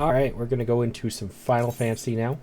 Alright, we're gonna go into some Final Fantasy now.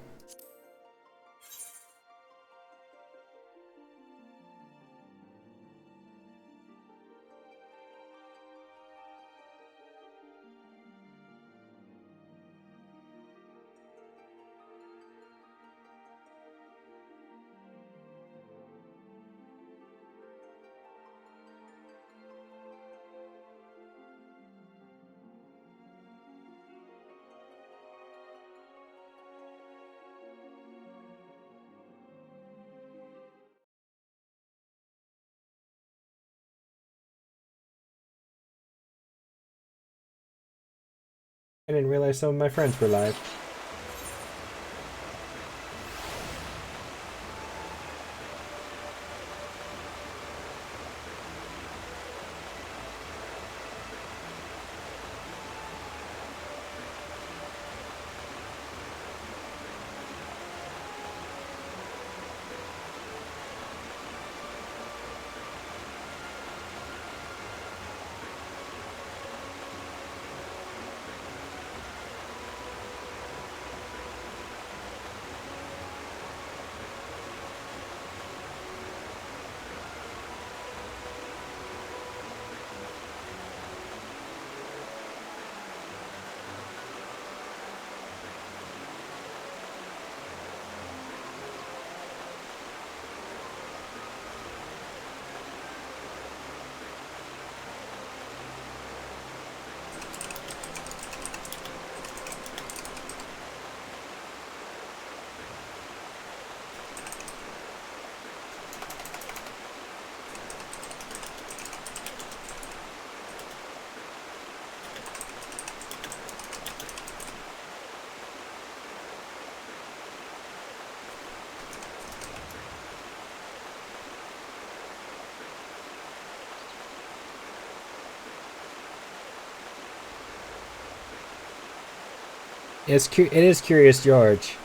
I didn't realize some of my friends were live. It is Curious George.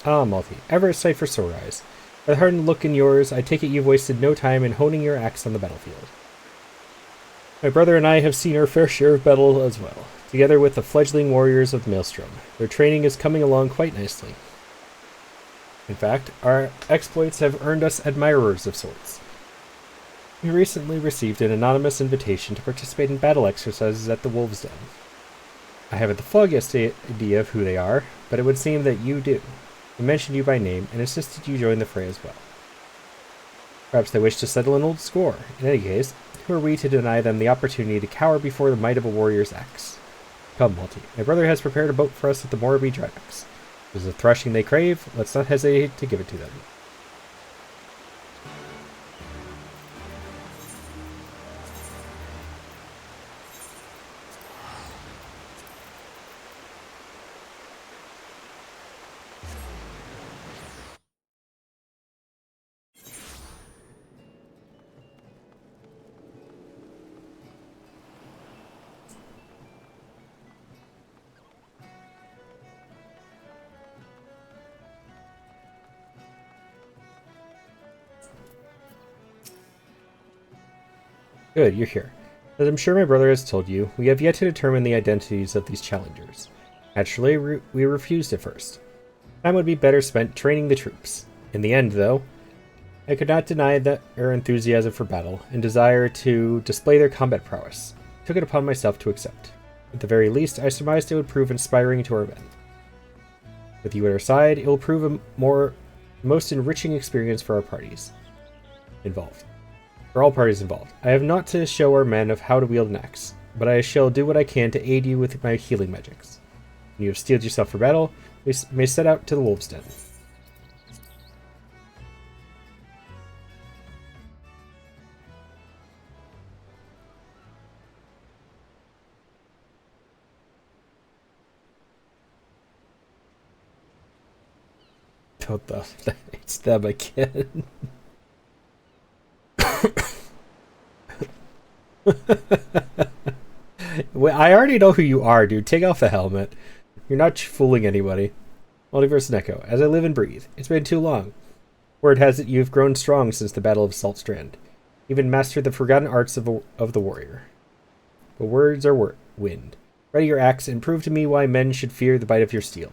Ah, Malty. Ever a sight for sore eyes. By the hardened look in yours, I take it you've wasted no time in honing your axe on the battlefield. My brother and I have seen our fair share of battle as well, together with the fledgling warriors of Maelstrom. Their training is coming along quite nicely. In fact, our exploits have earned us admirers of sorts. We recently received an anonymous invitation to participate in battle exercises at the Wolves' Den. I haven't the foggiest idea of who they are, but it would seem that you do. They mentioned you by name and insisted you join the fray as well. Perhaps they wish to settle an old score. In any case, who are we to deny them the opportunity to cower before the might of a warrior's axe? Come, Malty. My brother has prepared a boat for us at the Morbi Drenax. If there's a thrashing they crave, let's not hesitate to give it to them. Good, you're here. As I'm sure my brother has told you, we have yet to determine the identities of these challengers. Naturally, we refused at first. Time would be better spent training the troops. In the end, though, I could not deny their enthusiasm for battle and desire to display their combat prowess. I took it upon myself to accept. At the very least, I surmised it would prove inspiring to our men. With you at our side, it will prove a most enriching experience for our parties involved. For all parties involved. I have not to show our men of how to wield an axe, but I shall do what I can to aid you with my healing magics. When you have steeled yourself for battle, we may set out to the Wolves' Den. What the? It's them again. Well, I already know who you are, dude. Take off the helmet. You're not fooling anybody. Multiverse Neko, as I live and breathe. It's been too long. Word has it you have grown strong since the Battle of Saltstrand. Even mastered the forgotten arts of the warrior. But words are wind. Ready your axe and prove to me why men should fear the bite of your steel.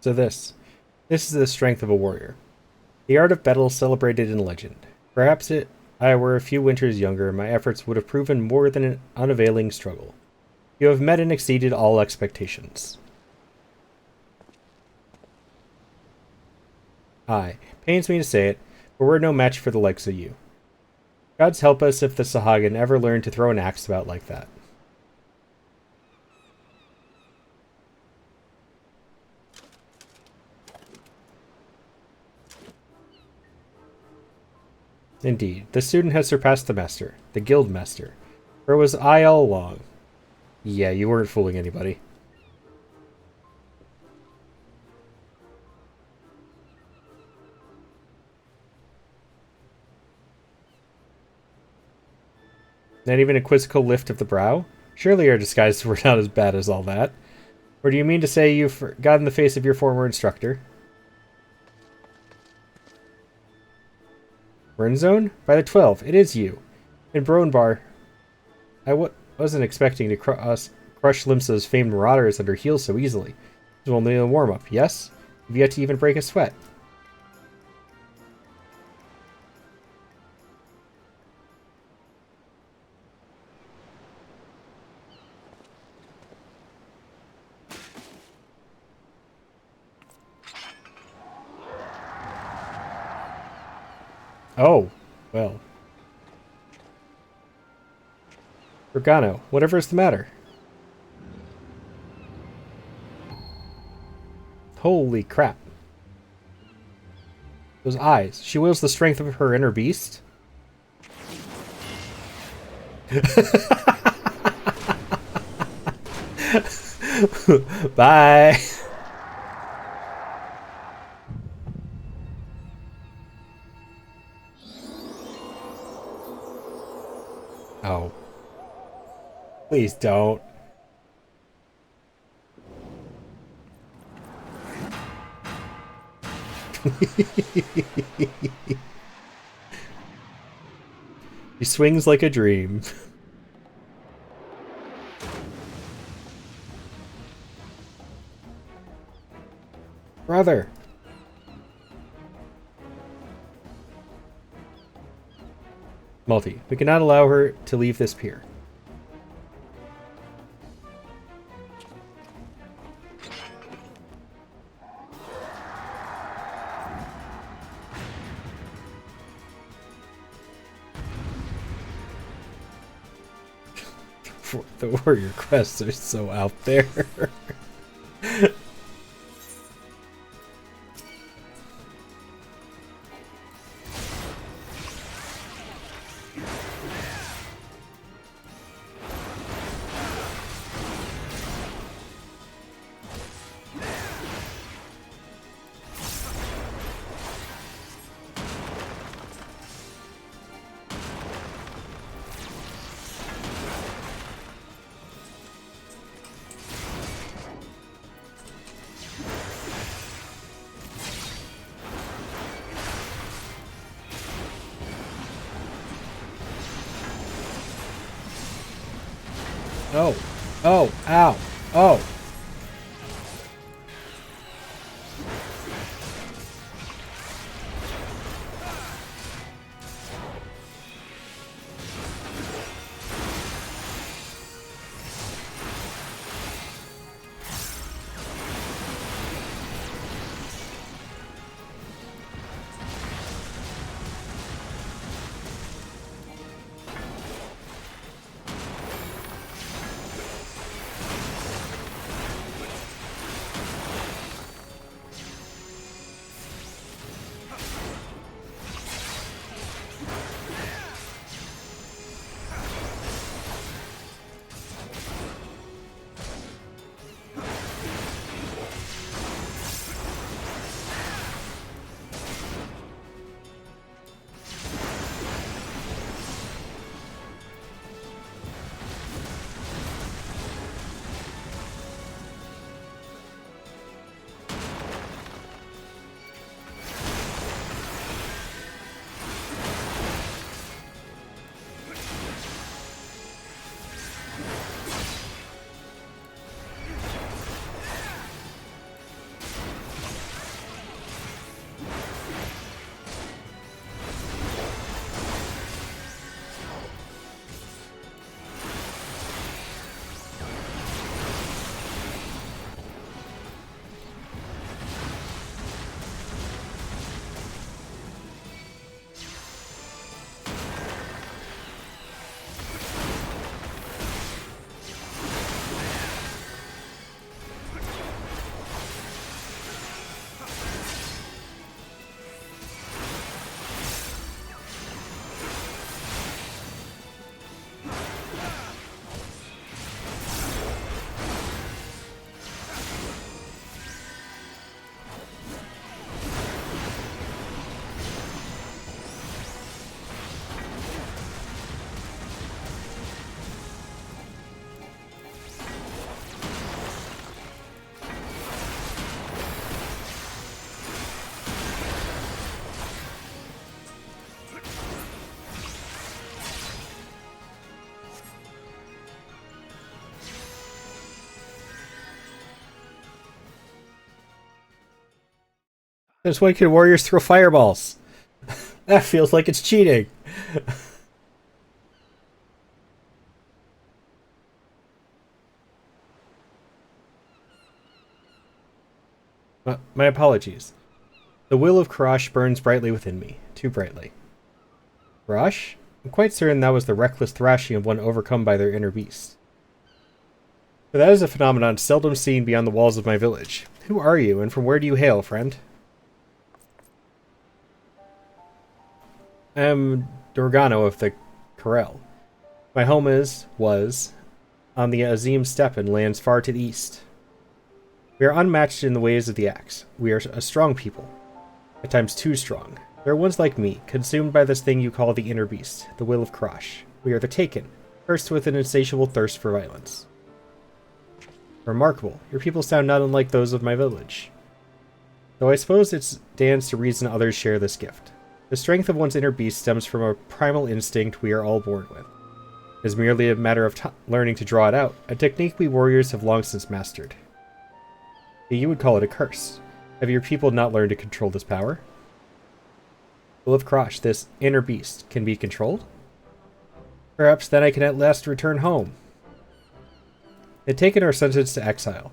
So this is the strength of a warrior. The art of battle celebrated in legend. Perhaps if I were a few winters younger, my efforts would have proven more than an unavailing struggle. You have met and exceeded all expectations. Aye, pains me to say it, but we're no match for the likes of you. Gods help us if the Sahagin ever learn to throw an axe about like that. Indeed, the student has surpassed the master, the guild master. Or it was I all along. Yeah, you weren't fooling anybody. Not even a quizzical lift of the brow? Surely our disguises were not as bad as all that. Or do you mean to say you've forgotten the face of your former instructor? Renzone? By the 12, it is you. In Bronbar, I wasn't expecting to crush Limsa's famed marauders at her heels so easily. It was only a warm-up, yes? You've yet to even break a sweat. Oh, well. Organo, whatever's the matter? Holy crap. Those eyes. She wields the strength of her inner beast? Bye. Oh. Please don't. He swings like a dream. Brother. Multi, we cannot allow her to leave this pier. The warrior quests are so out there. Oh. Oh. Ow. Oh. Since when can warriors throw fireballs? That feels like it's cheating. My apologies. The will of Karash burns brightly within me. Too brightly. Karash? I'm quite certain that was the reckless thrashing of one overcome by their inner beast. But that is a phenomenon seldom seen beyond the walls of my village. Who are you, and from where do you hail, friend? I am Dorgano of the Corel. My home was, on the Azim Steppe in lands far to the east. We are unmatched in the ways of the axe. We are a strong people. At times too strong. There are ones like me, consumed by this thing you call the inner beast, the will of Karash. We are the Taken, cursed with an insatiable thirst for violence. Remarkable. Your people sound not unlike those of my village. Though I suppose it stands to reason others share this gift. The strength of one's inner beast stems from a primal instinct we are all born with. It is merely a matter of learning to draw it out, a technique we warriors have long since mastered. You would call it a curse. Have your people not learned to control this power? Will of Karash, this inner beast, can be controlled? Perhaps then I can at last return home. They had taken our sentence to exile.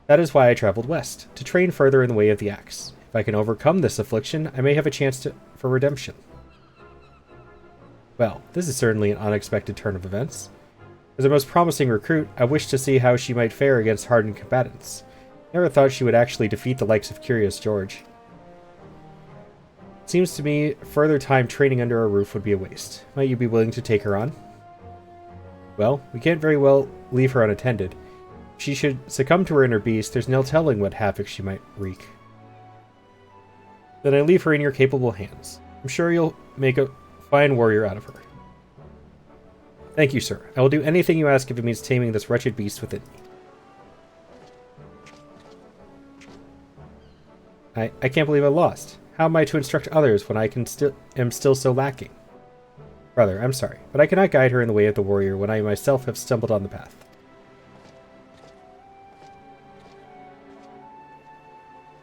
That is why I traveled west, to train further in the way of the axe. If I can overcome this affliction, I may have a chance for redemption. Well, this is certainly an unexpected turn of events. As a most promising recruit, I wished to see how she might fare against hardened combatants. Never thought she would actually defeat the likes of Curious George. Seems to me further time training under our roof would be a waste. Might you be willing to take her on? Well, we can't very well leave her unattended. If she should succumb to her inner beast, there's no telling what havoc she might wreak. Then I leave her in your capable hands. I'm sure you'll make a fine warrior out of her. Thank you, sir. I will do anything you ask if it means taming this wretched beast within me. I can't believe I lost. How am I to instruct others when I am still so lacking? Brother, I'm sorry, but I cannot guide her in the way of the warrior when I myself have stumbled on the path.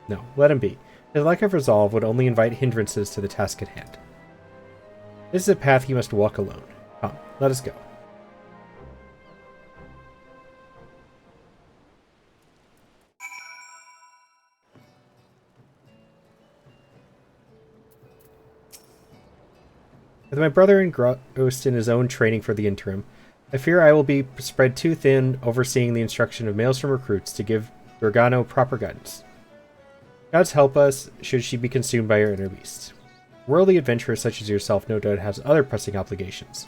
No, let him be. His lack of resolve would only invite hindrances to the task at hand. This is a path he must walk alone. Come, let us go. With my brother engrossed in his own training for the interim, I fear I will be spread too thin overseeing the instruction of Maelstrom recruits to give Dorgano proper guidance. Gods help us should she be consumed by her inner beast. A worldly adventurer such as yourself no doubt has other pressing obligations,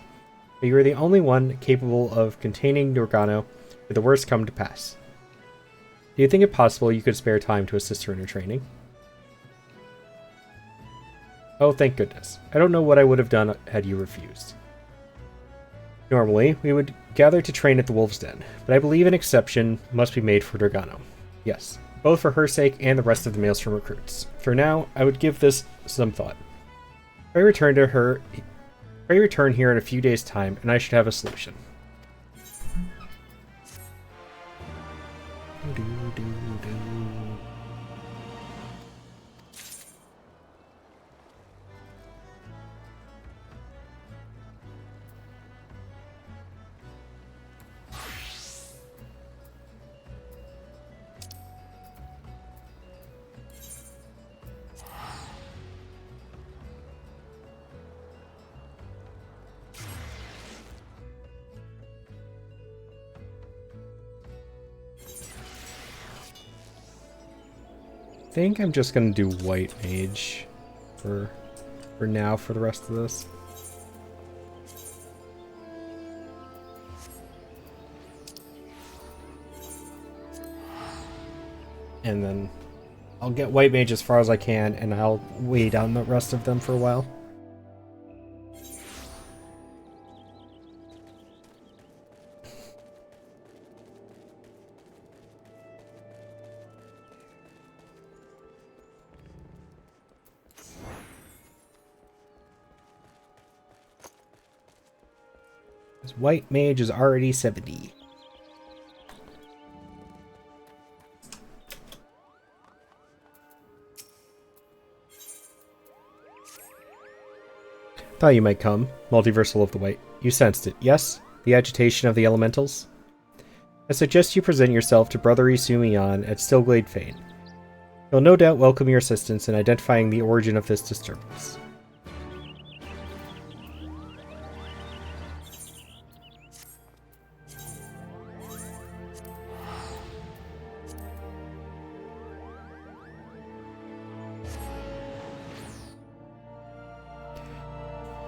but you are the only one capable of containing Dorgano should the worst come to pass. Do you think it possible you could spare time to assist her in her training? Oh, thank goodness. I don't know what I would have done had you refused. Normally, we would gather to train at the Wolf's Den, but I believe an exception must be made for Dorgano. Yes, both for her sake and the rest of the Maelstrom recruits. For now, I would give this some thought. Pray return here in a few days' time, and I should have a solution. I think I'm just gonna do White Mage for now for the rest of this. And then I'll get White Mage as far as I can, and I'll wait on the rest of them for a while. White Mage is already 70. Thought you might come, Multiversal of the White. You sensed it, yes? The agitation of the elementals? I suggest you present yourself to Brother Isumiyan at Stillglade Fane. He'll no doubt welcome your assistance in identifying the origin of this disturbance.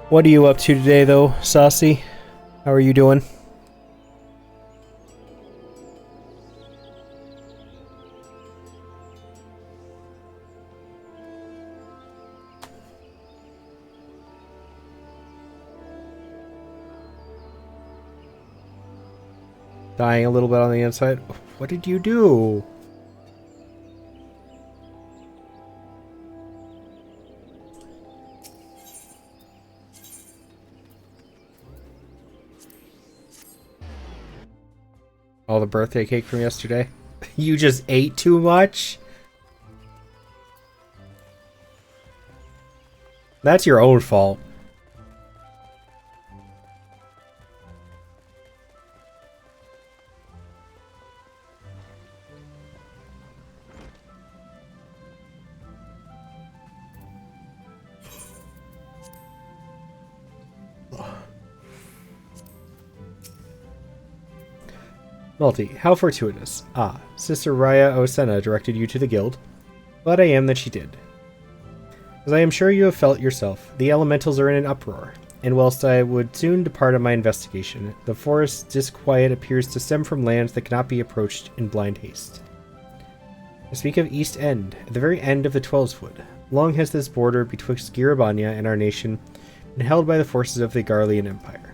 What are you up to today, though, Saucy? How are you doing? Dying a little bit on the inside. What did you do? All the birthday cake from yesterday? You just ate too much? That's your own fault. Multi, how fortuitous. Ah, Sister Raya Osena directed you to the guild. Glad I am that she did. As I am sure you have felt yourself, the elementals are in an uproar, and whilst I would soon depart on my investigation, the forest's disquiet appears to stem from lands that cannot be approached in blind haste. I speak of East End, at the very end of the Twelveswood. Long has this border betwixt Girabanya and our nation been held by the forces of the Garlean Empire.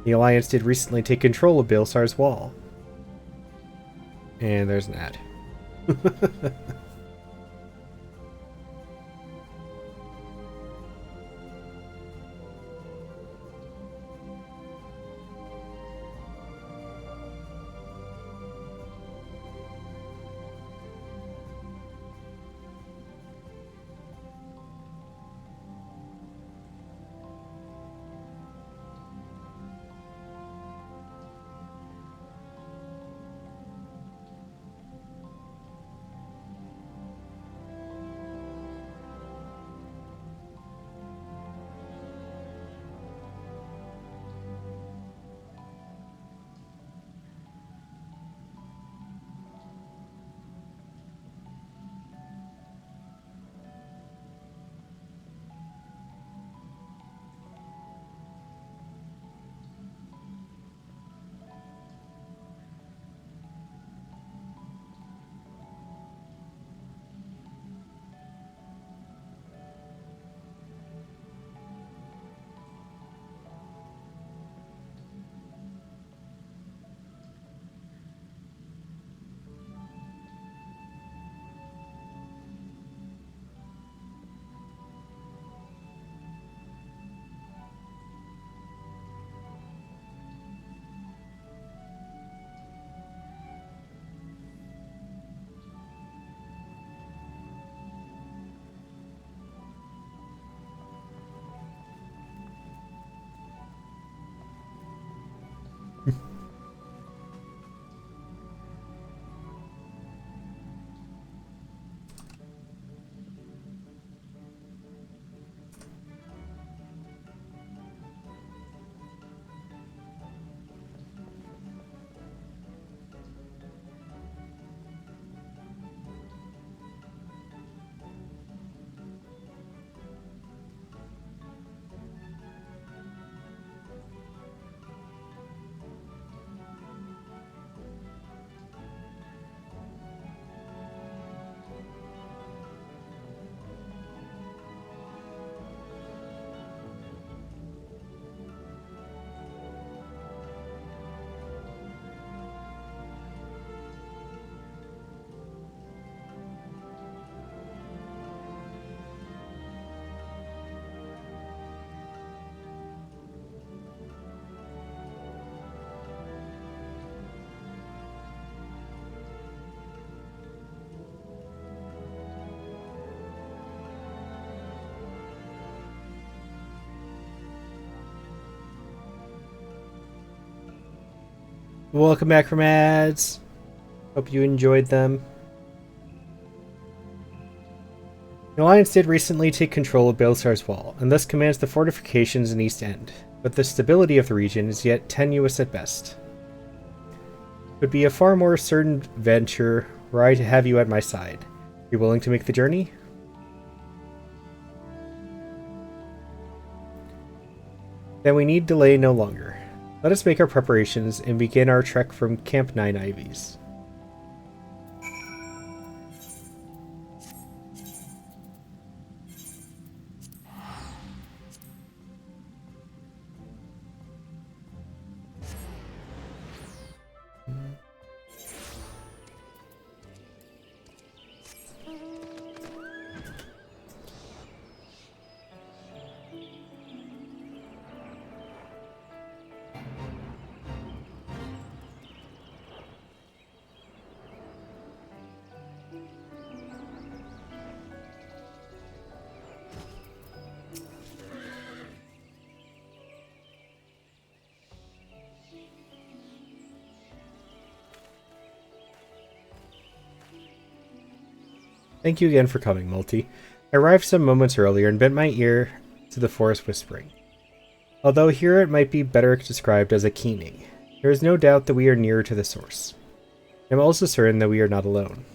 The Alliance did recently take control of Baelsar's Wall. And there's an ad. Welcome back from ads. Hope you enjoyed them. The Alliance did recently take control of Baelsar's Wall, and thus commands the fortifications in East End, but the stability of the region is yet tenuous at best. It would be a far more certain venture were I to have you at my side. Are you willing to make the journey? Then we need delay no longer. Let us make our preparations and begin our trek from Camp 9 Ivies. Thank you again for coming, Multi. I arrived some moments earlier and bent my ear to the forest whispering. Although here it might be better described as a keening. There is no doubt that we are nearer to the source. I am also certain that we are not alone.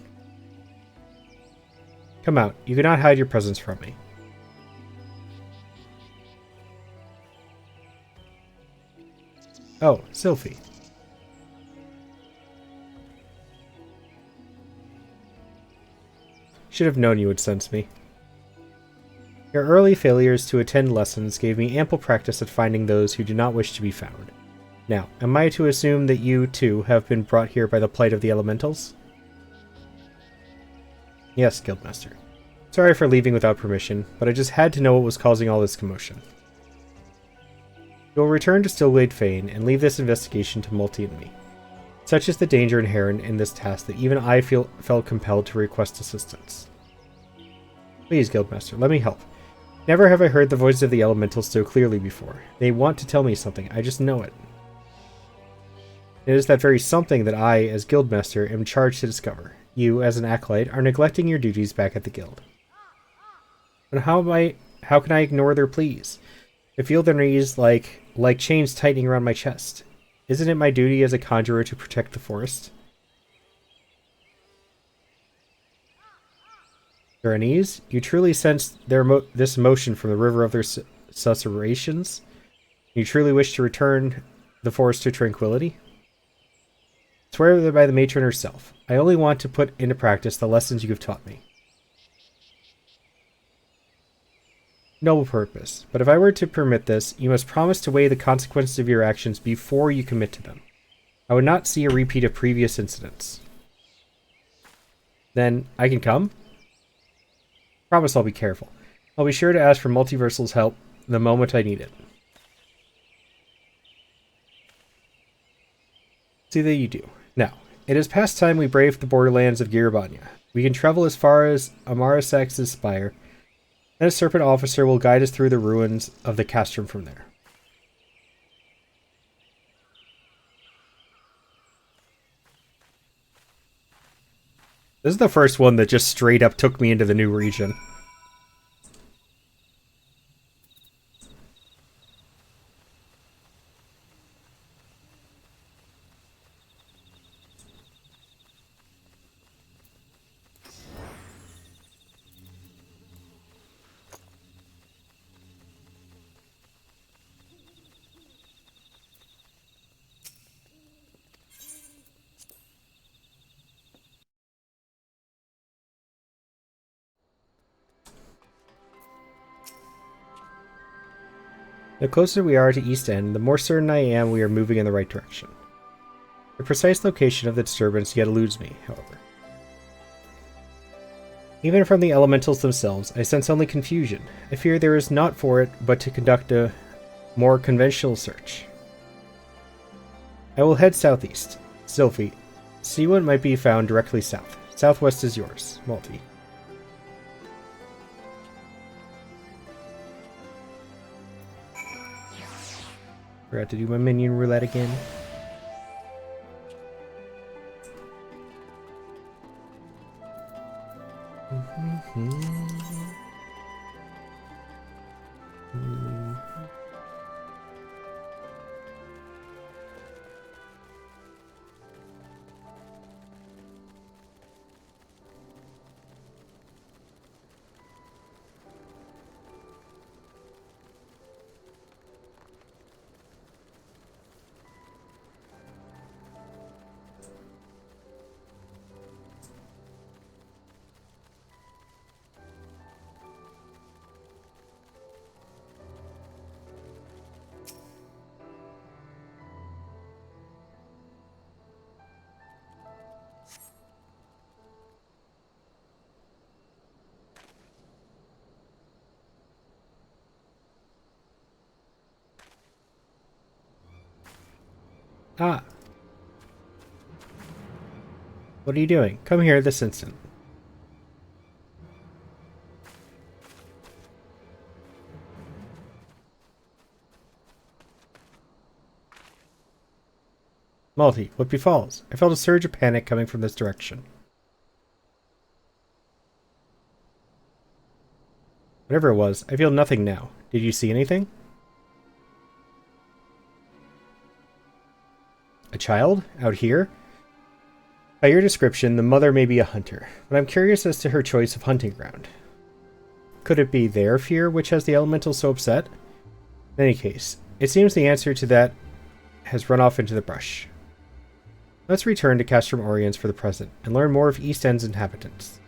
Come out. You cannot hide your presence from me. Oh, Sylphie. Should have known you would sense me. Your early failures to attend lessons gave me ample practice at finding those who do not wish to be found. Now, am I to assume that you, too, have been brought here by the plight of the elementals? Yes, Guildmaster. Sorry for leaving without permission, but I just had to know what was causing all this commotion. You will return to Stillglade Fane and leave this investigation to Multi and me. Such is the danger inherent in this task that even I felt compelled to request assistance. Please, Guildmaster, let me help. Never have I heard the voices of the elementals so clearly before. They want to tell me something, I just know it. It is that very something that I, as Guildmaster, am charged to discover. You, as an acolyte, are neglecting your duties back at the guild. But how can I ignore their pleas? I feel their knees like chains tightening around my chest. Isn't it my duty as a conjurer to protect the forest? Their unease? You truly sense this emotion from the river of their susurrations? You truly wish to return the forest to tranquility? Swear by the matron herself. I only want to put into practice the lessons you have taught me. Noble purpose, but if I were to permit this, you must promise to weigh the consequences of your actions before you commit to them. I would not see a repeat of previous incidents. Then, I can come? Promise I'll be careful. I'll be sure to ask for Multiversal's help the moment I need it. See that you do. Now, it is past time we brave the borderlands of Girabanya. We can travel as far as Amarasax's spire, and a serpent officer will guide us through the ruins of the castrum from there. This is the first one that just straight up took me into the new region. The closer we are to East End, the more certain I am we are moving in the right direction. The precise location of the disturbance yet eludes me, however. Even from the elementals themselves, I sense only confusion. I fear there is naught for it but to conduct a more conventional search. I will head southeast. Sylphie, see what might be found directly south. Southwest is yours, Multi. Forgot to do my minion roulette again. Ah. What are you doing? Come here this instant. Multi, what befalls? I felt a surge of panic coming from this direction. Whatever it was, I feel nothing now. Did you see anything? A child? Out here? By your description, the mother may be a hunter, but I'm curious as to her choice of hunting ground. Could it be their fear which has the elementals so upset? In any case, it seems the answer to that has run off into the brush. Let's return to Castrum Oriens for the present, and learn more of East End's inhabitants.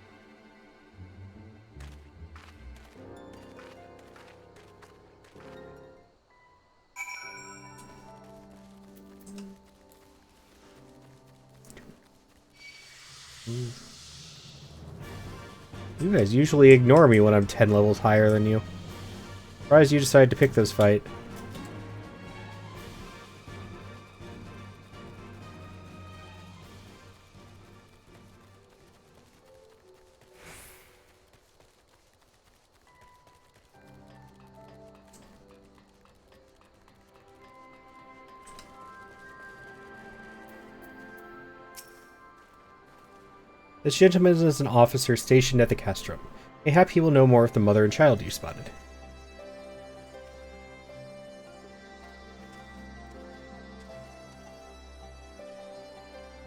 You guys usually ignore me when I'm 10 levels higher than you. Surprised you decided to pick this fight. This gentleman is an officer stationed at the castrum. Mayhap he will know more of the mother and child you spotted.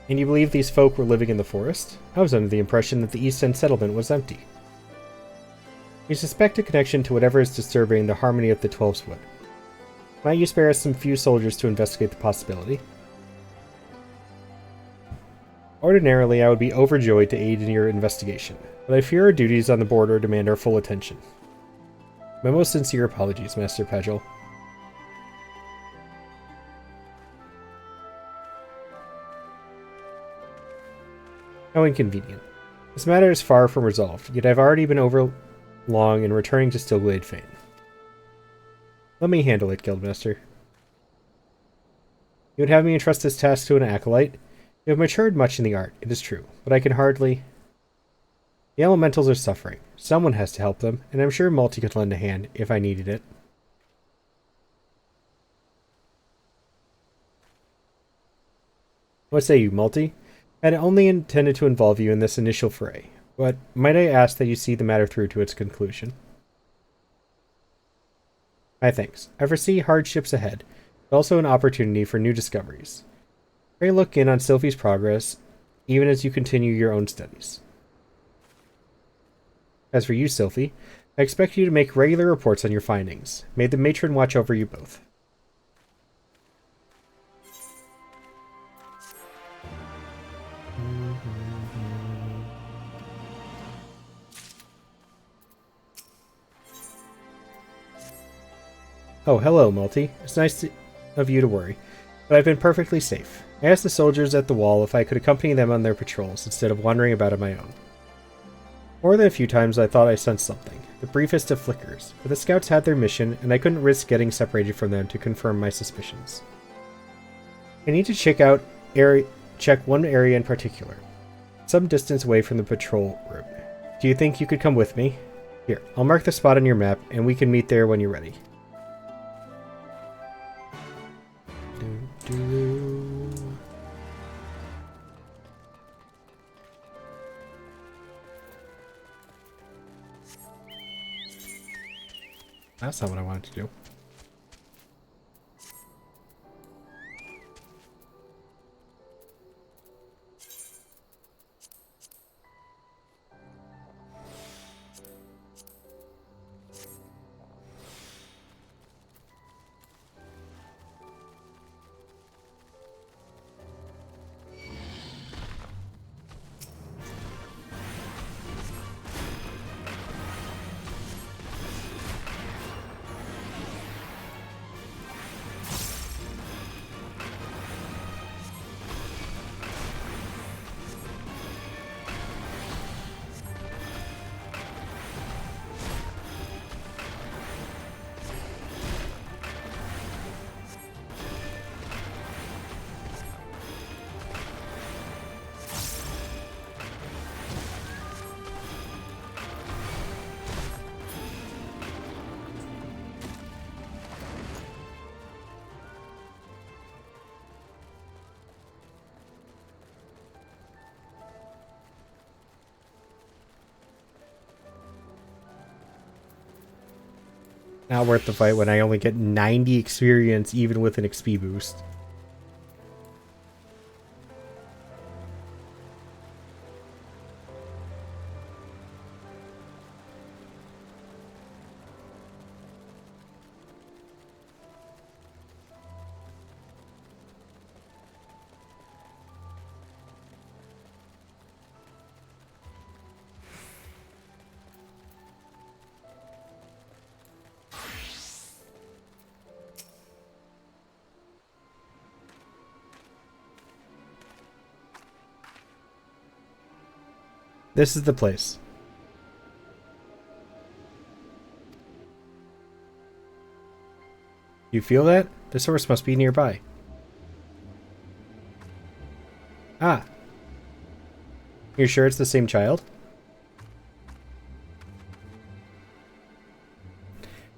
And you believe these folk were living in the forest? I was under the impression that the East End settlement was empty. We suspect a connection to whatever is disturbing the harmony of the 12's Wood. Might you spare us some few soldiers to investigate the possibility? Ordinarily, I would be overjoyed to aid in your investigation, but I fear our duties on the border demand our full attention. My most sincere apologies, Master Pagel. How inconvenient. This matter is far from resolved, yet I've already been over long in returning to Stillglade Fane. Let me handle it, Guildmaster. You would have me entrust this task to an acolyte? You have matured much in the art, it is true, but I can hardly... The elementals are suffering. Someone has to help them, and I'm sure Multi could lend a hand if I needed it. What say you, Multi? I had only intended to involve you in this initial fray, but might I ask that you see the matter through to its conclusion? My thanks. I foresee hardships ahead, but also an opportunity for new discoveries. Pray look in on Sylphie's progress, even as you continue your own studies. As for you, Sylphie, I expect you to make regular reports on your findings. May the matron watch over you both. Oh, hello, Multi. It's nice of you to worry, but I've been perfectly safe. I asked the soldiers at the wall if I could accompany them on their patrols instead of wandering about on my own. More than a few times I thought I sensed something, the briefest of flickers, but the scouts had their mission and I couldn't risk getting separated from them to confirm my suspicions. I need to check one area in particular, some distance away from the patrol route. Do you think you could come with me? Here, I'll mark the spot on your map and we can meet there when you're ready. That's not what I wanted to do. Not worth the fight when I only get 90 experience even with an XP boost. This is the place. You feel that? The source must be nearby. Ah. You're sure it's the same child?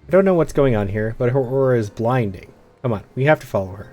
I don't know what's going on here, but her aura is blinding. Come on, we have to follow her.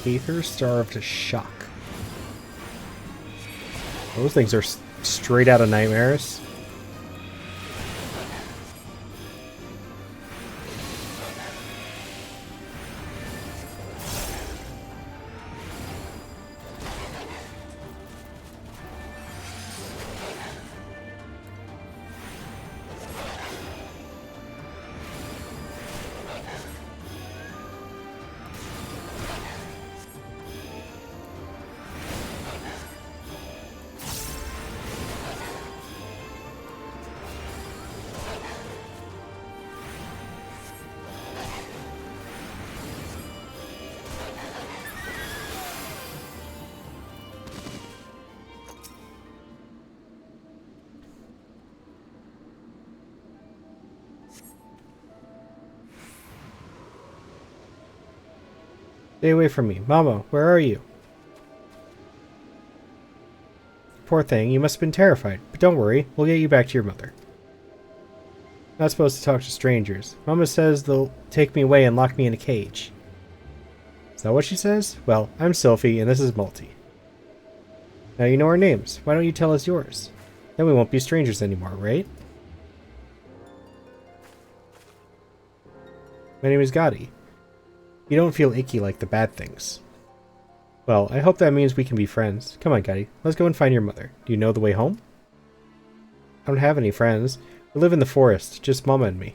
Aether Starved Shock. Those things are straight out of nightmares. Stay away from me. Mama, where are you? Poor thing, you must have been terrified. But don't worry, we'll get you back to your mother. Not supposed to talk to strangers. Mama says they'll take me away and lock me in a cage. Is that what she says? Well, I'm Sylphie, and this is Multi. Now you know our names. Why don't you tell us yours? Then we won't be strangers anymore, right? My name is Gotti. You don't feel icky like the bad things. Well, I hope that means we can be friends. Come on, Gotti. Let's go and find your mother. Do you know the way home? I don't have any friends. We live in the forest. Just Mama and me.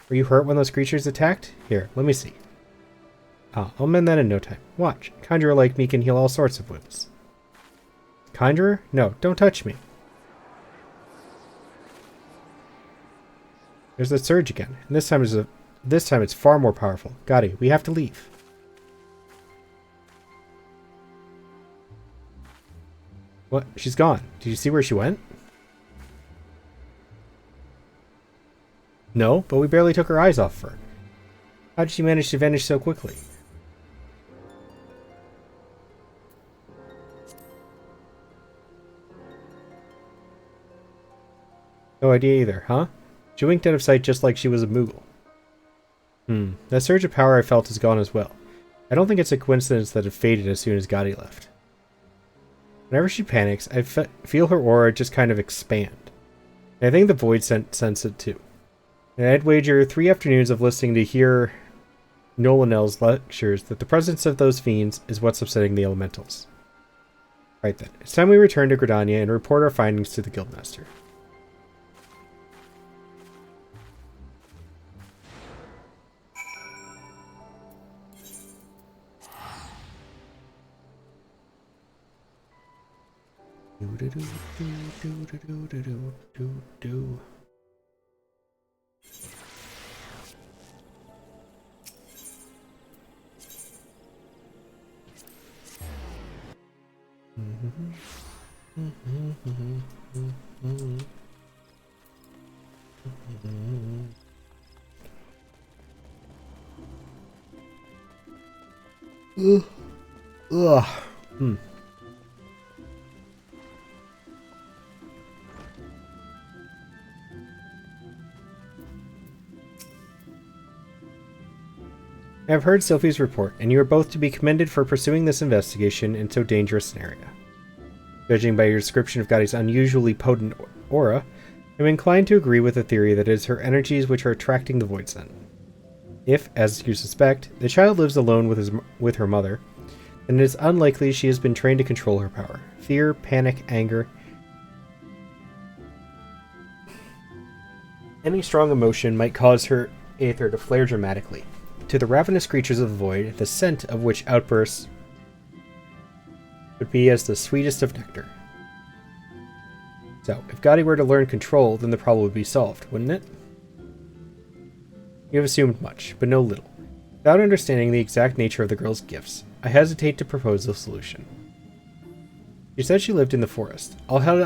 Were you hurt when those creatures attacked? Here, let me see. Ah, I'll mend that in no time. Watch. A conjurer like me can heal all sorts of wounds. Conjurer? No, don't touch me. There's that surge again. And this time it's far more powerful. Gotti, we have to leave. What? She's gone. Did you see where she went? No, but we barely took her eyes off her. How did she manage to vanish so quickly? No idea either, huh? She winked out of sight just like she was a Moogle. That surge of power I felt is gone as well. I don't think it's a coincidence that it faded as soon as Gotti left. Whenever she panics, I feel her aura just kind of expand. And I think the Void sense it too. And I'd wager 3 afternoons of listening to hear Nolanel's lectures that the presence of those fiends is what's upsetting the elementals. Right then, it's time we return to Gridania and report our findings to the Guildmaster. Ugh. Ugh. I have heard Sylphie's report, and you are both to be commended for pursuing this investigation in so dangerous an area. Judging by your description of Gotti's unusually potent aura, I'm inclined to agree with the theory that it is her energies which are attracting the Void Scent. If, as you suspect, the child lives alone with her mother, then it is unlikely she has been trained to control her power. Fear, panic, anger. Any strong emotion might cause her aether to flare dramatically. To the ravenous creatures of the void, the scent of which outbursts would be as the sweetest of nectar. So, if Gotti were to learn control, then the problem would be solved, wouldn't it? You have assumed much, but no little. Without understanding the exact nature of the girl's gifts, I hesitate to propose a solution. She said she lived in the forest. I'll head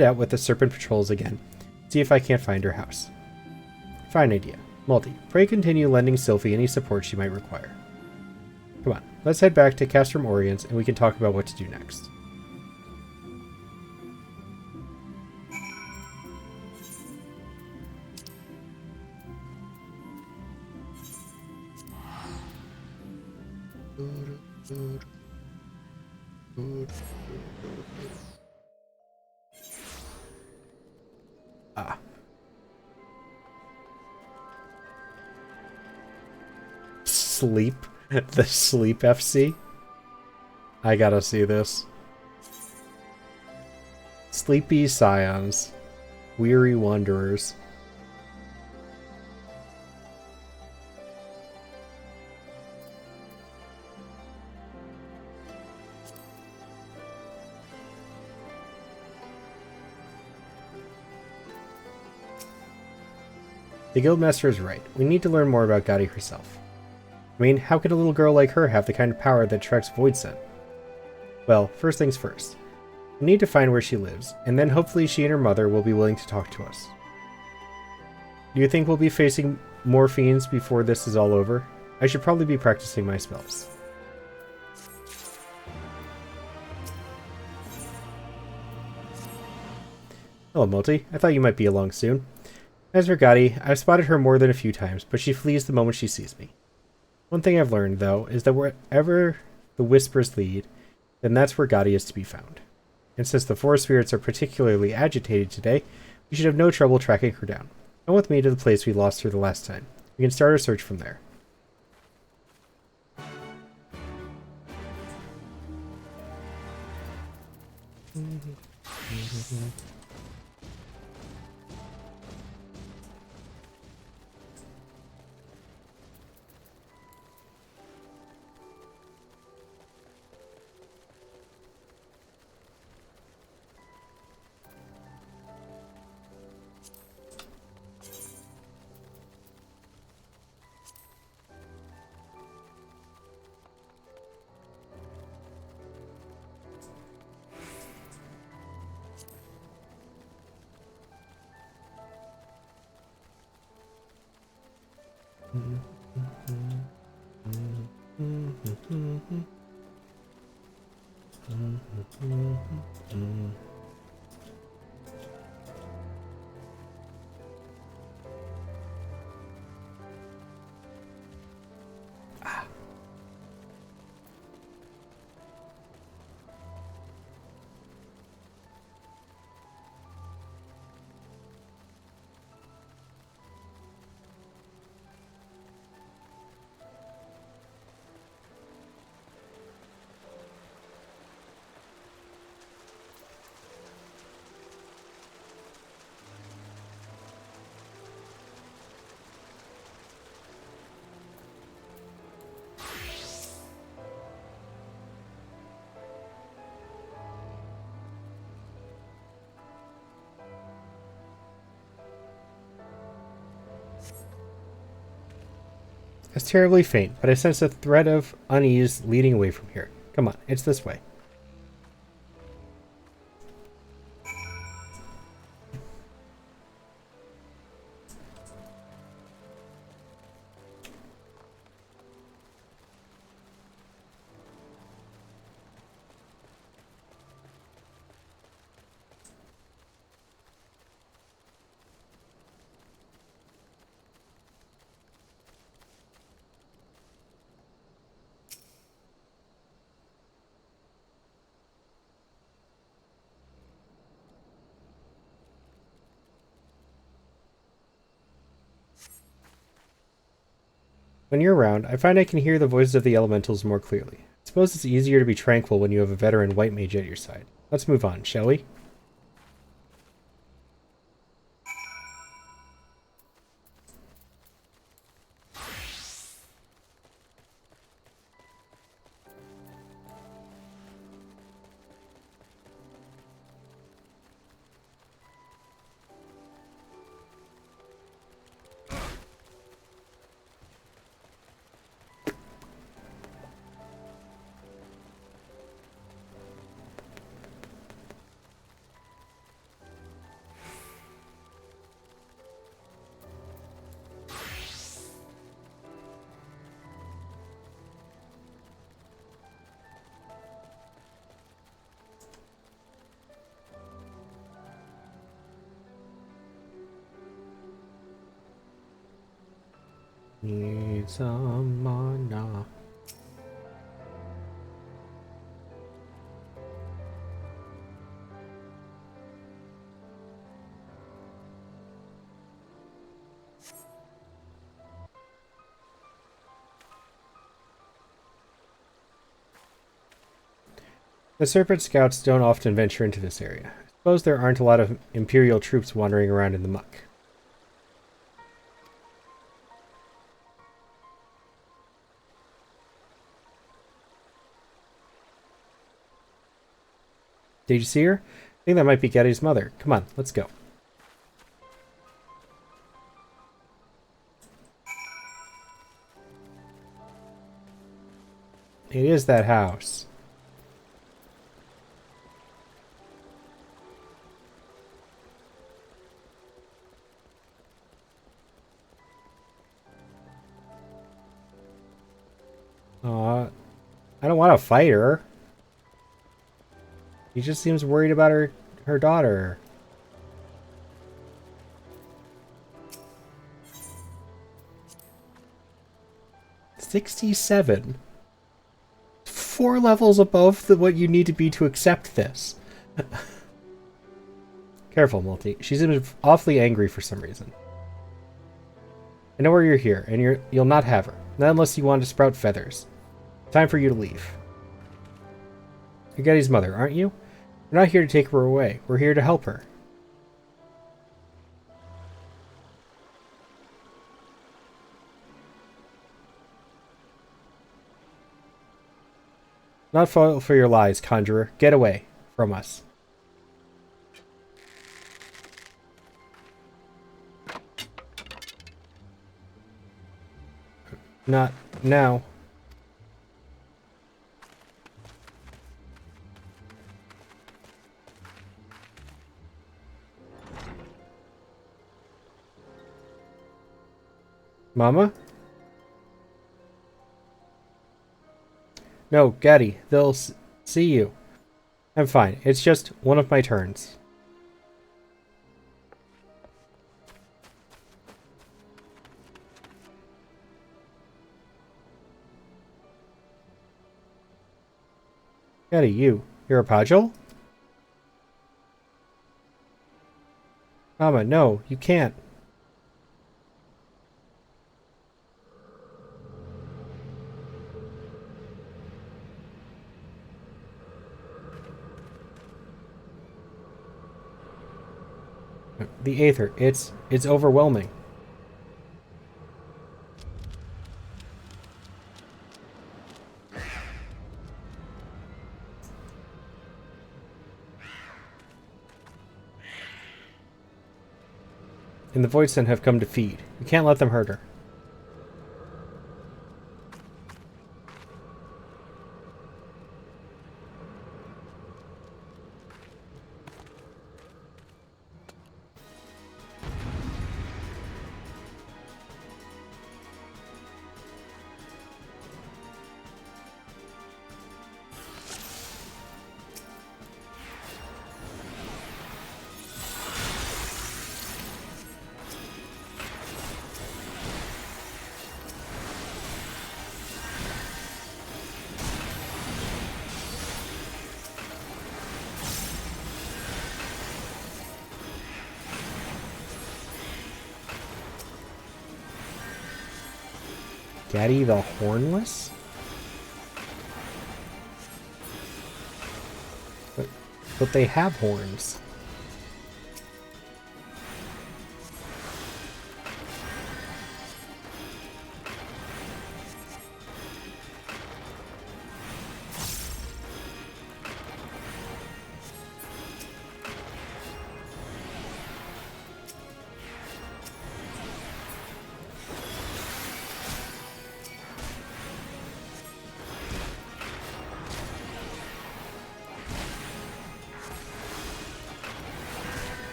out with the serpent patrols again, see if I can't find her house. Fine idea. Multi, pray continue lending Sylphie any support she might require. Come on, let's head back to Castrum Oriens and we can talk about what to do next. Ah. Sleep? The Sleep FC? I gotta see this. Sleepy Scions. Weary Wanderers. The Guildmaster is right. We need to learn more about Gotti herself. I mean, how could a little girl like her have the kind of power that attracts Void Scent? Well, first things first. We need to find where she lives, and then hopefully she and her mother will be willing to talk to us. Do you think we'll be facing more fiends before this is all over? I should probably be practicing my spells. Hello, Multi. I thought you might be along soon. As for Gotti, I've spotted her more than a few times, but she flees the moment she sees me. One thing I've learned, though, is that wherever the whispers lead, then that's where Gotti is to be found. And since the forest spirits are particularly agitated today, we should have no trouble tracking her down. Come with me to the place we lost her the last time. We can start our search from there. It's terribly faint, but I sense a thread of unease leading away from here. Come on, it's this way. When you're around, I find I can hear the voices of the elementals more clearly. I suppose it's easier to be tranquil when you have a veteran white mage at your side. Let's move on, shall we? Need some mana. The Serpent Scouts don't often venture into this area. I suppose there aren't a lot of Imperial troops wandering around in the muck. Did you see her? I think that might be Getty's mother. Come on, let's go. It is that house. I don't want to fight her. He just seems worried about her daughter. $67. 4 levels above what you need to be to accept this. Careful, Multi. She seems awfully angry for some reason. I know where you're here, and you'll not have her. Not unless you want to sprout feathers. Time for you to leave. You're Getty's mother, aren't you? We're not here to take her away. We're here to help her. Not fall for your lies, conjurer. Get away from us. Not now. Mama? No, Getty. They'll see you. I'm fine. It's just one of my turns. Getty, you're a Pajol? Mama, no, you can't. The Aether, it's overwhelming. And the Voidsent have come to feed. You can't let them hurt her. Gaddy the Hornless? But they have horns.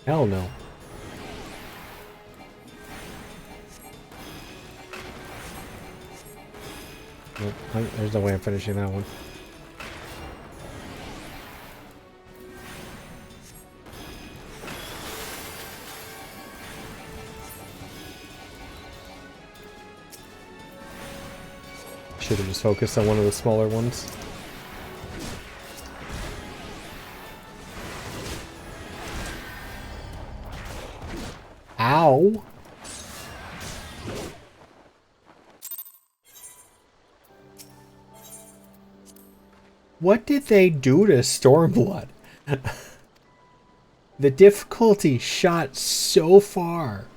Hell no. Nope, there's no way I'm finishing that one. Should have just focused on one of the smaller ones. Ow! What did they do to Stormblood? The difficulty shot so far.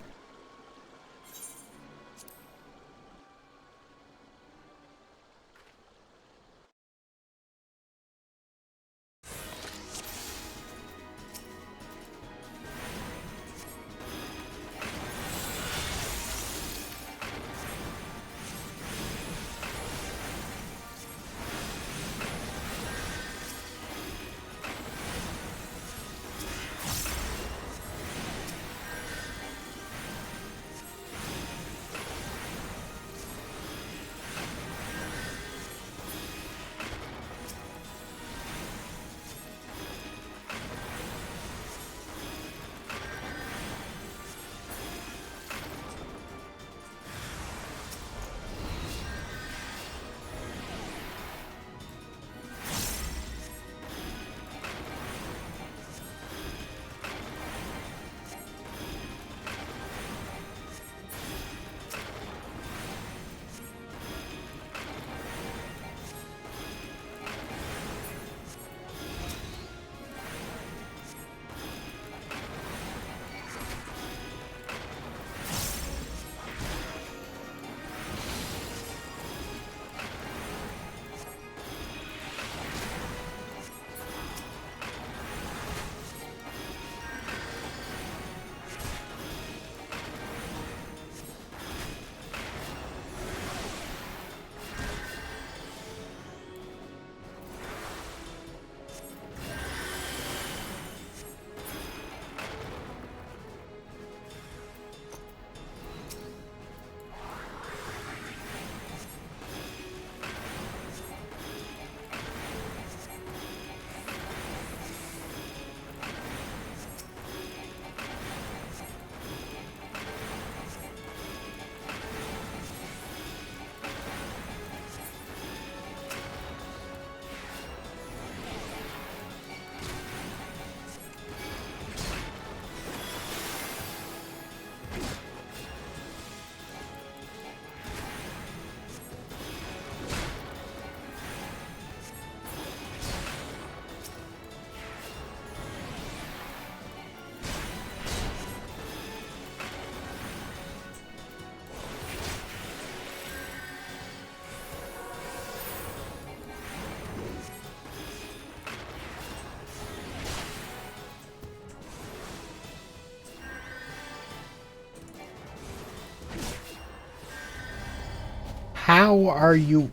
How are you...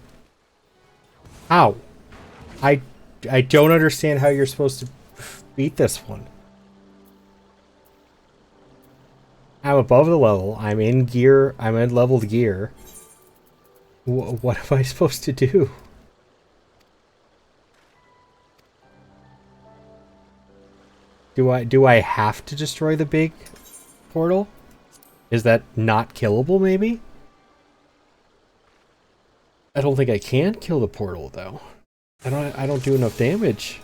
Ow. I don't understand how you're supposed to beat this one. I'm above the level. I'm in gear. I'm in leveled gear. What am I supposed to do? Do I have to destroy the big portal? Is that not killable, maybe? I don't think I can kill the portal, though. I don't do enough damage.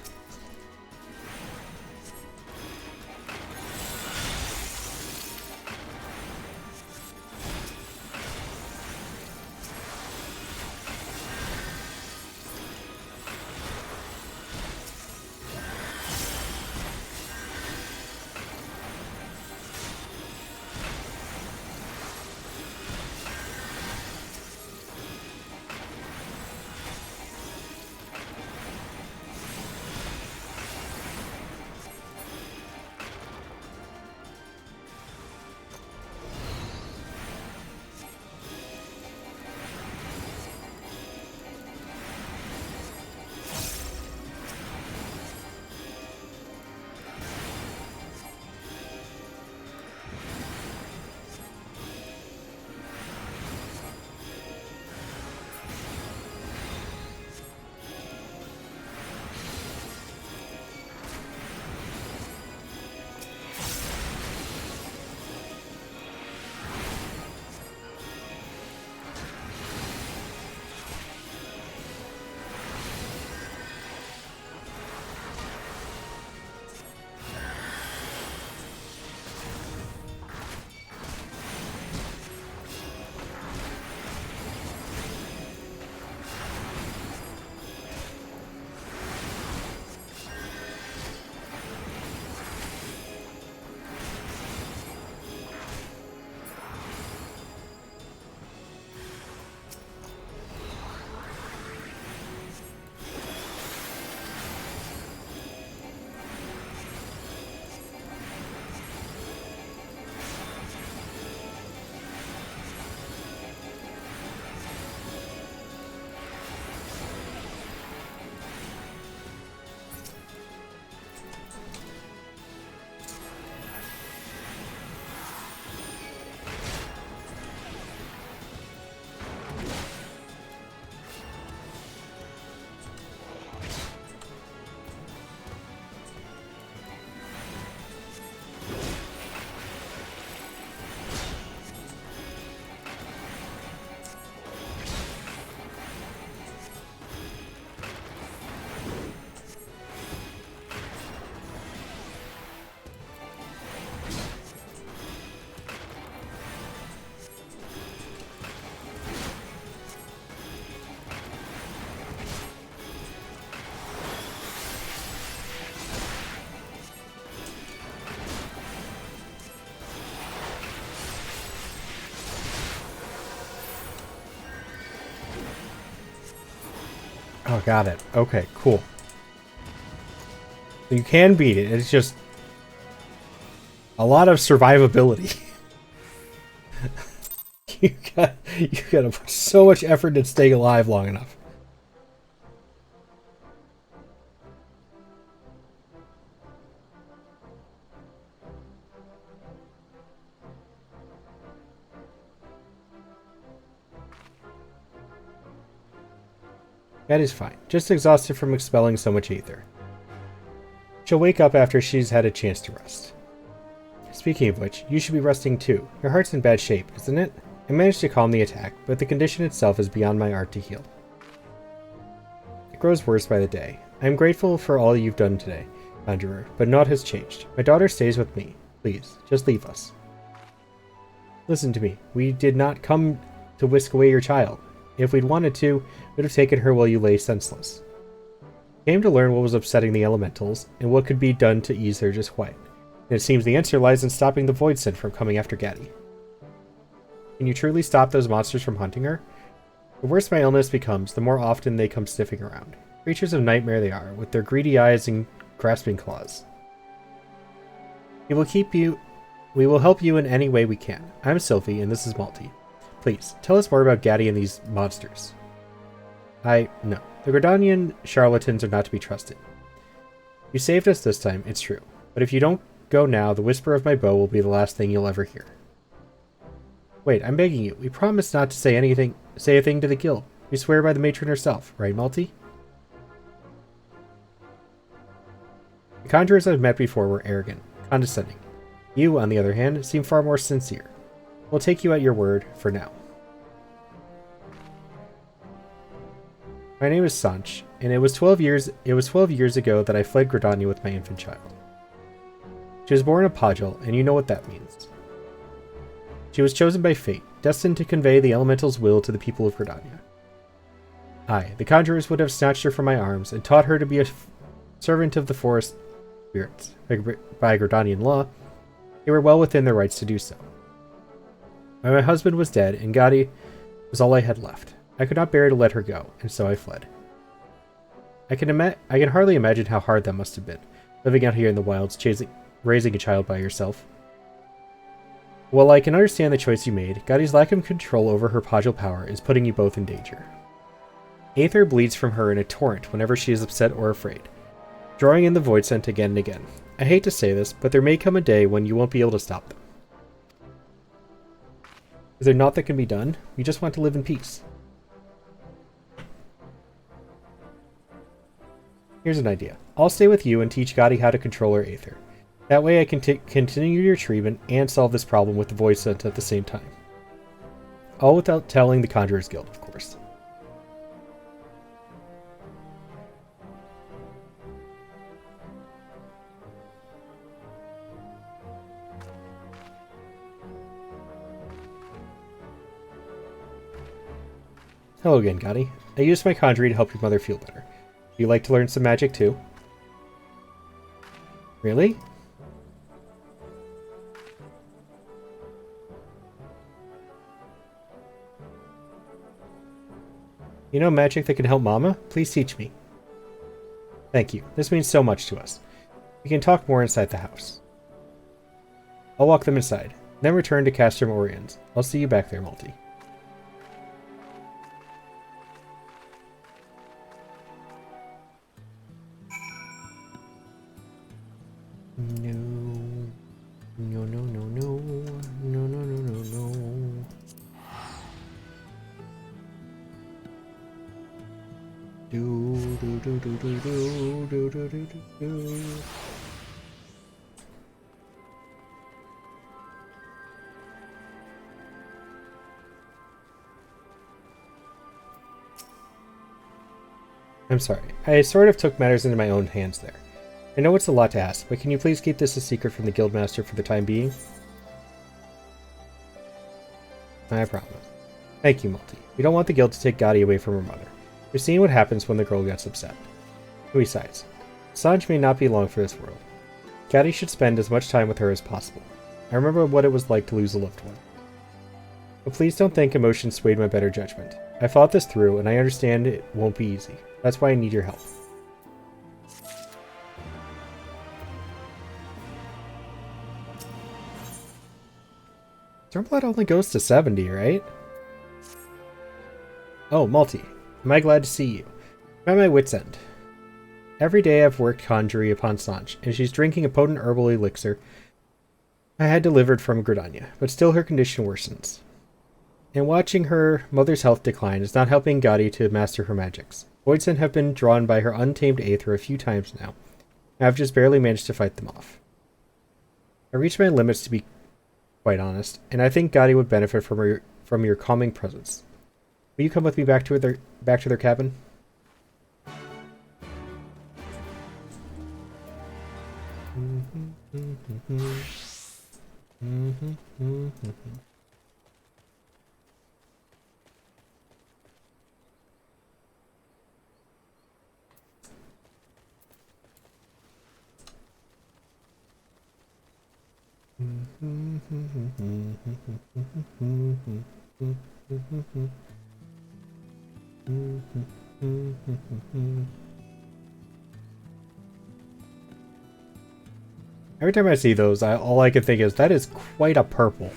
Oh, got it. Okay, cool. You can beat it. It's just a lot of survivability. you gotta put so much effort into staying alive long enough. That is fine. Just exhausted from expelling so much ether. She'll wake up after she's had a chance to rest. Speaking of which, you should be resting too. Your heart's in bad shape, isn't it? I managed to calm the attack, but the condition itself is beyond my art to heal. It grows worse by the day. I am grateful for all you've done today, Conjurer, but naught has changed. My daughter stays with me. Please, just leave us. Listen to me. We did not come to whisk away your child. If we'd wanted to, we'd have taken her while you lay senseless. We came to learn what was upsetting the elementals, and what could be done to ease their disquiet. And it seems the answer lies in stopping the Void Scent from coming after Gaddy. Can you truly stop those monsters from hunting her? The worse my illness becomes, the more often they come sniffing around. Creatures of nightmare they are, with their greedy eyes and grasping claws. We will help you in any way we can. I'm Sylphie, and this is Malty. Please, tell us more about Gaddy and these monsters. No. The Gridanian charlatans are not to be trusted. You saved us this time, it's true. But if you don't go now, the whisper of my bow will be the last thing you'll ever hear. Wait, I'm begging you. We promised not to say a thing to the guild. We swear by the matron herself, right, Malty? The conjurers I've met before were arrogant, condescending. You, on the other hand, seem far more sincere. We'll take you at your word for now. My name is Sanch, and it was 12 years ago that I fled Gridania with my infant child. She was born a Pajal, and you know what that means. She was chosen by fate, destined to convey the elemental's will to the people of Gridania. I, the conjurers, would have snatched her from my arms and taught her to be a servant of the forest spirits. By Gridanian law, they were well within their rights to do so. My husband was dead, and Gadi was all I had left. I could not bear to let her go, and so I fled. I can hardly imagine how hard that must have been, living out here in the wilds, raising a child by yourself. While I can understand the choice you made, Gadi's lack of control over her Pajal power is putting you both in danger. Aether bleeds from her in a torrent whenever she is upset or afraid, drawing in the void scent again and again. I hate to say this, but there may come a day when you won't be able to stop them. Is there naught that can be done? We just want to live in peace. Here's an idea. I'll stay with you and teach Gadi how to control her Aether. That way I can continue your treatment and solve this problem with the void scent at the same time. All without telling the Conjurers Guild, of course. Hello again, Gadi. I used my conjuring to help your mother feel better. Do you like to learn some magic too? Really? You know magic that can help Mama? Please teach me. Thank you. This means so much to us. We can talk more inside the house. I'll walk them inside, then return to Castrum Oriens. I'll see you back there, Multi. No. No, no, no, no. No, no, no, no, no. Do, do, do, do, do, do, do, do, do, do. I'm sorry. I sort of took matters into my own hands there. I know it's a lot to ask, but can you please keep this a secret from the Guildmaster for the time being? I promise. Thank you, Multi. We don't want the Guild to take Gadi away from her mother. We've seen what happens when the girl gets upset. Besides, Sanj may not be long for this world. Gadi should spend as much time with her as possible. I remember what it was like to lose a loved one. But please don't think emotion swayed my better judgment. I thought this through, and I understand it won't be easy. That's why I need your help. Stormblood only goes to 70, right? Oh, Multi. Am I glad to see you? I'm at my wit's end. Every day I've worked conjury upon Sanch, and she's drinking a potent herbal elixir I had delivered from Gridania, but still her condition worsens. And watching her mother's health decline is not helping Gadi to master her magics. Voidsent have been drawn by her untamed Aether a few times now, and I've just barely managed to fight them off. I reached my limits, to be quite honest, and I think Gadi would benefit from your calming presence. Will you come with me back to their cabin? Every time I see those, all I can think is, that is quite a purple.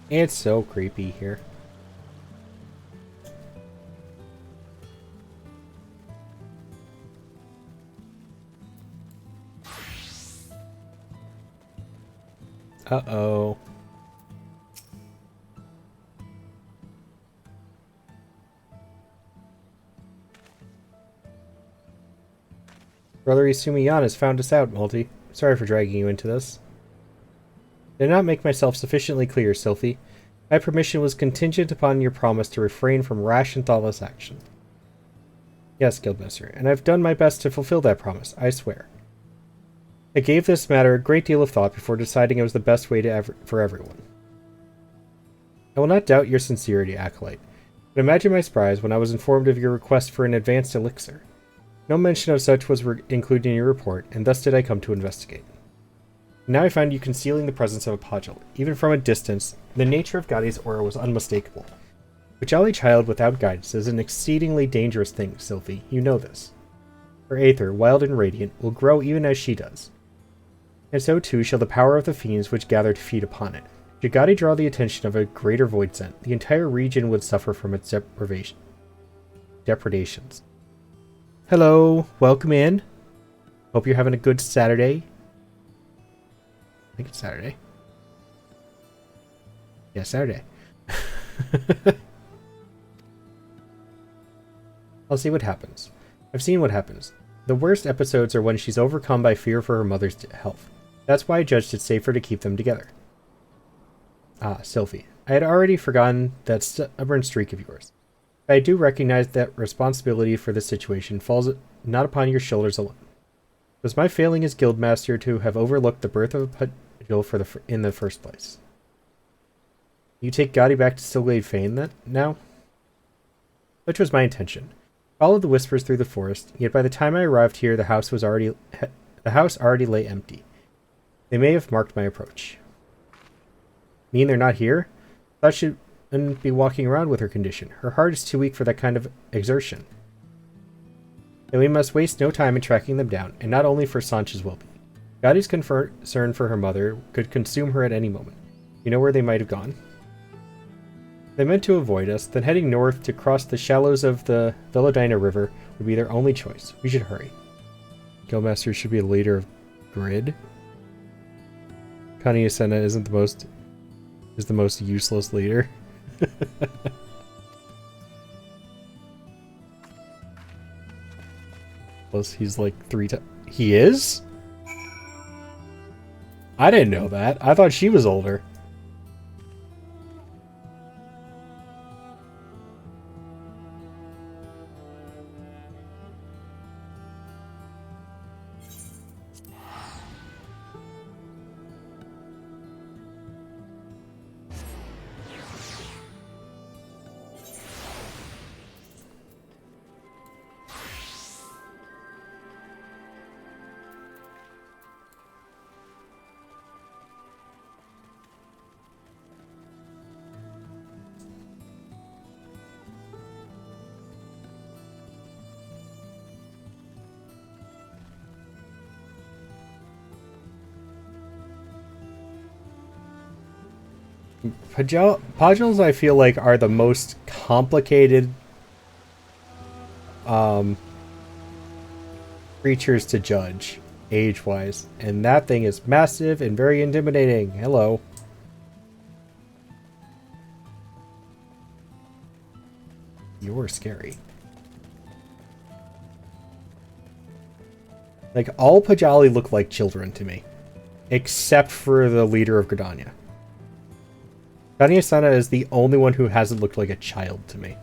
It's so creepy here. Uh-oh. Brother Isumiyan has found us out, Multi. Sorry for dragging you into this. Did not make myself sufficiently clear, Sylphie. My permission was contingent upon your promise to refrain from rash and thoughtless action. Yes, Guildmaster, and I've done my best to fulfill that promise, I swear. I gave this matter a great deal of thought before deciding it was the best way for everyone. I will not doubt your sincerity, Acolyte, but imagine my surprise when I was informed of your request for an advanced elixir. No mention of such was included in your report, and thus did I come to investigate. Now I find you concealing the presence of a Pajal. Even from a distance, the nature of Gadi's aura was unmistakable. A jolly child without guidance is an exceedingly dangerous thing, Sylphie. You know this. Her aether, wild and radiant, will grow even as she does. And so too shall the power of the fiends which gather to feed upon it. Should Gadi draw the attention of a greater void scent, the entire region would suffer from its depredations. Hello, welcome in. Hope you're having a good Saturday. I think it's Saturday. Yeah, Saturday. I'll see what happens. I've seen what happens. The worst episodes are when she's overcome by fear for her mother's health. That's why I judged it safer to keep them together. Ah, Sylphie. I had already forgotten that stubborn streak of yours. But I do recognize that responsibility for this situation falls not upon your shoulders alone. Was my failing as Guildmaster to have overlooked the birth of a Pajal in the first place? You take Gadi back to Stillglade Fane now? Which was my intention. Followed the whispers through the forest, yet by the time I arrived here the house already lay empty. They may have marked my approach. Mean they're not here? Thought she wouldn't be walking around with her condition. Her heart is too weak for that kind of exertion. Then we must waste no time in tracking them down, and not only for Sancha's well-being. Gadi's concern for her mother could consume her at any moment. You know where they might have gone? They meant to avoid us, then heading north to cross the shallows of the Velodina River would be their only choice. We should hurry. Guildmaster should be a leader of Grid. Connie Asena is the most useless leader. Plus, he's like 3 times. He is? I didn't know that. I thought she was older. Pajals, I feel like, are the most complicated creatures to judge, age-wise. And that thing is massive and very intimidating. Hello. You're scary. Like, all Pajali look like children to me. Except for the leader of Gridania. Gridania Sana is the only one who hasn't looked like a child to me.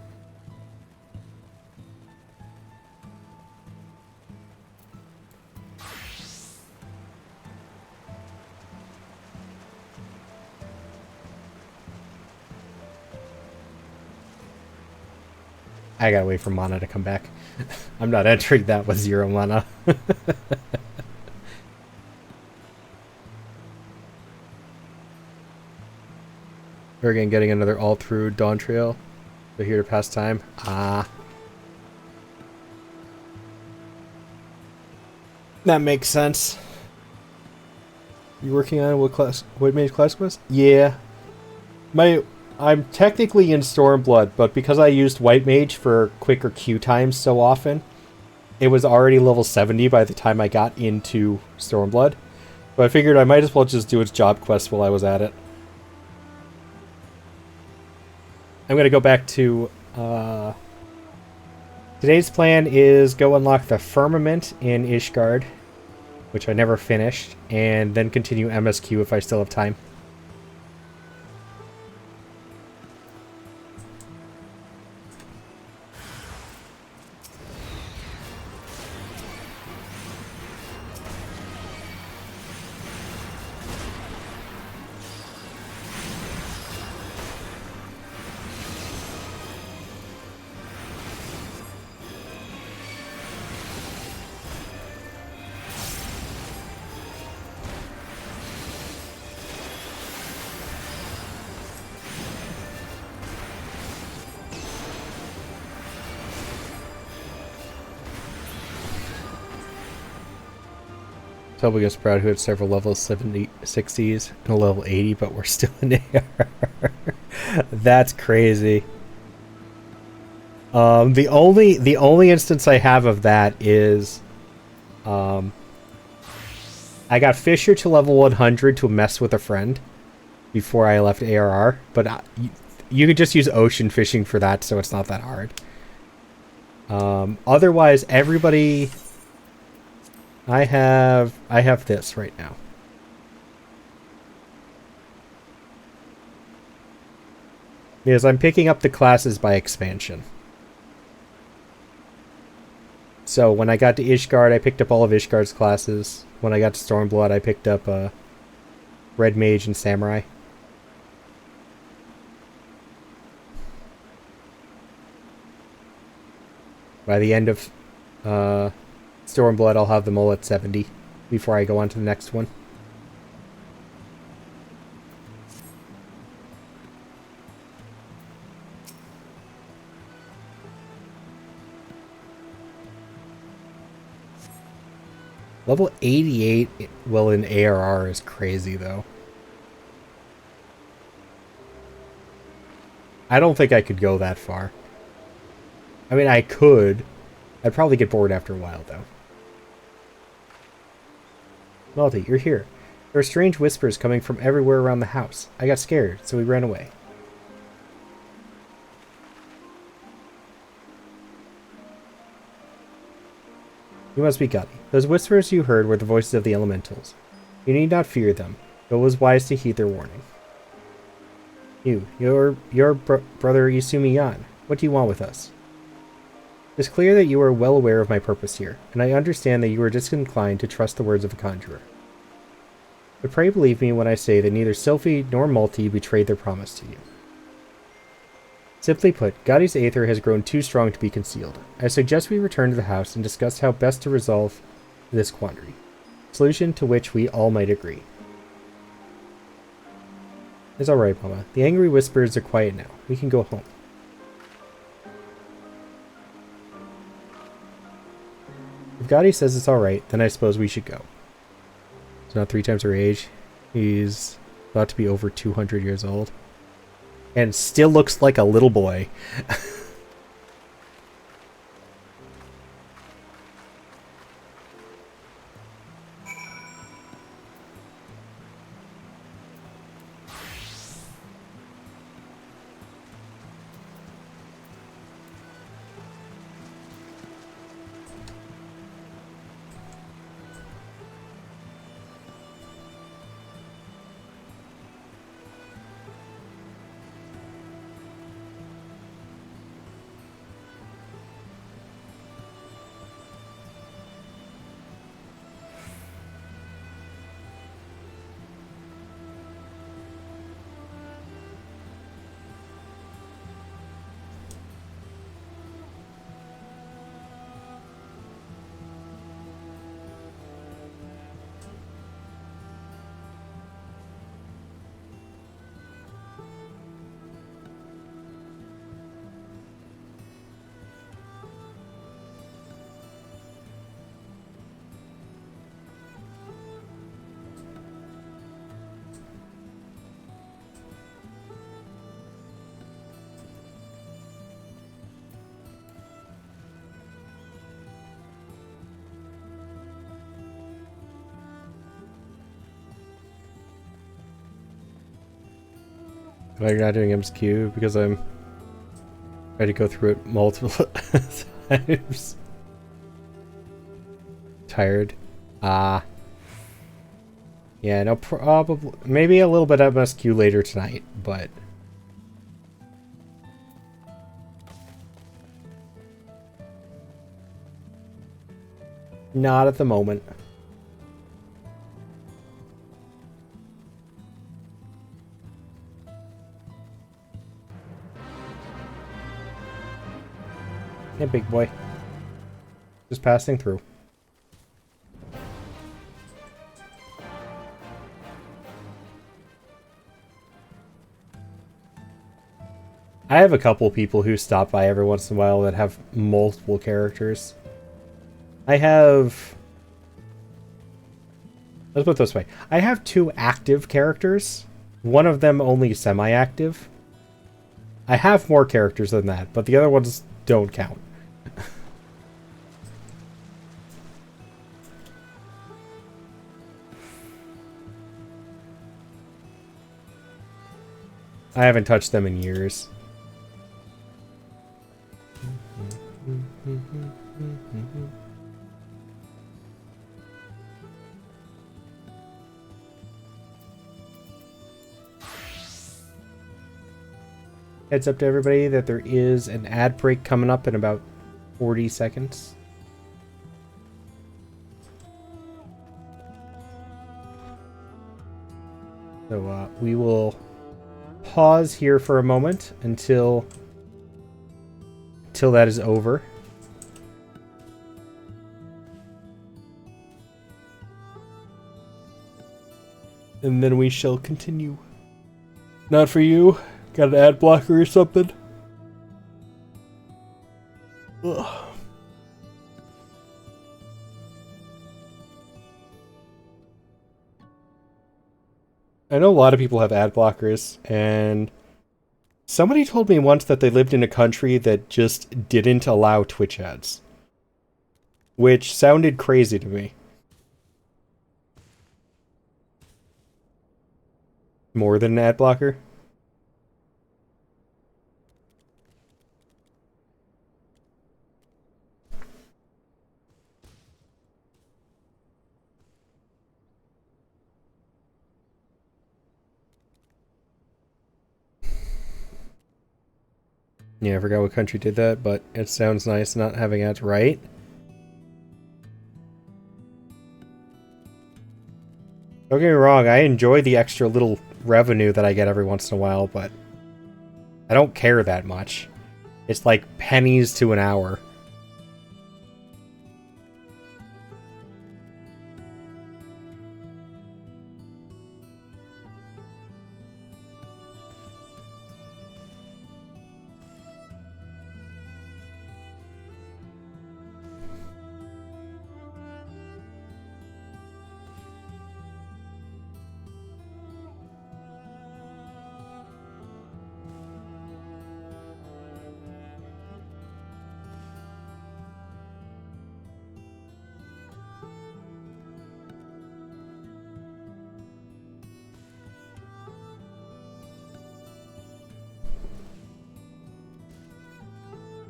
I gotta wait for mana to come back. I'm not entering that with 0 mana. We're again getting another all through Dawn Trail. We're here to pass time. Ah. That makes sense. You working on what mage class quest? Yeah. I'm technically in Stormblood, but because I used White Mage for quicker queue times so often, it was already level 70 by the time I got into Stormblood. So I figured I might as well just do its job quest while I was at it. I'm going to go back to... today's plan is go unlock the Firmament in Ishgard, which I never finished, and then continue MSQ if I still have time. Tobias Proud, who had several level 70, 60s and a level 80, but we're still in AR. That's crazy. The only instance I have of that is, I got Fisher to level 100 to mess with a friend before I left ARR, but you could just use ocean fishing for that, so it's not that hard. Otherwise, everybody... I have this right now. Because I'm picking up the classes by expansion. So when I got to Ishgard, I picked up all of Ishgard's classes. When I got to Stormblood, I picked up Red Mage and Samurai. By the end of Stormblood, I'll have them all at 70 before I go on to the next one. Level 88, well, in ARR is crazy, though. I don't think I could go that far. I mean, I could. I'd probably get bored after a while, though. Malty, you're here. There are strange whispers coming from everywhere around the house. I got scared, so we ran away. You must be Gutty. Those whispers you heard were the voices of the elementals. You need not fear them, but it was wise to heed their warning. Your brother Isumi Yan, what do you want with us? It is clear that you are well aware of my purpose here, and I understand that you are disinclined to trust the words of a conjurer. But pray believe me when I say that neither Sylphie nor Malty betrayed their promise to you. Simply put, Gotti's aether has grown too strong to be concealed. I suggest we return to the house and discuss how best to resolve this quandary, a solution to which we all might agree. It's alright, Mama. The angry whispers are quiet now. We can go home. If Gotti says it's alright, then I suppose we should go. He's not 3 times her age. He's about to be over 200 years old. And still looks like a little boy. Glad you're not doing MSQ because I'm trying to go through it multiple times. Tired. Yeah, no, probably, maybe a little bit of MSQ later tonight, but not at the moment. Yeah, big boy. Just passing through. I have a couple people who stop by every once in a while that have multiple characters. I have... Let's put it this way. I have 2 active characters. One of them only semi-active. I have more characters than that, but the other ones don't count. I haven't touched them in years. Heads up to everybody that there is an ad break coming up in about 40 seconds. So we will pause here for a moment until that is over. And then we shall continue. Not for you. Got an ad blocker or something? Ugh. I know a lot of people have ad blockers, and somebody told me once that they lived in a country that just didn't allow Twitch ads. Which sounded crazy to me. More than an ad blocker? Yeah, I forgot what country did that, but it sounds nice not having ads, right? Don't get me wrong, I enjoy the extra little revenue that I get every once in a while, but I don't care that much. It's like pennies to an hour.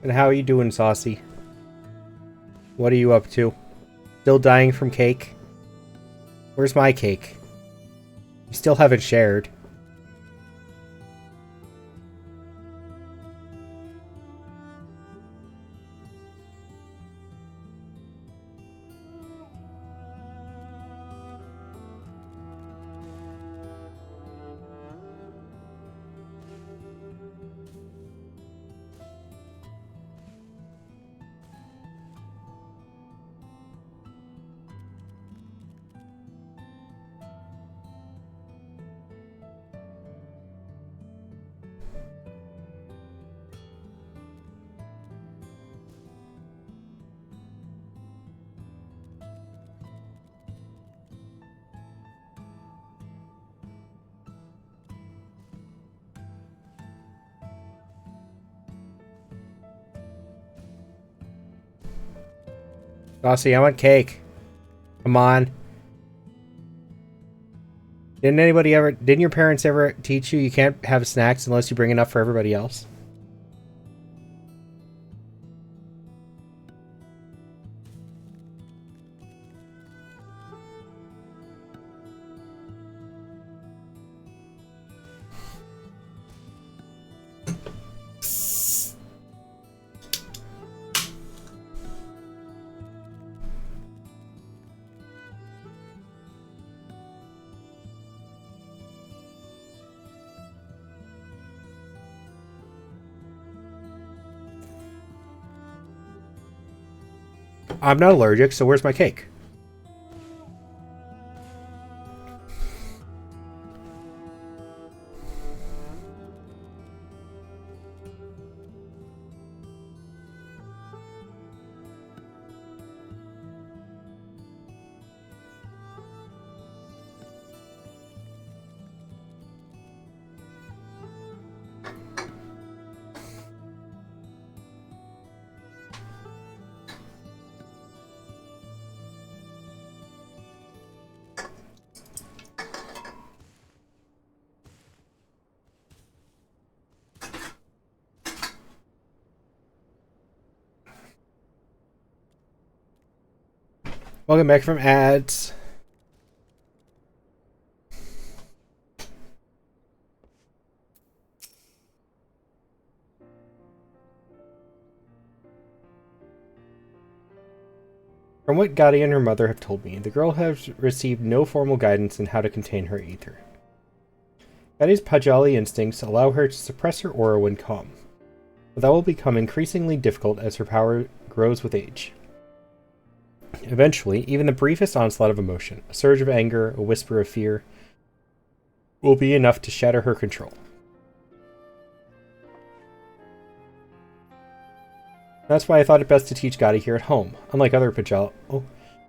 And how are you doing, Saucy? What are you up to? Still dying from cake? Where's my cake? You still haven't shared. Saucy, I want cake. Come on. Didn't your parents ever teach you can't have snacks unless you bring enough for everybody else? I'm not allergic, so where's my cake? Welcome back from ads. From what Gotti and her mother have told me, the girl has received no formal guidance in how to contain her ether. Gotti's Pajali instincts allow her to suppress her aura when calm, but that will become increasingly difficult as her power grows with age. Eventually, even the briefest onslaught of emotion, a surge of anger, a whisper of fear, will be enough to shatter her control. That's why I thought it best to teach Gotti here at home. Unlike other Pajal,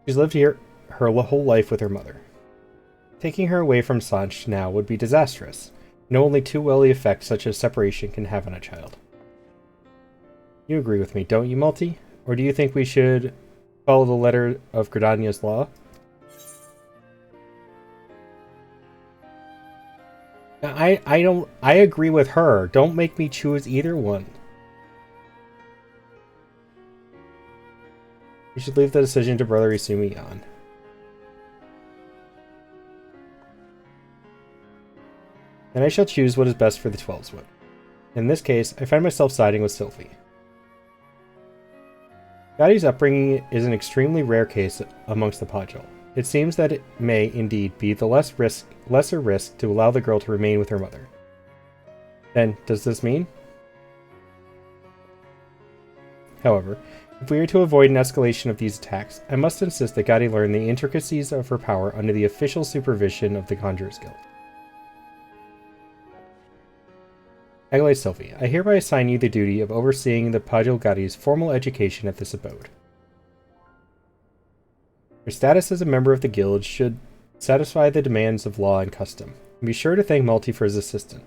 she's lived here her whole life with her mother. Taking her away from Sanch now would be disastrous. Know only too well the effect such a separation can have on a child. You agree with me, don't you, Multi? Or do you think we should follow the letter of Gridania's law? I agree with her. Don't make me choose either one. You should leave the decision to Brother Isumi on. Then I shall choose what is best for the 12's wood. In this case, I find myself siding with Sylvie. Gotti's upbringing is an extremely rare case amongst the Pajal. It seems that it may indeed be the lesser risk to allow the girl to remain with her mother. Then, does this mean? However, if we are to avoid an escalation of these attacks, I must insist that Gotti learn the intricacies of her power under the official supervision of the Conjurer's Guild. Agalai Sylvie, I hereby assign you the duty of overseeing the Pajal Gotti's formal education at this abode. Your status as a member of the guild should satisfy the demands of law and custom, and be sure to thank Multi for his assistance.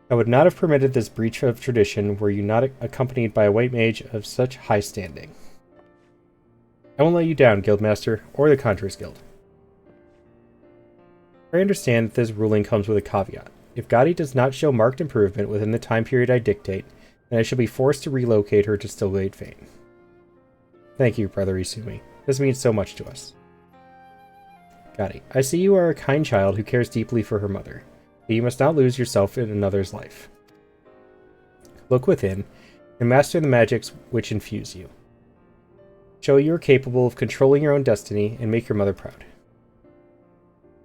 I would not have permitted this breach of tradition were you not accompanied by a white mage of such high standing. I won't let you down, Guildmaster, or the Conjurer's Guild. I understand that this ruling comes with a caveat. If Gotti does not show marked improvement within the time period I dictate, then I shall be forced to relocate her to Stillglade Fane. Thank you, Brother Isumi. This means so much to us. Gotti, I see you are a kind child who cares deeply for her mother, but you must not lose yourself in another's life. Look within, and master the magics which infuse you. Show you are capable of controlling your own destiny, and make your mother proud.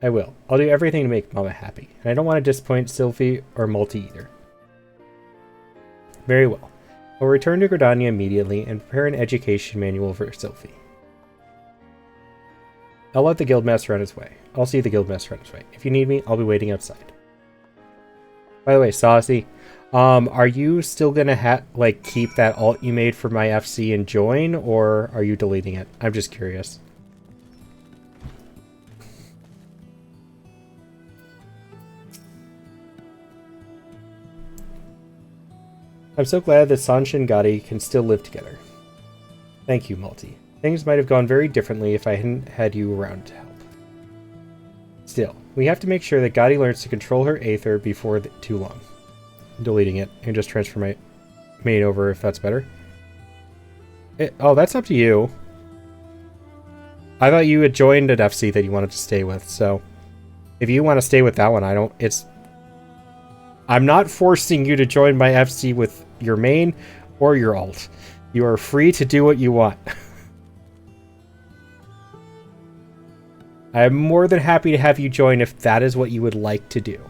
I will. I'll do everything to make Mama happy, and I don't want to disappoint Sylvie or Multi either. Very well. I'll return to Gridania immediately and prepare an education manual for Sylvie. I'll let the Guildmaster on his way. I'll see the Guildmaster on his way. If you need me, I'll be waiting outside. By the way, Saucy, are you still gonna keep that alt you made for my FC and join, or are you deleting it? I'm just curious. I'm so glad that Sanch and Gotti can still live together. Thank you, Multi. Things might have gone very differently if I hadn't had you around to help. Still, we have to make sure that Gotti learns to control her Aether before too long. I'm deleting it and just transfer my main over if that's better. Oh, that's up to you. I thought you had joined an FC that you wanted to stay with, so if you want to stay with that one, I'm not forcing you to join my FC with your main or your alt. You are free to do what you want. I am more than happy to have you join if that is what you would like to do.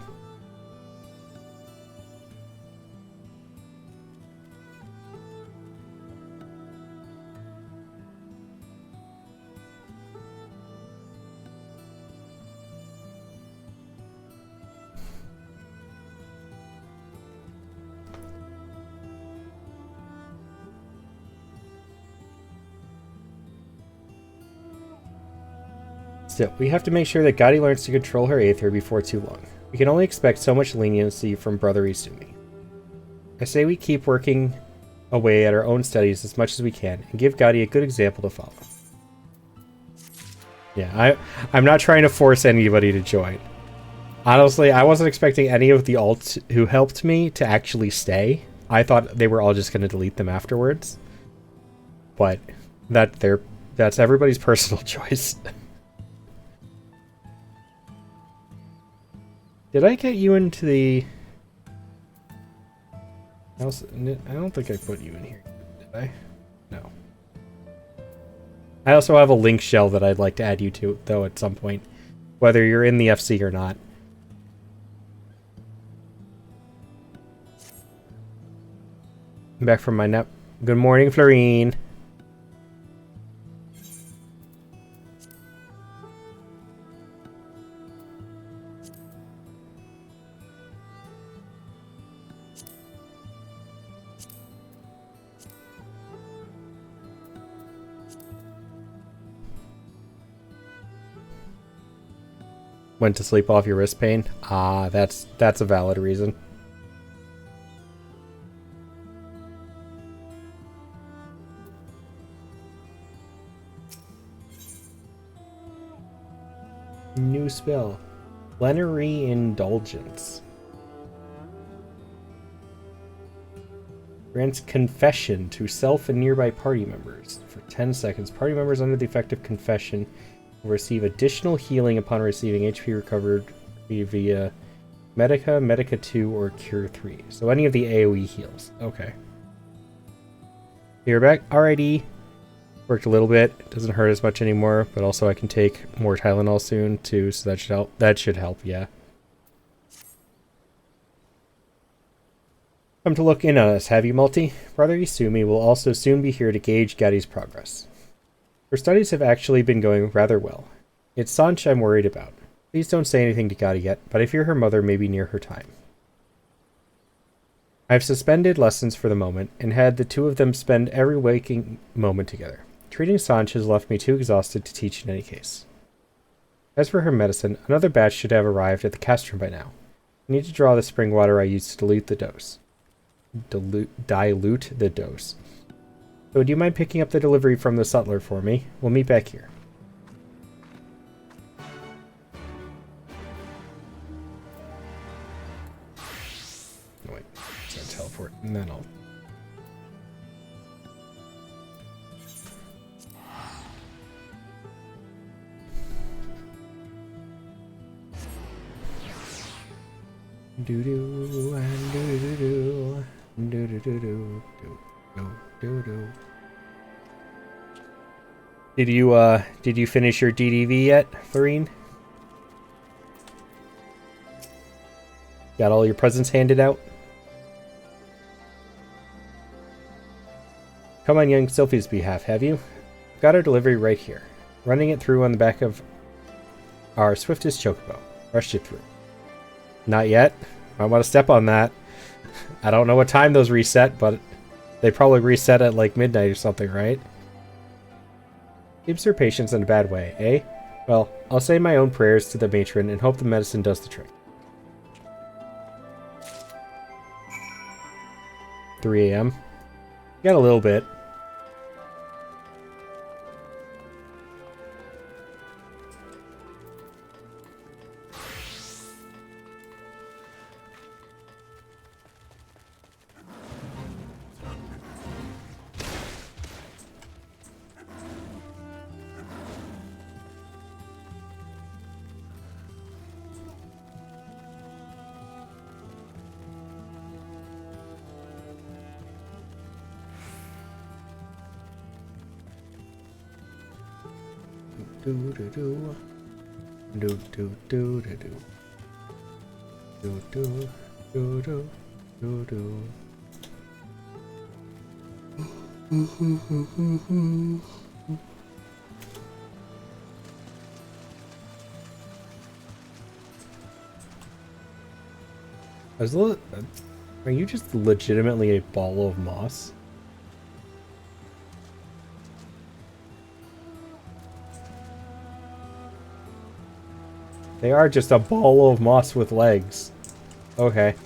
Still, we have to make sure that Gotti learns to control her Aether before too long. We can only expect so much leniency from Brother Izumi. I say we keep working away at our own studies as much as we can, and give Gotti a good example to follow. Yeah, I'm not trying to force anybody to join. Honestly, I wasn't expecting any of the alts who helped me to actually stay. I thought they were all just going to delete them afterwards. But that's everybody's personal choice. Did I get you into the... I don't think I put you in here, did I? No. I also have a link shell that I'd like to add you to, though, at some point. Whether you're in the FC or not. I'm back from my nap. Good morning, Florine. Went to sleep off your wrist pain? Ah, that's a valid reason. New spell. Plenary Indulgence. Grants confession to self and nearby party members. For 10 seconds, party members under the effect of confession will receive additional healing upon receiving HP recovered via Medica 2, or Cure 3. So any of the AoE heals. Okay. You're back. Alrighty. Worked a little bit. It doesn't hurt as much anymore, but also I can take more Tylenol soon too, so that should help. That should help, yeah. Come to look in on us, have you, Multi? Brother Izumi will also soon be here to gauge Gatti's progress. Her studies have actually been going rather well. It's Sanch I'm worried about. Please don't say anything to Gatti yet, but I fear her mother may be near her time. I've suspended lessons for the moment, and had the two of them spend every waking moment together. Treating Sanch has left me too exhausted to teach in any case. As for her medicine, another batch should have arrived at the castrum by now. I need to draw the spring water I used to dilute the dose. Dilute the dose. So would you mind picking up the delivery from the sutler for me? We'll meet back here. Oh, wait. It's gonna teleport, and then I'll... Do-do, and do-do-do-do, do-do-do-do, do-do-do. Did you finish your DDV yet, Florine? Got all your presents handed out? Come on, young Sophie's behalf, have you? Got our delivery right here. Running it through on the back of our swiftest chocobo. Rushed it through. Not yet. I want to step on that. I don't know what time those reset, but they probably reset at like midnight or something, right? Keeps her patience in a bad way, eh? Well, I'll say my own prayers to the matron and hope the medicine does the trick. 3 a.m. Got a little bit. do do do do do do do do do do do do do. Are you just legitimately a ball of moss? They are just a ball of moss with legs. Okay.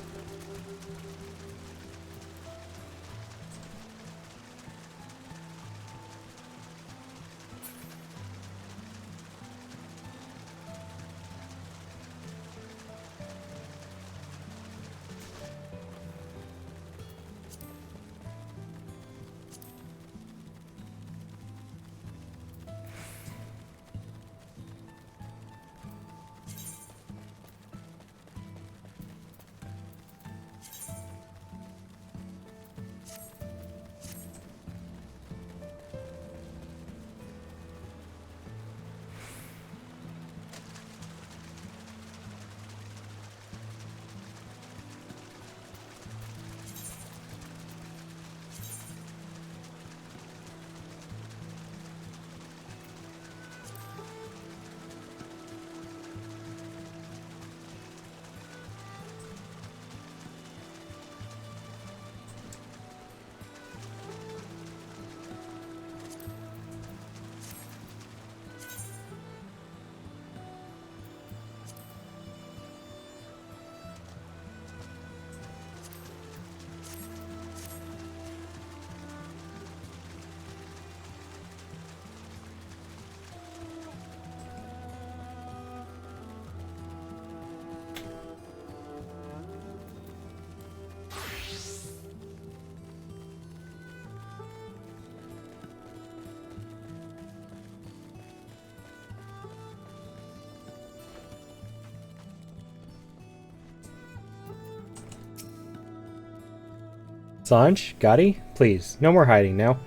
Sanj, Gotti, please, no more hiding now.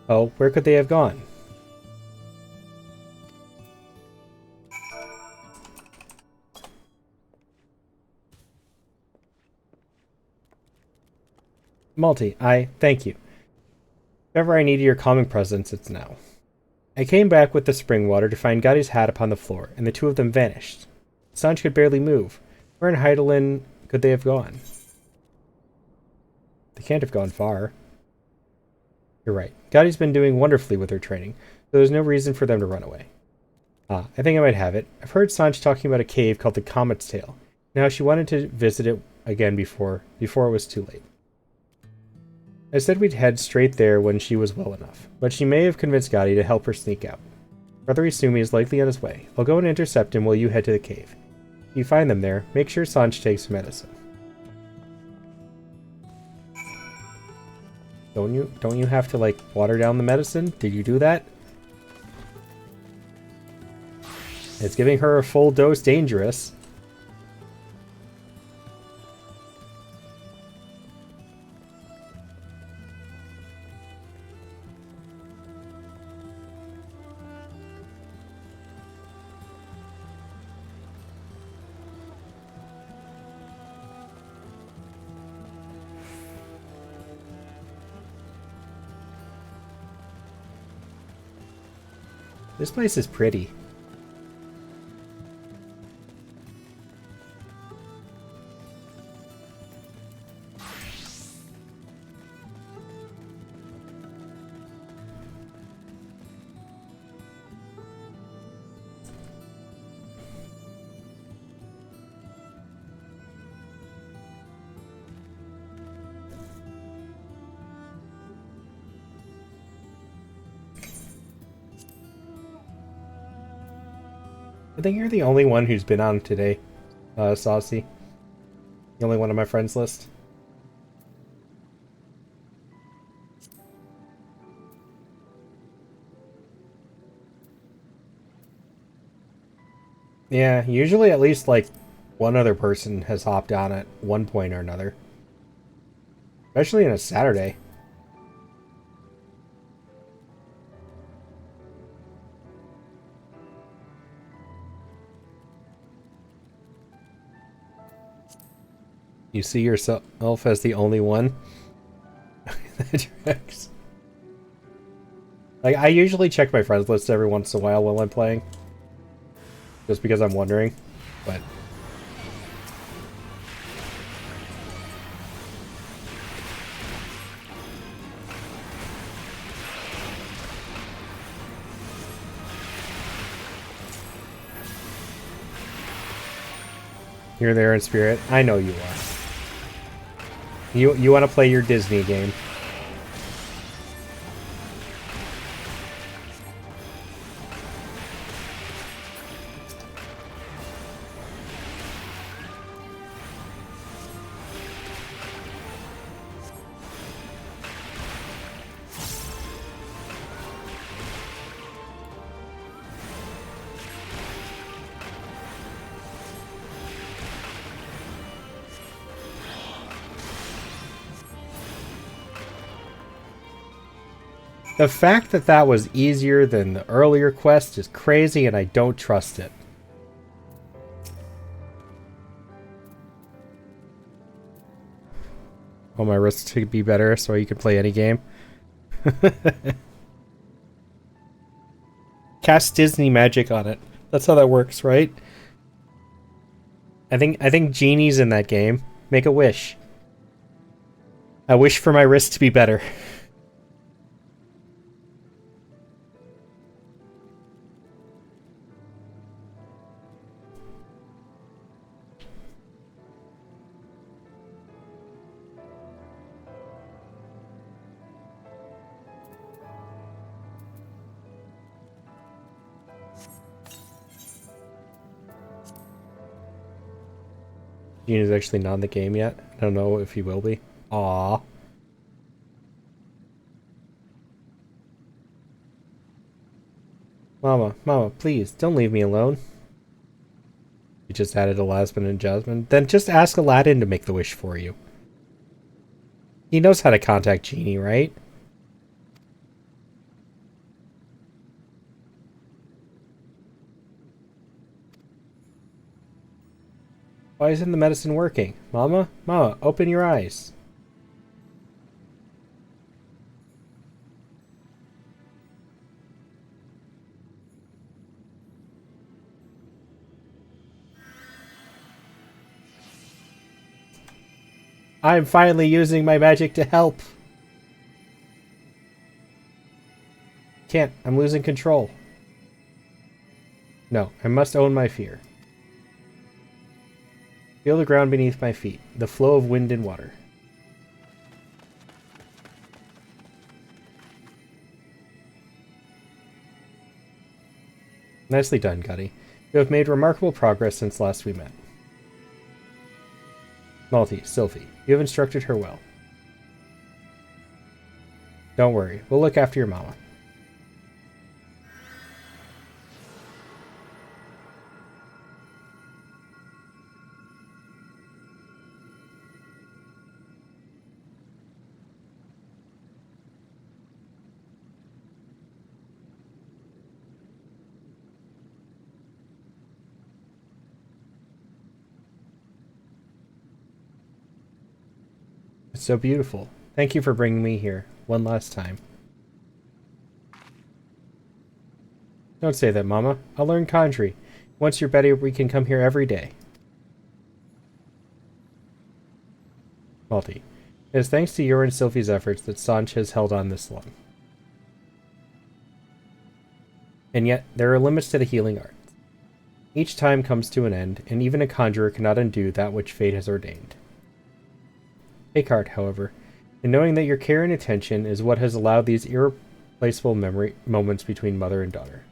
Oh, where could they have gone? Malty, thank you. If ever I needed your calming presence, it's now. I came back with the spring water to find Gotti's hat upon the floor, and the two of them vanished. Sanj could barely move. Where in Heidelin could they have gone? They can't have gone far. You're right. Gotti's been doing wonderfully with her training, so there's no reason for them to run away. Ah, I think I might have it. I've heard Sanj talking about a cave called the Comet's Tail. Now she wanted to visit it again before it was too late. I said we'd head straight there when she was well enough, but she may have convinced Gotti to help her sneak out. Brother Isumi is likely on his way. I'll go and intercept him while you head to the cave. If you find them there, make sure Sanj takes medicine. Don't you have to, like, water down the medicine? Did you do that? It's giving her a full dose dangerous. This place is pretty. I think you're the only one who's been on today, Saucy. The only one on my friends list. Yeah, usually at least, like, one other person has hopped on at one point or another. Especially on a Saturday. You see yourself as the only one? That tracks. Like, I usually check my friends list every once in a while I'm playing. Just because I'm wondering, but... You're there in spirit. I know you are. You want to play your Disney game. The fact that that was easier than the earlier quest is crazy, and I don't trust it. Want my wrist to be better so you can play any game? Cast Disney magic on it. That's how that works, right? I think Genie's in that game. Make a wish. I wish for my wrist to be better. Genie's actually not in the game yet. I don't know if he will be. Aww. Mama, please, don't leave me alone. You just added a last minute adjustment. Then just ask Aladdin to make the wish for you. He knows how to contact Genie, right? Why isn't the medicine working? Mama, open your eyes. I'm finally using my magic to help. Can't. I'm losing control. No, I must own my fear. Feel the ground beneath my feet, the flow of wind and water. Nicely done, Gutty. You have made remarkable progress since last we met. Malty, Sylphie, you have instructed her well. Don't worry, we'll look after your mama. It's so beautiful. Thank you for bringing me here one last time. Don't say that, Mama. I'll learn Conjury. Once you're better, we can come here every day. Malty. It is thanks to your and Sylphie's efforts that Sanch has held on this long. And yet, there are limits to the healing arts. Each time comes to an end, and even a conjurer cannot undo that which fate has ordained. Take heart, however, in knowing that your care and attention is what has allowed these irreplaceable memory moments between mother and daughter.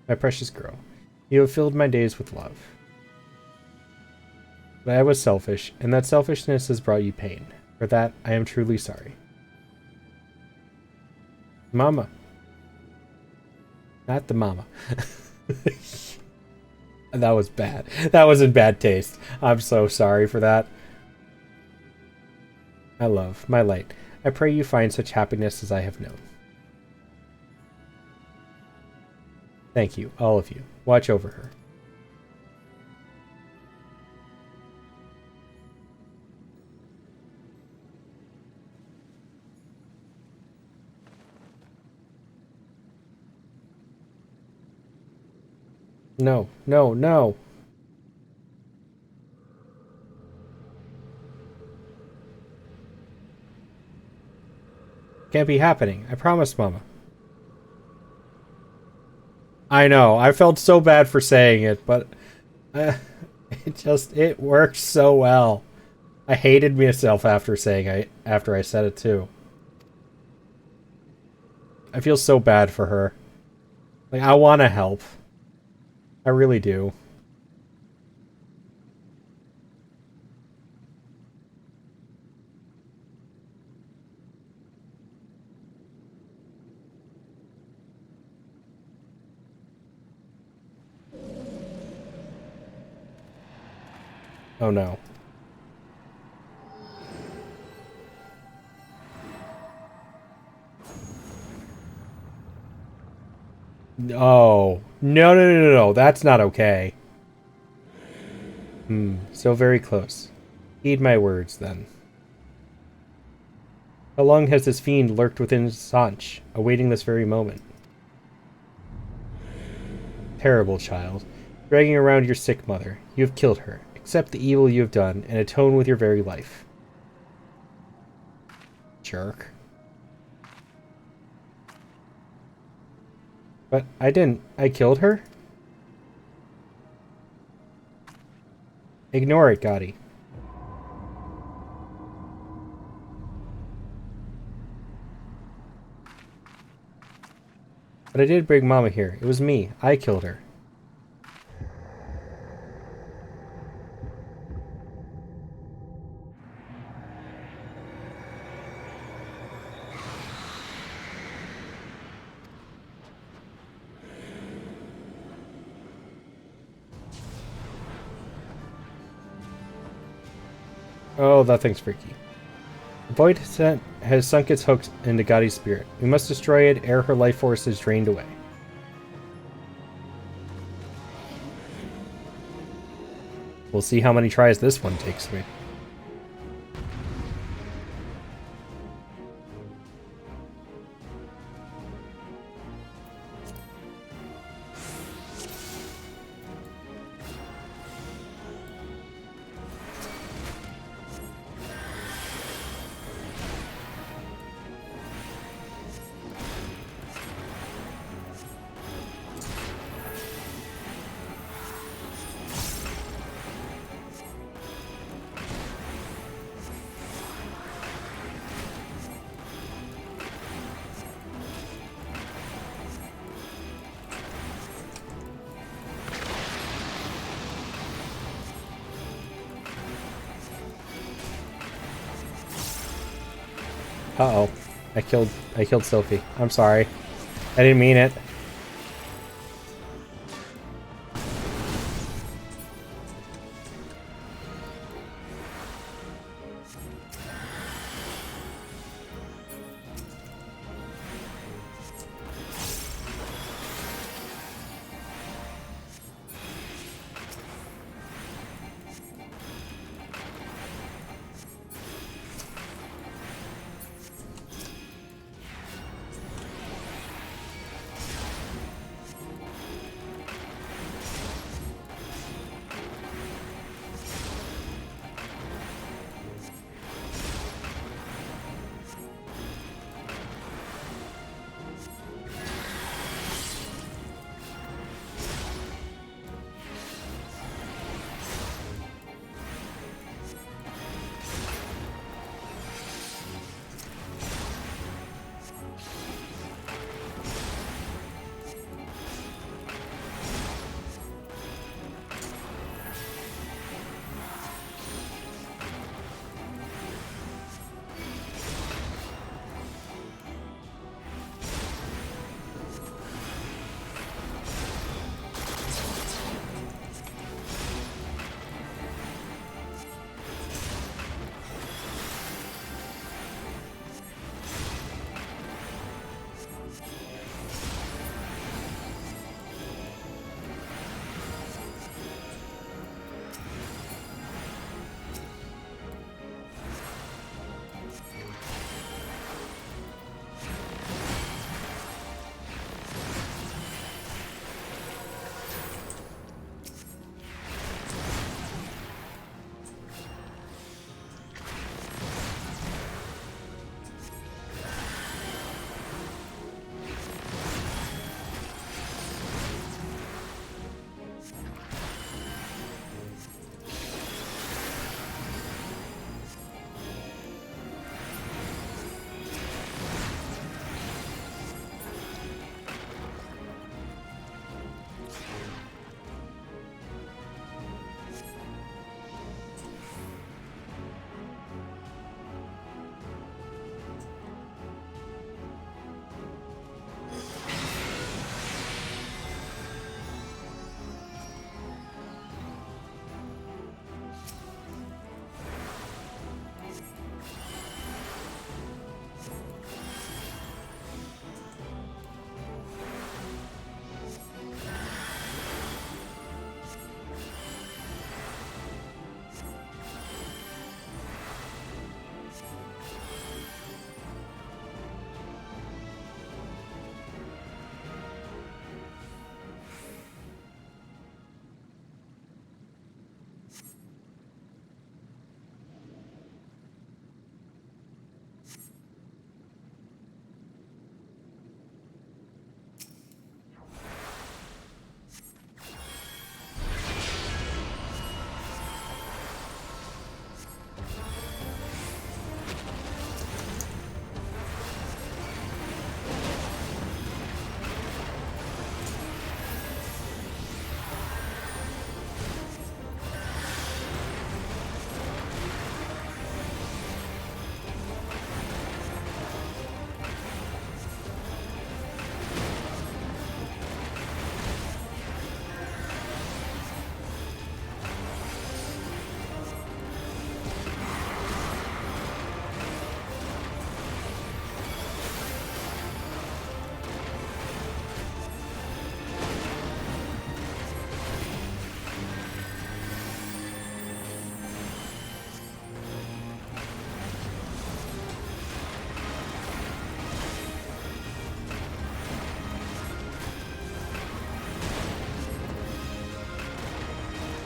My precious girl, you have filled my days with love. But I was selfish, and that selfishness has brought you pain. For that, I am truly sorry. Mama. Not the mama. That was bad. That was in bad taste. I'm so sorry for that. My love, my light, I pray you find such happiness as I have known. Thank you, all of you. Watch over her. No, no, no. Can't be happening. I promise, Mama. I know. I felt so bad for saying it, but it worked so well. I hated myself after I said it too. I feel so bad for her. Like, I want to help. I really do. Oh no. Oh. No, no, no, no, no. That's not okay. So very close. Heed my words, then. How long has this fiend lurked within Sanch, awaiting this very moment? Terrible child. Dragging around your sick mother. You have killed her. Accept the evil you have done, and atone with your very life. Jerk. But I didn't. I killed her? Ignore it, Gotti. But I did bring Mama here. It was me. I killed her. Oh, that thing's freaky. The void has sunk its hooks into Gotti's spirit. We must destroy it ere her life force is drained away. We'll see how many tries this one takes me. Uh-oh. I killed Sophie. I'm sorry. I didn't mean it.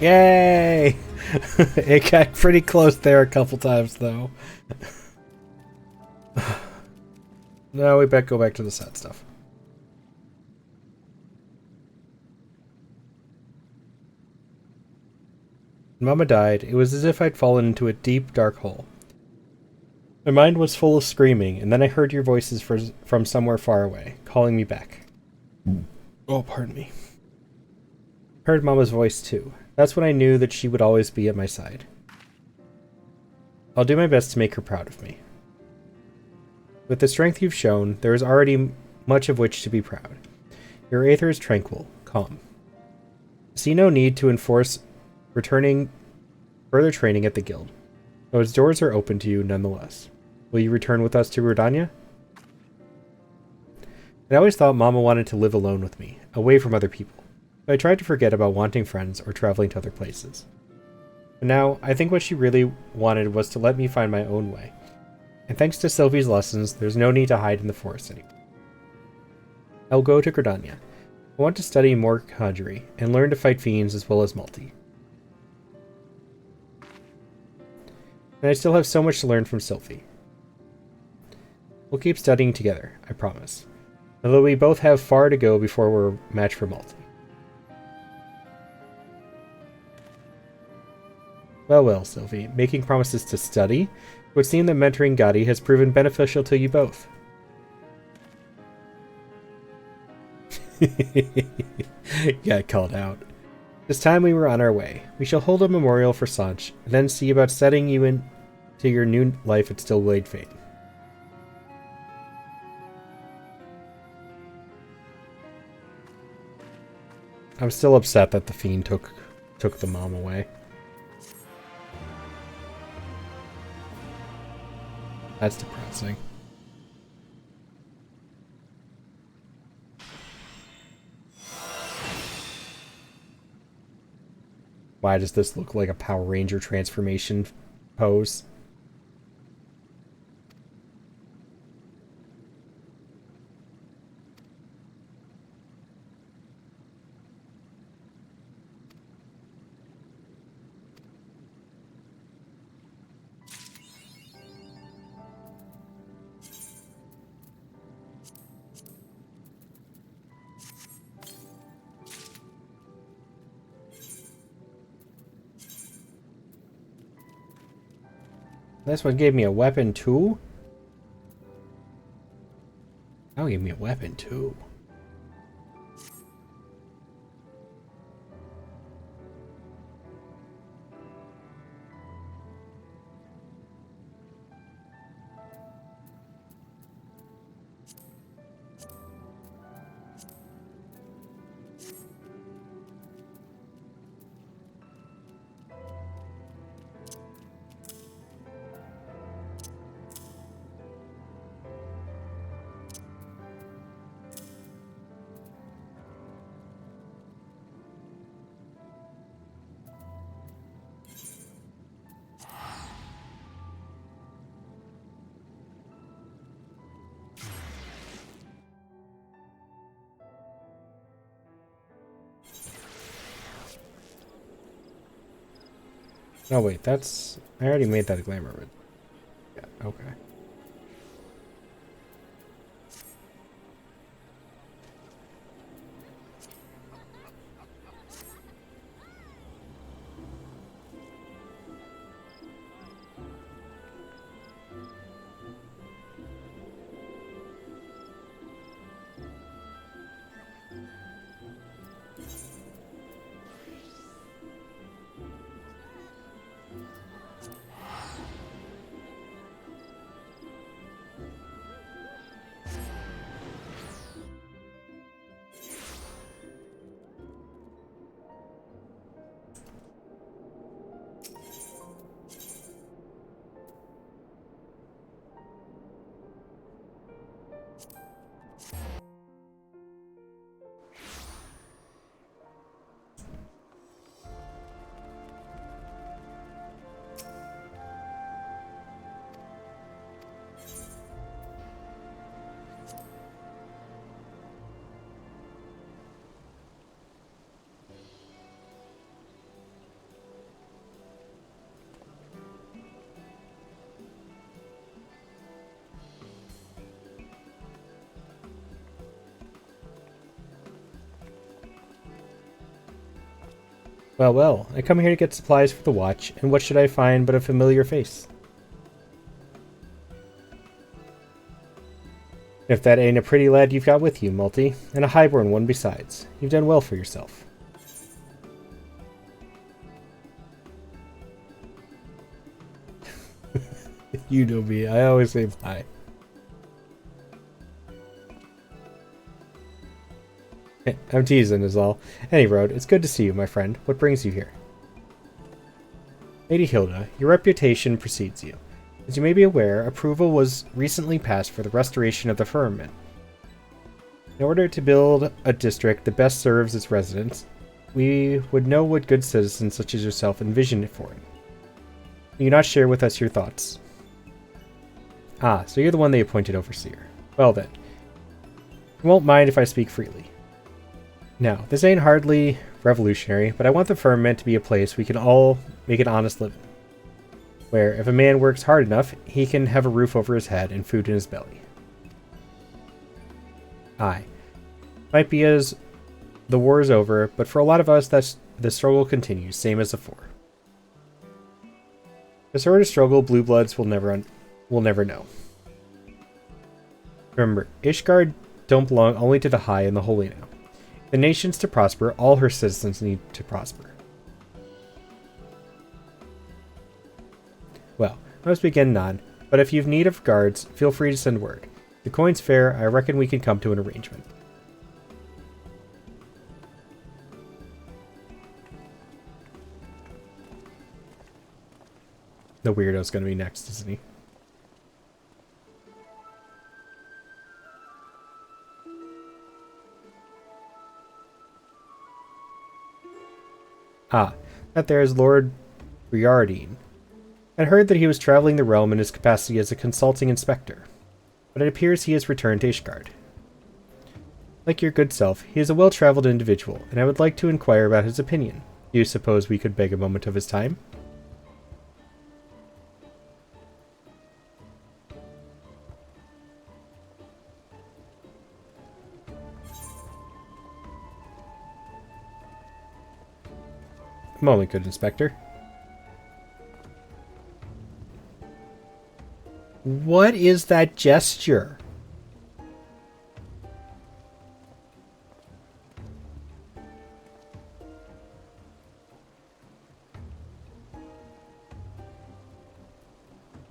Yay! It got pretty close there a couple times, though. No, we better go back to the sad stuff. When Mama died, it was as if I'd fallen into a deep, dark hole. My mind was full of screaming, and then I heard your voices from somewhere far away, calling me back. Oh, pardon me. I heard Mama's voice, too. That's when I knew that she would always be at my side. I'll do my best to make her proud of me. With the strength you've shown, there is already much of which to be proud. Your aether is tranquil, calm. I see no need to enforce returning further training at the guild, though its doors are open to you nonetheless. Will you return with us to Rodania? I always thought Mama wanted to live alone with me, away from other people, but I tried to forget about wanting friends or traveling to other places. But now, I think what she really wanted was to let me find my own way. And thanks to Sylvie's lessons, there's no need to hide in the forest anymore. I'll go to Gridania. I want to study more conjury, and learn to fight fiends as well as multi. And I still have so much to learn from Sylvie. We'll keep studying together, I promise. Although we both have far to go before we're a match for multi. Well, well, Sylvie, making promises to study? It would seem that mentoring Gotti has proven beneficial to you both. Got called out. This time we were on our way. We shall hold a memorial for Sanch, and then see about setting you into your new life at Stillblade Fane. I'm still upset that the fiend took the mom away. That's depressing. Why does this look like a Power Ranger transformation pose? This one gave me a weapon too? That gave me a weapon too. Oh wait, that's... I already made that a glamour red. Yeah, okay. Well, well, I come here to get supplies for the watch, and what should I find but a familiar face? If that ain't a pretty lad you've got with you, Multi, and a highborn one besides, you've done well for yourself. You know me, I always say bye. I'm teasing is all. Any road, it's good to see you, my friend. What brings you here? Lady Hilda, your reputation precedes you. As you may be aware, approval was recently passed for the restoration of the firmament. In order to build a district that best serves its residents, we would know what good citizens such as yourself envision it for it. Will you not share with us your thoughts? Ah, so you're the one they appointed overseer. Well then, you won't mind if I speak freely. Now, this ain't hardly revolutionary, but I want the firmament to be a place we can all make an honest living. Where, if a man works hard enough, he can have a roof over his head and food in his belly. Aye. Might be as the war is over, but for a lot of us, the struggle continues, same as before. The sort of struggle blue bloods will never know. Remember, Ishgard don't belong only to the high and the holy now. The nation's to prosper, all her citizens need to prosper. Well, I must begin none, but if you've need of guards, feel free to send word. The coin's fair, I reckon we can come to an arrangement. The weirdo's gonna be next, isn't he? Ah, that there is Lord Briardine. I'd heard that he was traveling the realm in his capacity as a consulting inspector, but it appears he has returned to Ishgard. Like your good self, he is a well-traveled individual, and I would like to inquire about his opinion. Do you suppose we could beg a moment of his time? A moment, good inspector. What is that gesture?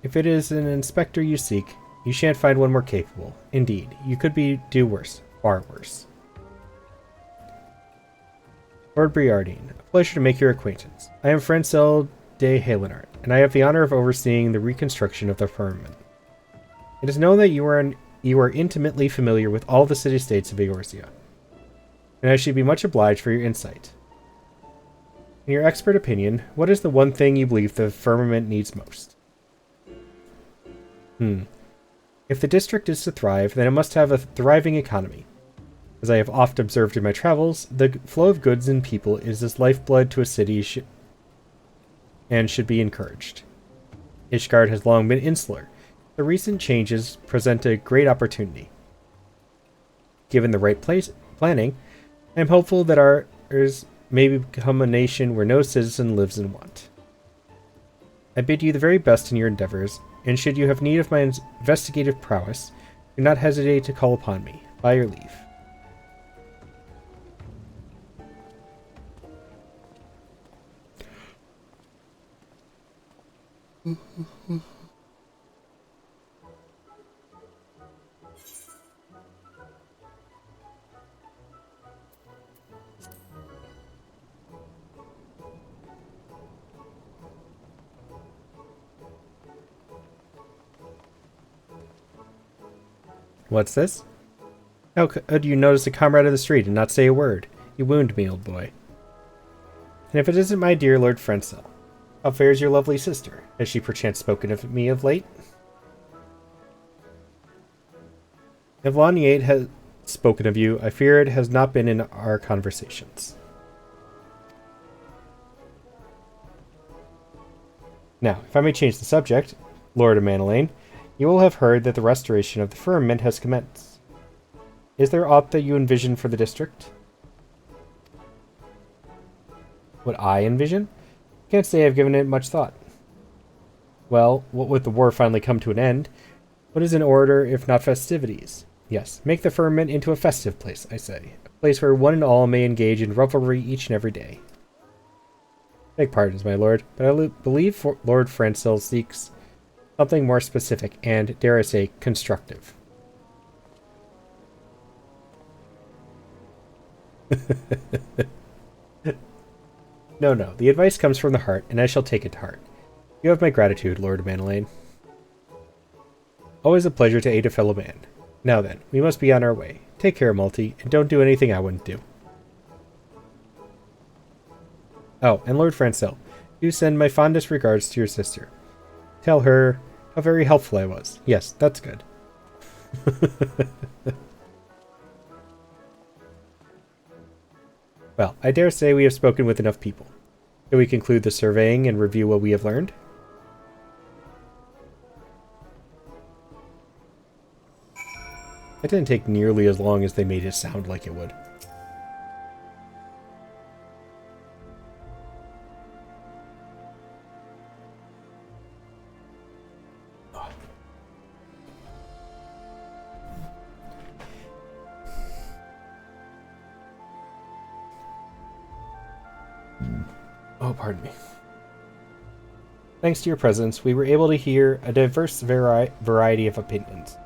If it is an inspector you seek, you shan't find one more capable. Indeed, you could do worse. Far worse. Lord Briardine, a pleasure to make your acquaintance. I am Francel de Helenart, and I have the honor of overseeing the reconstruction of the firmament. It is known that you are intimately familiar with all the city-states of Eorzea, and I should be much obliged for your insight. In your expert opinion, what is the one thing you believe the firmament needs most? If the district is to thrive, then it must have a thriving economy. As I have oft observed in my travels, the flow of goods and people is as lifeblood to a city and should be encouraged. Ishgard has long been insular. The recent changes present a great opportunity. Given the right planning, I am hopeful that ours may become a nation where no citizen lives in want. I bid you the very best in your endeavors, and should you have need of my investigative prowess, do not hesitate to call upon me. By your leave. What's this? How could you notice a comrade in the street and not say a word? You wound me, old boy. And if it isn't my dear Lord Francel, how fares your lovely sister? Has she perchance spoken of me of late? If Laniate has spoken of you, I fear it has not been in our conversations. Now, if I may change the subject, Lord of Manalaine, you will have heard that the restoration of the firmament has commenced. Is there aught that you envision for the district? What I envision? Can't say I've given it much thought. Well, what with the war finally come to an end, what is in order if not festivities? Yes, make the firmament into a festive place, I say. A place where one and all may engage in revelry each and every day. Beg pardons, my lord, but I believe Lord Francil seeks something more specific and, dare I say, constructive. No, the advice comes from the heart, and I shall take it to heart. You have my gratitude, Lord Manelaine. Always a pleasure to aid a fellow man. Now then, we must be on our way. Take care, Malty, and don't do anything I wouldn't do. Oh, and Lord Francil, do send my fondest regards to your sister. Tell her how very helpful I was. Yes, that's good. Well, I dare say we have spoken with enough people. Shall we conclude the surveying and review what we have learned? It didn't take nearly as long as they made it sound like it would. Oh, pardon me. Thanks to your presence, we were able to hear a diverse variety of opinions.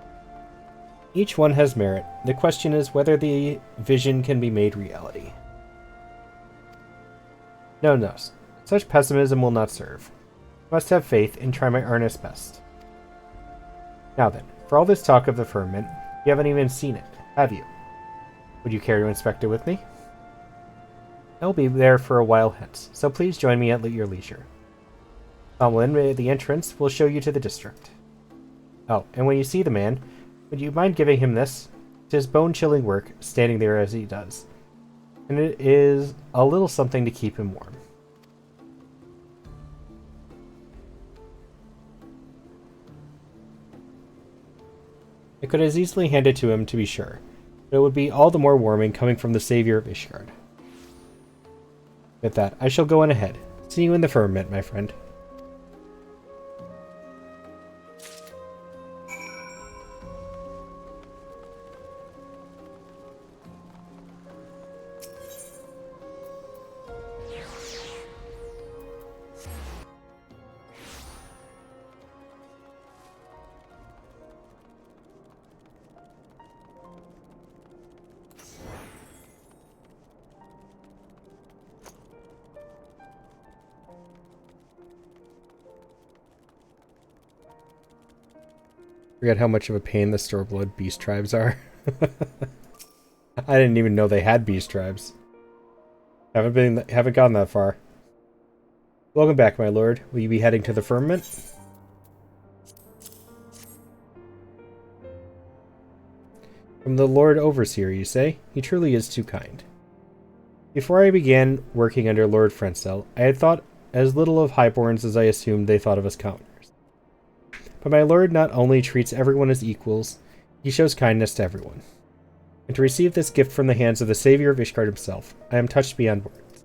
Each one has merit. The question is whether the vision can be made reality. No. Such pessimism will not serve. I must have faith and try my earnest best. Now then, for all this talk of the firmament, you haven't even seen it, have you? Would you care to inspect it with me? I will be there for a while hence, so please join me at your leisure. Tomlin, at the entrance, will show you to the district. Oh, and when you see the man, would you mind giving him this? It is bone-chilling work, standing there as he does. And it is a little something to keep him warm. I could as easily hand it to him, to be sure, but it would be all the more warming coming from the savior of Ishgard. With that, I shall go on ahead. See you in the firmament, my friend. Forget how much of a pain the Storeblood beast tribes are. I didn't even know they had beast tribes. Haven't gone that far. Welcome back, my lord. Will you be heading to the firmament? From the Lord Overseer, you say? He truly is too kind. Before I began working under Lord Francil, I had thought as little of highborns as I assumed they thought of us commoners. But my lord not only treats everyone as equals, he shows kindness to everyone. And to receive this gift from the hands of the savior of Ishgard himself, I am touched beyond words.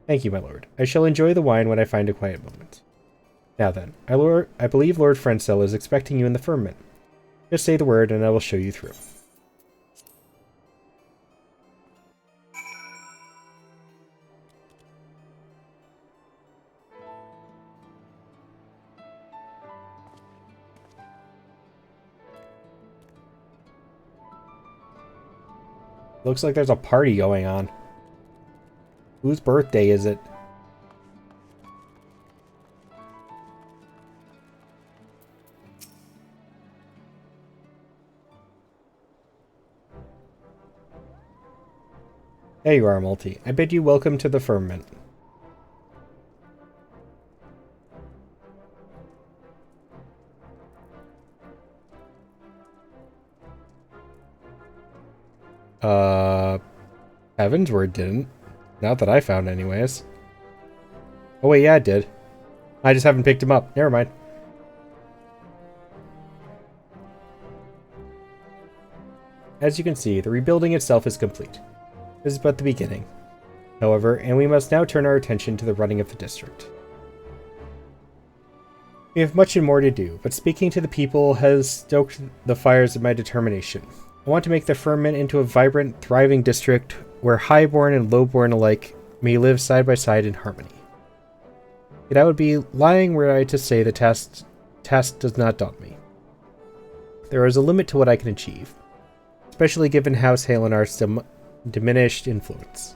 Thank you, my lord. I shall enjoy the wine when I find a quiet moment. Now then, I believe Lord Francil is expecting you in the firmament. Just say the word and I will show you through. Looks like there's a party going on. Whose birthday is it? There you are, Multi. I bid you welcome to the firmament. Heavensward didn't. Not that I found anyways. Oh wait, yeah, it did. I just haven't picked him up. Never mind. As you can see, the rebuilding itself is complete. This is but the beginning. however, and we must now turn our attention to the running of the district. We have much and more to do, but speaking to the people has stoked the fires of my determination. I want to make the firmament into a vibrant, thriving district where highborn and lowborn alike may live side by side in harmony. Yet I would be lying were I to say the task does not daunt me. There is a limit to what I can achieve, especially given House Halenar's diminished influence.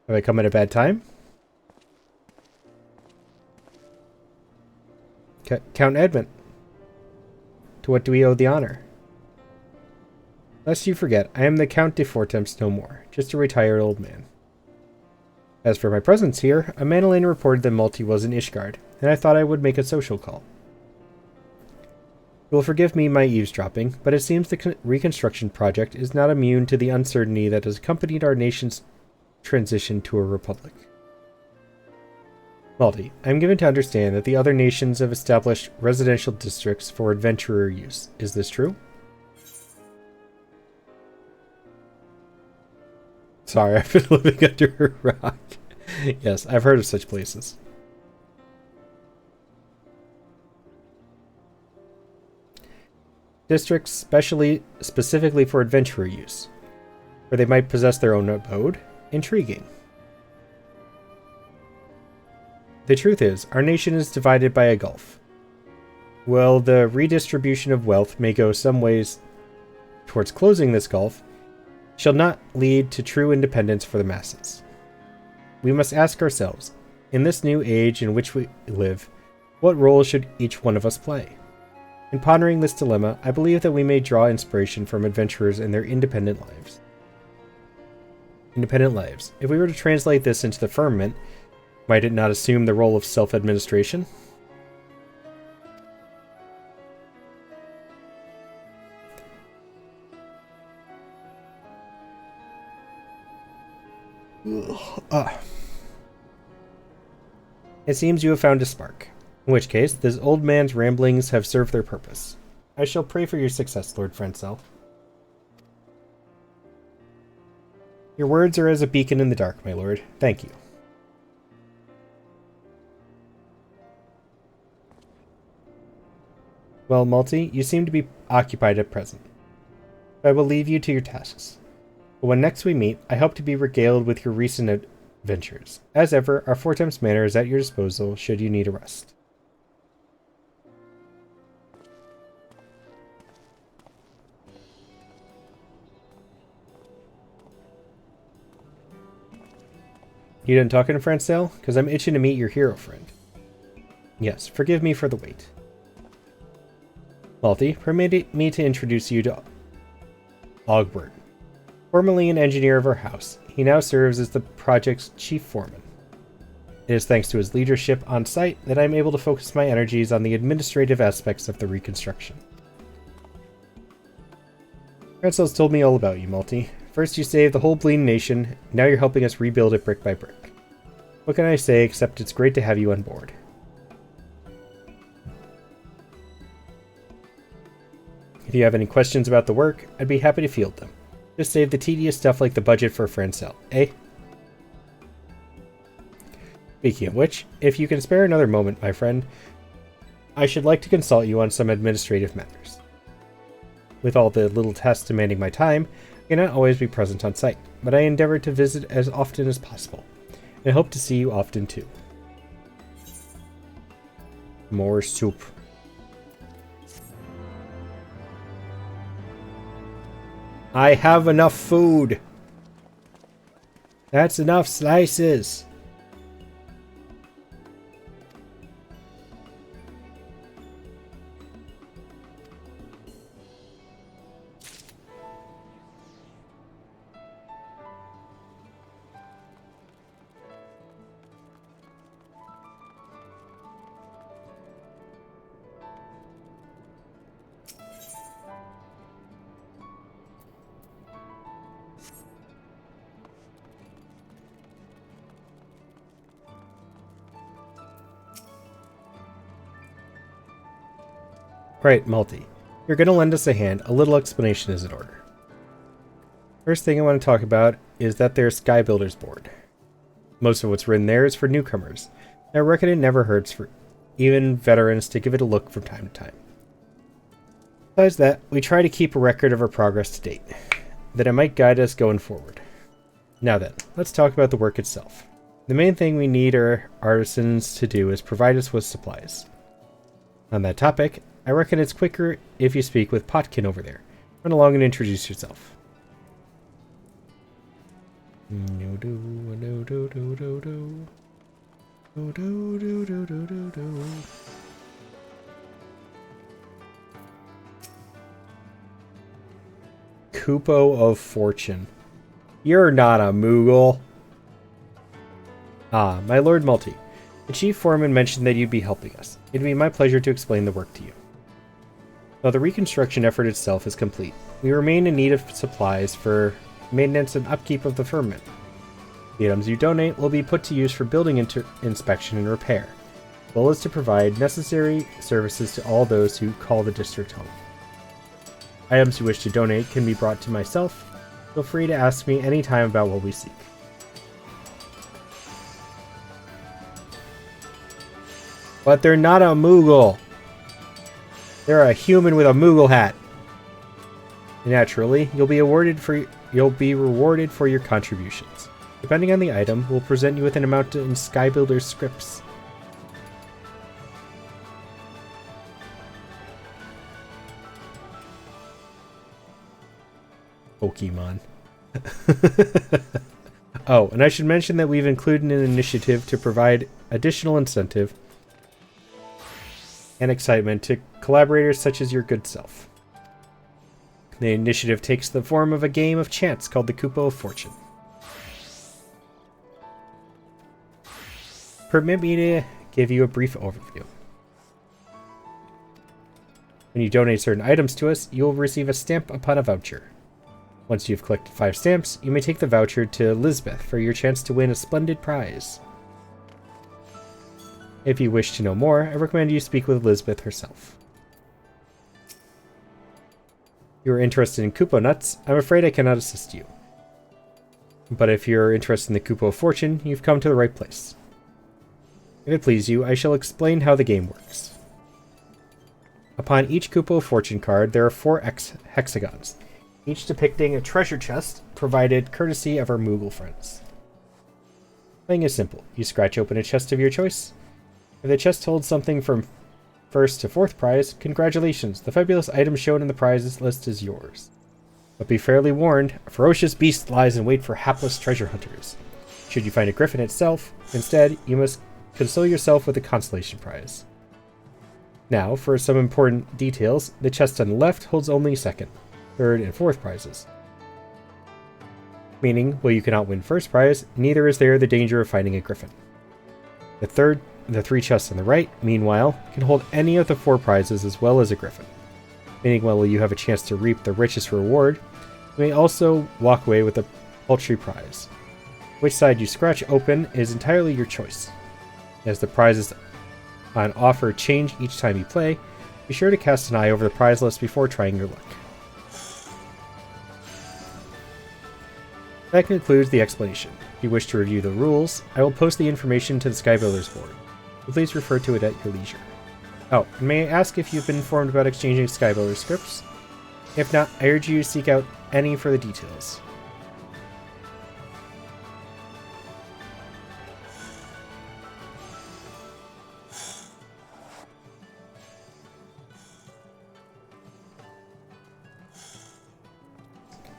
Have I come at a bad time? Count Edmund. To what do we owe the honor? Lest you forget, I am the Count de Fortemps no more, just a retired old man. As for my presence here, a Manolane reported that Malty was in Ishgard, and I thought I would make a social call. You will forgive me my eavesdropping, but it seems the reconstruction project is not immune to the uncertainty that has accompanied our nation's transition to a republic. Malty, I am given to understand that the other nations have established residential districts for adventurer use. Is this true? Sorry, I've been living under a rock. Yes, I've heard of such places. Districts specifically for adventurer use, where they might possess their own abode. Intriguing. The truth is, our nation is divided by a gulf. While the redistribution of wealth may go some ways towards closing this gulf, it shall not lead to true independence for the masses. We must ask ourselves, in this new age in which we live, what role should each one of us play? In pondering this dilemma, I believe that we may draw inspiration from adventurers in their independent lives. Independent lives. If we were to translate this into the firmament, might it not assume the role of self-administration? It seems you have found a spark. In which case, this old man's ramblings have served their purpose. I shall pray for your success, Lord Francel. Your words are as a beacon in the dark, my lord. Thank you. Well, Malty, you seem to be occupied at present. I will leave you to your tasks. But when next we meet, I hope to be regaled with your recent adventures. As ever, our Fortemps Manor is at your disposal should you need a rest. You done talking to Francel? Because I'm itching to meet your hero friend. Yes, forgive me for the wait. Malty, permit me to introduce you to Ogbert. Formerly an engineer of our house, he now serves as the project's chief foreman. It is thanks to his leadership on site that I am able to focus my energies on the administrative aspects of the reconstruction. Francel's told me all about you, Malty. First you saved the whole bleeding nation, now you're helping us rebuild it brick by brick. What can I say except it's great to have you on board. If you have any questions about the work, I'd be happy to field them. Just save the tedious stuff like the budget for Francel, eh? Speaking of which, if you can spare another moment, my friend, I should like to consult you on some administrative matters. With all the little tasks demanding my time, I cannot always be present on site, but I endeavor to visit as often as possible, and hope to see you often too. More soup. I have enough food. That's enough slices. Right, Malty. You're going to lend us a hand. A little explanation is in order. First thing I want to talk about is that there's Sky Builders board. Most of what's written there is for newcomers. I reckon it never hurts for even veterans to give it a look from time to time. Besides that, we try to keep a record of our progress to date, that it might guide us going forward. Now then, let's talk about the work itself. The main thing we need our artisans to do is provide us with supplies. On that topic, I reckon it's quicker if you speak with Potkin over there. Run along and introduce yourself. Kupo of Fortune. You're not a Moogle. Ah, my Lord Multi. The Chief Foreman mentioned that you'd be helping us. It'd be my pleasure to explain the work to you. While the reconstruction effort itself is complete, we remain in need of supplies for maintenance and upkeep of the firmament. The items you donate will be put to use for building inspection and repair, as well as to provide necessary services to all those who call the district home. Items you wish to donate can be brought to myself. Feel free to ask me anytime about what we seek. But they're not a Moogle. They're a human with a Moogle hat. Naturally, you'll be rewarded for your contributions. Depending on the item, we'll present you with an amount in Sky Builder's scripts. Pokemon. Oh, and I should mention that we've included an initiative to provide additional incentive and excitement to collaborators such as your good self. The initiative takes the form of a game of chance called the Kupo of Fortune. Permit me to give you a brief overview. When you donate certain items to us, you will receive a stamp upon a voucher. Once you've collected 5 stamps, you may take the voucher to Lisbeth for your chance to win a splendid prize. If you wish to know more, I recommend you speak with Lisbeth herself. If you're interested in Kupo nuts, I'm afraid I cannot assist you. But if you're interested in the Kupo of Fortune, you've come to the right place. If it please you, I shall explain how the game works. Upon each Kupo of Fortune card, there are 4 hexagons, each depicting a treasure chest provided courtesy of our Moogle friends. Playing is simple. You scratch open a chest of your choice. If the chest holds something from 1st to 4th prize, congratulations, the fabulous item shown in the prizes list is yours. But be fairly warned, a ferocious beast lies in wait for hapless treasure hunters. Should you find a griffin itself, instead, you must console yourself with a consolation prize. Now, for some important details, the chest on the left holds only 2nd, 3rd, and 4th prizes. Meaning, while you cannot win 1st prize, neither is there the danger of finding a griffin. The 3 chests on the right, meanwhile, can hold any of the 4 prizes as well as a griffin. Meaning, while you have a chance to reap the richest reward, you may also walk away with a paltry prize. Which side you scratch open is entirely your choice. As the prizes on offer change each time you play, be sure to cast an eye over the prize list before trying your luck. That concludes the explanation. If you wish to review the rules, I will post the information to the Sky Builders board. Please refer to it at your leisure. Oh, and may I ask if you've been informed about exchanging Sky Builder scripts? If not, I urge you to seek out any further details.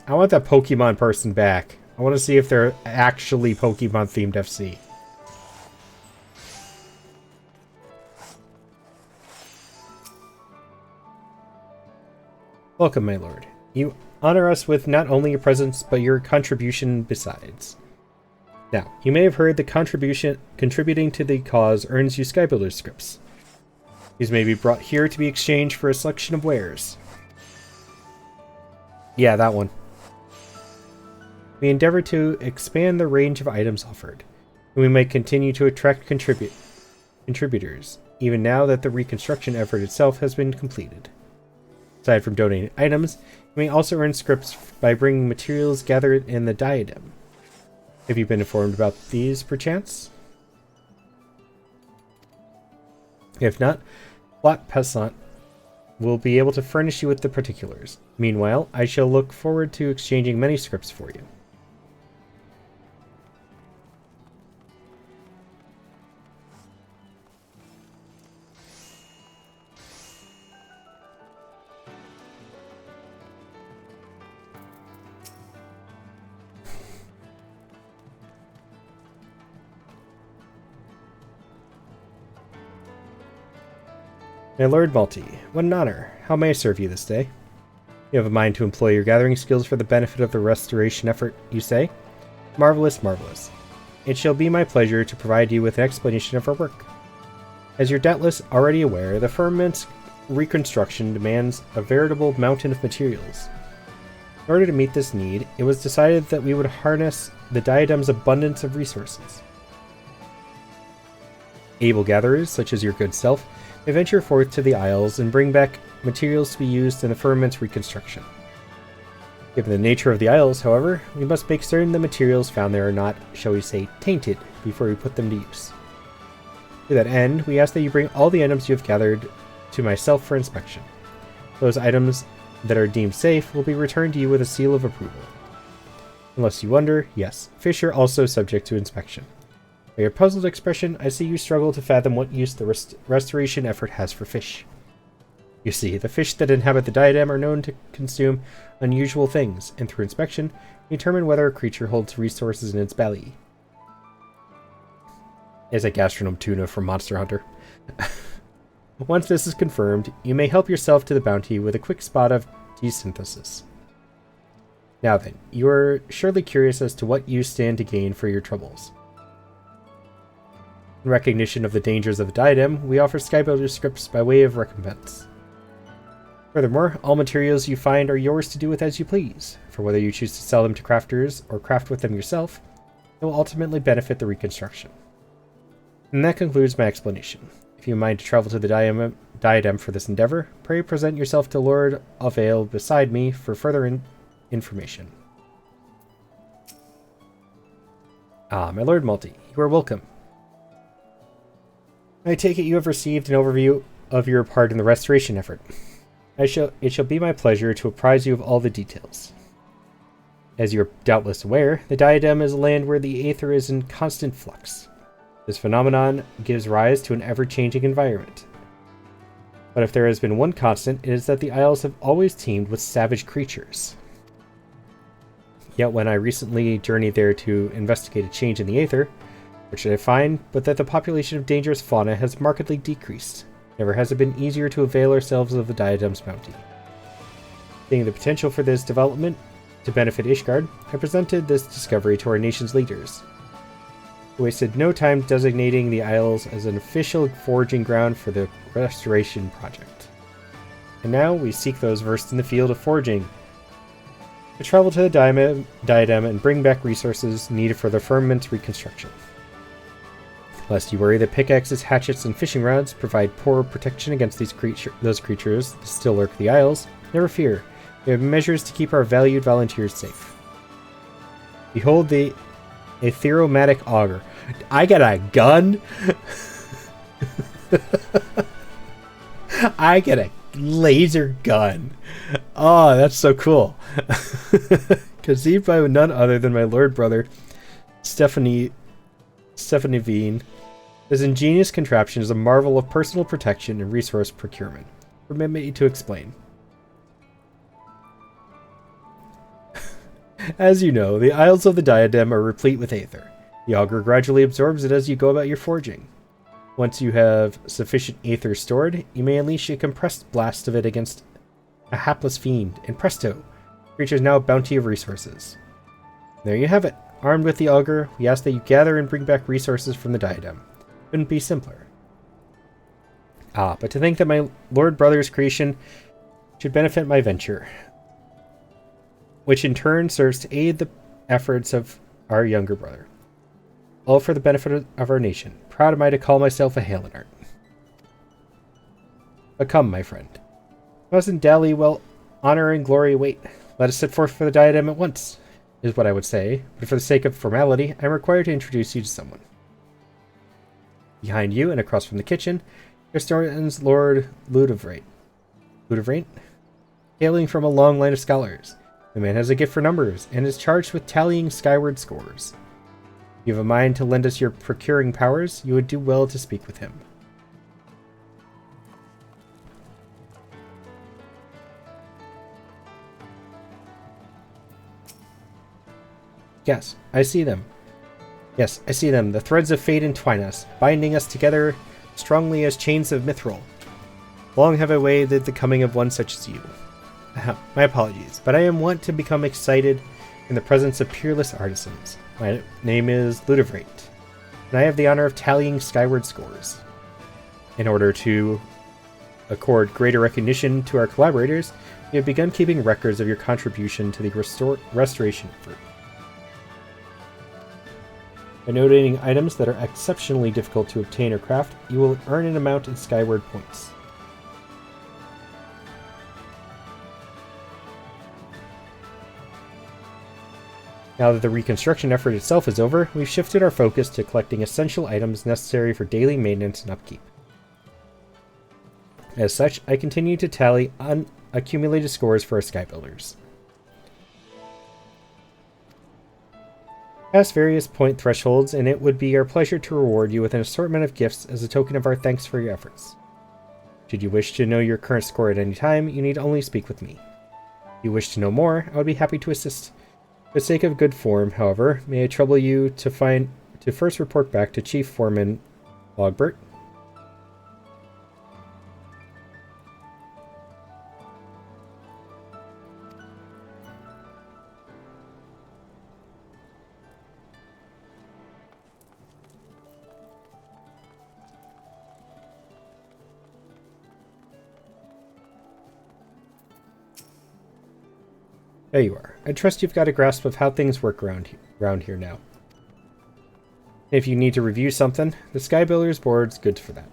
I want that Pokemon person back. I want to see if they're actually Pokemon-themed FC. Welcome, my lord. You honor us with not only your presence, but your contribution besides. Now, you may have heard the contributing to the cause earns you Sky Builder scripts. These may be brought here to be exchanged for a selection of wares. Yeah, that one. We endeavor to expand the range of items offered, and we may continue to attract contributors, even now that the reconstruction effort itself has been completed. Aside from donating items, You may also earn scripts by bringing materials gathered in the diadem. Have you been informed about these, perchance? If not, Black Pesant will be able to furnish you with the particulars. Meanwhile, I shall look forward to exchanging many scripts for you. My Lord Malty, what an honor. How may I serve you this day? You have a mind to employ your gathering skills for the benefit of the restoration effort, you say? Marvelous, marvelous. It shall be my pleasure to provide you with an explanation of our work. As you're doubtless already aware, the firmament's reconstruction demands a veritable mountain of materials. In order to meet this need, it was decided that we would harness the diadem's abundance of resources. Able gatherers, such as your good self, may venture forth to the Isles and bring back materials to be used in the firmament's reconstruction. Given the nature of the Isles, however, we must make certain the materials found there are not, shall we say, tainted before we put them to use. To that end, we ask that you bring all the items you have gathered to myself for inspection. Those items that are deemed safe will be returned to you with a seal of approval. Unless you wonder, yes, fish are also subject to inspection. By your puzzled expression, I see you struggle to fathom what use the restoration effort has for fish. You see, the fish that inhabit the diadem are known to consume unusual things, and through inspection, we determine whether a creature holds resources in its belly. Is a gastronome tuna from Monster Hunter. Once this is confirmed, you may help yourself to the bounty with a quick spot of desynthesis. Now then, you are surely curious as to what you stand to gain for your troubles. In recognition of the dangers of the diadem, we offer Skybuilder scripts by way of recompense. Furthermore, all materials you find are yours to do with as you please, for whether you choose to sell them to crafters or craft with them yourself, it will ultimately benefit the reconstruction. And that concludes my explanation. If you mind to travel to the diadem for this endeavor, pray present yourself to Lord Avail beside me for further information. Ah, my Lord Malty, you are welcome. I take it you have received an overview of your part in the restoration effort. It shall be my pleasure to apprise you of all the details. As you are doubtless aware, the diadem is a land where the aether is in constant flux. This phenomenon gives rise to an ever-changing environment. But if there has been one constant, it is that the Isles have always teemed with savage creatures. Yet when I recently journeyed there to investigate a change in the aether, what should I find but that the population of dangerous fauna has markedly decreased. Never has it been easier to avail ourselves of the diadem's bounty. Seeing the potential for this development to benefit Ishgard, I presented this discovery to our nation's leaders. We wasted no time designating the Isles as an official foraging ground for the restoration project. And now we seek those versed in the field of foraging to travel to the diadem and bring back resources needed for the firmament's reconstruction. Lest you worry that pickaxes, hatchets, and fishing rods provide poor protection against those creatures that still lurk the Isles, never fear. We have measures to keep our valued volunteers safe. Behold the Aetheromatic Auger. I got a gun? I get a laser gun. Oh, that's so cool. Conceived by none other than my lord brother, Stephanie Veen. This ingenious contraption is a marvel of personal protection and resource procurement. Permit me to explain. As you know, the Isles of the Diadem are replete with aether. The auger gradually absorbs it as you go about your foraging. Once you have sufficient aether stored, you may unleash a compressed blast of it against a hapless fiend, and presto! The creature is now a bounty of resources. There you have it. Armed with the auger, we ask that you gather and bring back resources from the diadem. Couldn't be simpler. Ah, but to think that my lord brother's creation should benefit my venture, which in turn serves to aid the efforts of our younger brother. All for the benefit of our nation. Proud am I to call myself a Halenart. But come, my friend. I mustn't dally well honor and glory wait. Let us set forth for the diadem at once, is what I would say, but for the sake of formality, I am required to introduce you to someone. Behind you, and across from the kitchen, there stands Lord Ludovrate. Ludovrate? Hailing from a long line of scholars. The man has a gift for numbers, and is charged with tallying skyward scores. If you have a mind to lend us your procuring powers, you would do well to speak with him. Yes, I see them. Yes, I see them. The threads of fate entwine us, binding us together strongly as chains of mithril. Long have I waited the coming of one such as you. My apologies, but I am wont to become excited in the presence of peerless artisans. My name is Ludovrate, and I have the honor of tallying skyward scores. In order to accord greater recognition to our collaborators, we have begun keeping records of your contribution to the restoration effort. By notating items that are exceptionally difficult to obtain or craft, you will earn an amount in skyward points. Now that the reconstruction effort itself is over, we've shifted our focus to collecting essential items necessary for daily maintenance and upkeep. As such, I continue to tally unaccumulated scores for our sky builders. Past various point thresholds, and it would be our pleasure to reward you with an assortment of gifts as a token of our thanks for your efforts. Should you wish to know your current score at any time, you need only speak with me. If you wish to know more, I would be happy to assist. For the sake of good form, however, may I trouble you to first report back to Chief Foreman Logbert? There you are. I trust you've got a grasp of how things work around here now. If you need to review something, the Sky Builders Board's good for that.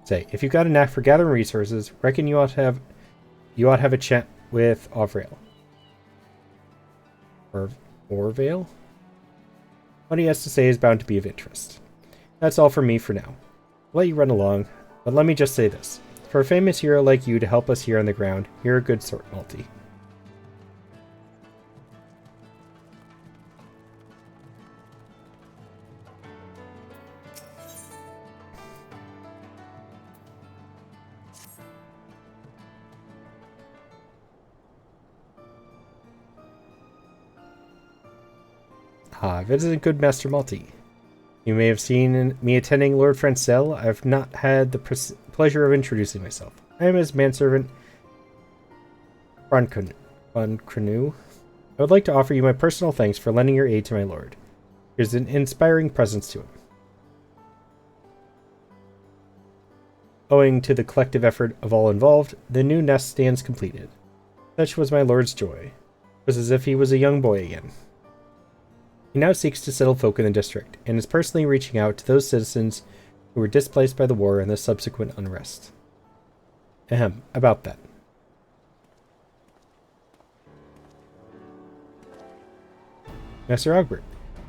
Say, if you've got a knack for gathering resources, reckon you ought to have a chat with Orvale. Orvale? What he has to say is bound to be of interest. That's all from me for now. I'll let you run along, but let me just say this. For a famous hero like you to help us here on the ground, you're a good sort, Malty. Visit good Master Malty. You may have seen me attending Lord Francel. I've not had the pleasure of introducing myself. I am his manservant, Croncanu. I would like to offer you my personal thanks for lending your aid to my lord. There's an inspiring presence to him. Owing to the collective effort of all involved, the new nest stands completed. Such was my lord's joy. It was as if he was a young boy again. He now seeks to settle folk in the district, and is personally reaching out to those citizens who were displaced by the war and the subsequent unrest. Ahem, about that. Master Ogbert,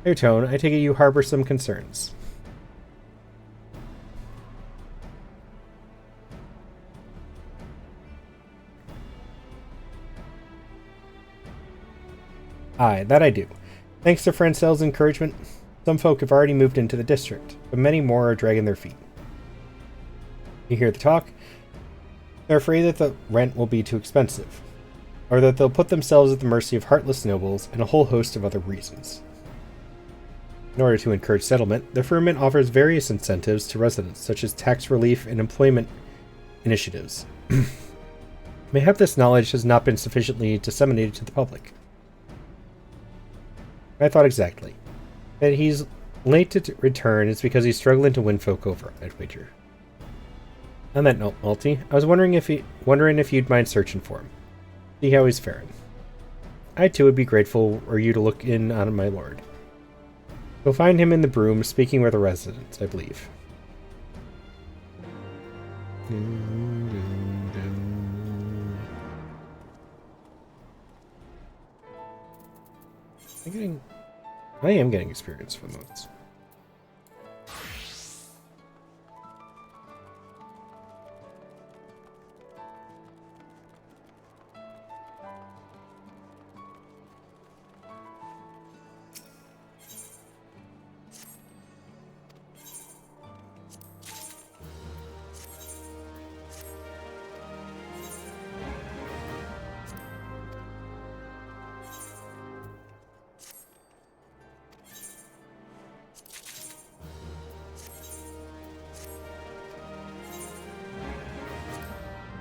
your tone, I take it you harbor some concerns. Aye, that I do. Thanks to Francel's encouragement, some folk have already moved into the district, but many more are dragging their feet. You hear the talk? They're afraid that the rent will be too expensive, or that they'll put themselves at the mercy of heartless nobles and a whole host of other reasons. In order to encourage settlement, the firmament offers various incentives to residents, such as tax relief and employment initiatives. Mayhap this knowledge has not been sufficiently disseminated to the public. I thought exactly. That he's late to return is because he's struggling to win folk over, I'd wager. On that note, Malty, I was wondering if you'd mind searching for him. See how he's faring. I too would be grateful were you to look in on my lord. You'll find him in the broom speaking with the residents, I believe. I am getting experience from those.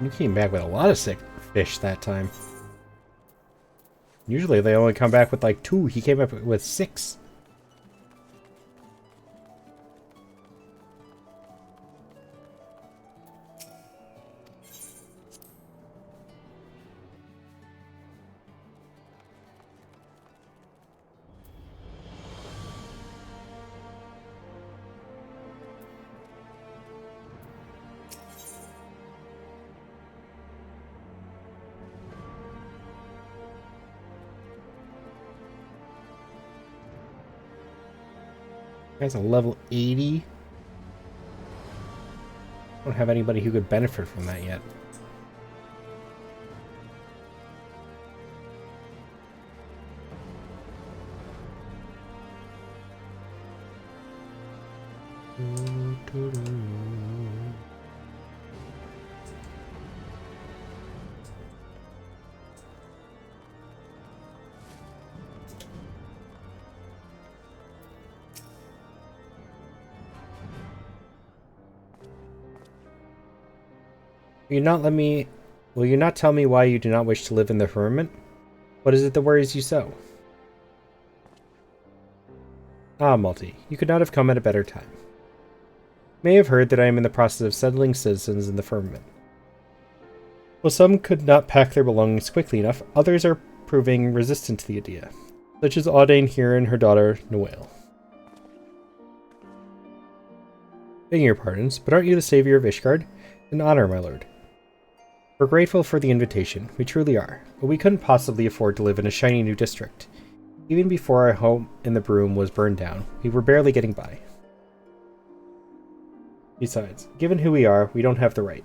You came back with a lot of sick fish that time. Usually they only come back with like 2. He came up with 6. Guy's a level 80. I don't have anybody who could benefit from that yet. Will you not tell me why you do not wish to live in the firmament? What is it that worries you so? Ah, Malty, you could not have come at a better time. You may have heard that I am in the process of settling citizens in the firmament. While some could not pack their belongings quickly enough, others are proving resistant to the idea, such as Audain here and her daughter, Noelle. Begging your pardons, but aren't you the savior of Ishgard? An honor, my lord. We're grateful for the invitation, we truly are, but we couldn't possibly afford to live in a shiny new district. Even before our home in the Broom was burned down, we were barely getting by. Besides, given who we are, we don't have the right.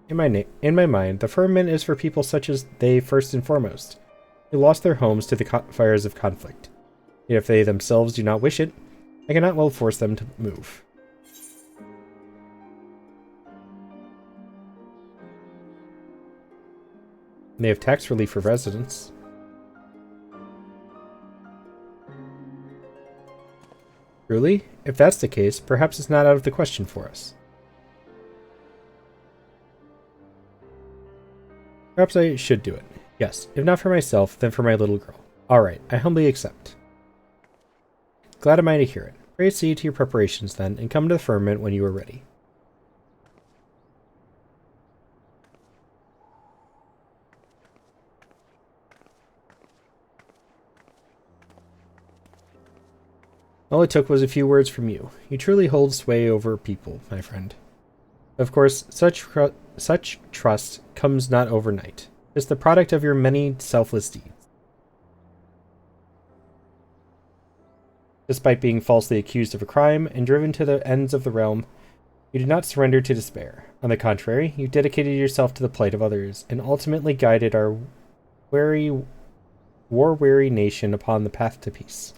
In my mind, the firmament is for people such as they first and foremost, who lost their homes to the fires of conflict. Yet if they themselves do not wish it, I cannot well force them to move. They have tax relief for residents. Truly? If that's the case, perhaps it's not out of the question for us. Perhaps I should do it. Yes, if not for myself, then for my little girl. Alright, I humbly accept. Glad am I to hear it. Pray see to your preparations then, and come to the firmament when you are ready. All it took was a few words from you. You truly hold sway over people, my friend. Of course, such trust comes not overnight. It's the product of your many selfless deeds. Despite being falsely accused of a crime and driven to the ends of the realm, you did not surrender to despair. On the contrary, you dedicated yourself to the plight of others and ultimately guided our war-weary nation upon the path to peace.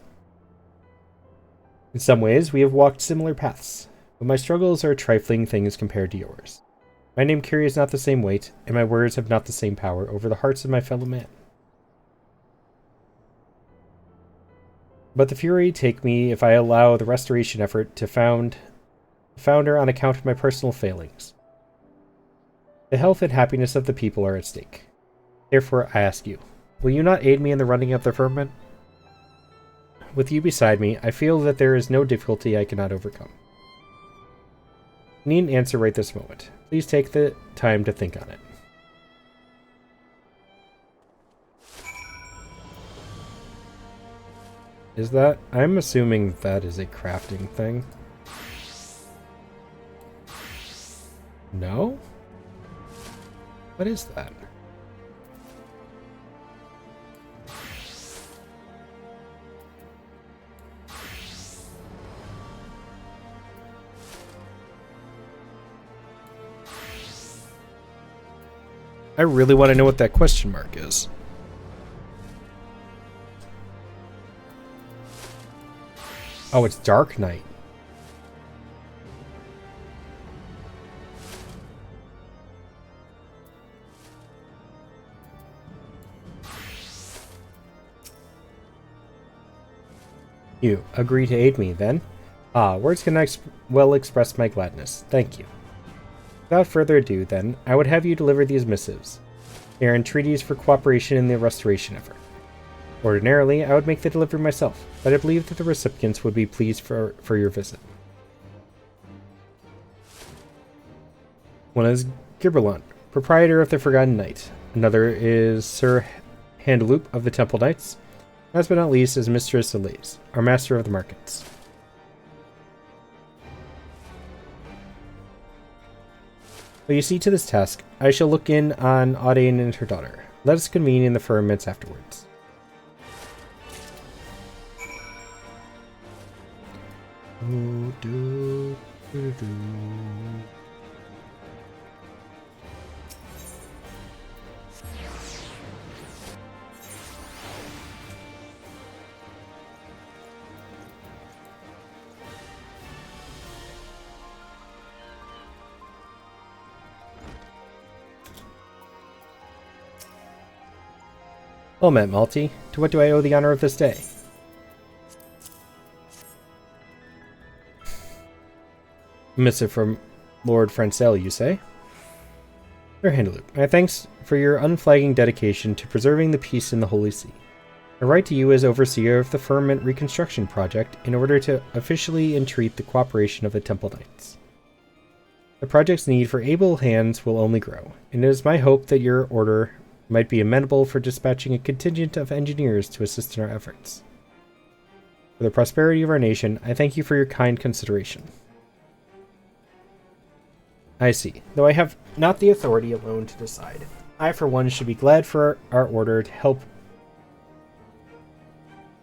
In some ways, we have walked similar paths, but my struggles are trifling things compared to yours. My name carries not the same weight, and my words have not the same power over the hearts of my fellow man. But the fury take me if I allow the restoration effort to founder on account of my personal failings. The health and happiness of the people are at stake. Therefore, I ask you, will you not aid me in the running of the firmament? With you beside me, I feel that there is no difficulty I cannot overcome. I need an answer right this moment. Please take the time to think on it. Is that? I'm assuming that is a crafting thing. No? What is that? I really want to know what that question mark is. Oh, it's Dark Knight. You agree to aid me, then? Ah, words can well express my gladness. Thank you. Without further ado, then, I would have you deliver these missives. They are entreaties for cooperation in the restoration effort. Ordinarily, I would make the delivery myself, but I believe that the recipients would be pleased for your visit. One is Gibberlunt, proprietor of the Forgotten Knight. Another is Sir Handaloop of the Temple Knights. Last but not least is Mistress Elise, our master of the markets. Well, you see, to this task, I shall look in on Audain and her daughter. Let us convene in the firmaments afterwards. Well met, Malty. To what do I owe the honor of this day? A missive from Lord Francel, you say? Sir Handaloop, my thanks for your unflagging dedication to preserving the peace in the Holy See. I write to you as overseer of the firmament reconstruction project in order to officially entreat the cooperation of the Temple Knights. The project's need for able hands will only grow, and it is my hope that your order might be amenable for dispatching a contingent of engineers to assist in our efforts. For the prosperity of our nation, I thank you for your kind consideration. I see. Though I have not the authority alone to decide, I for one should be glad for our order to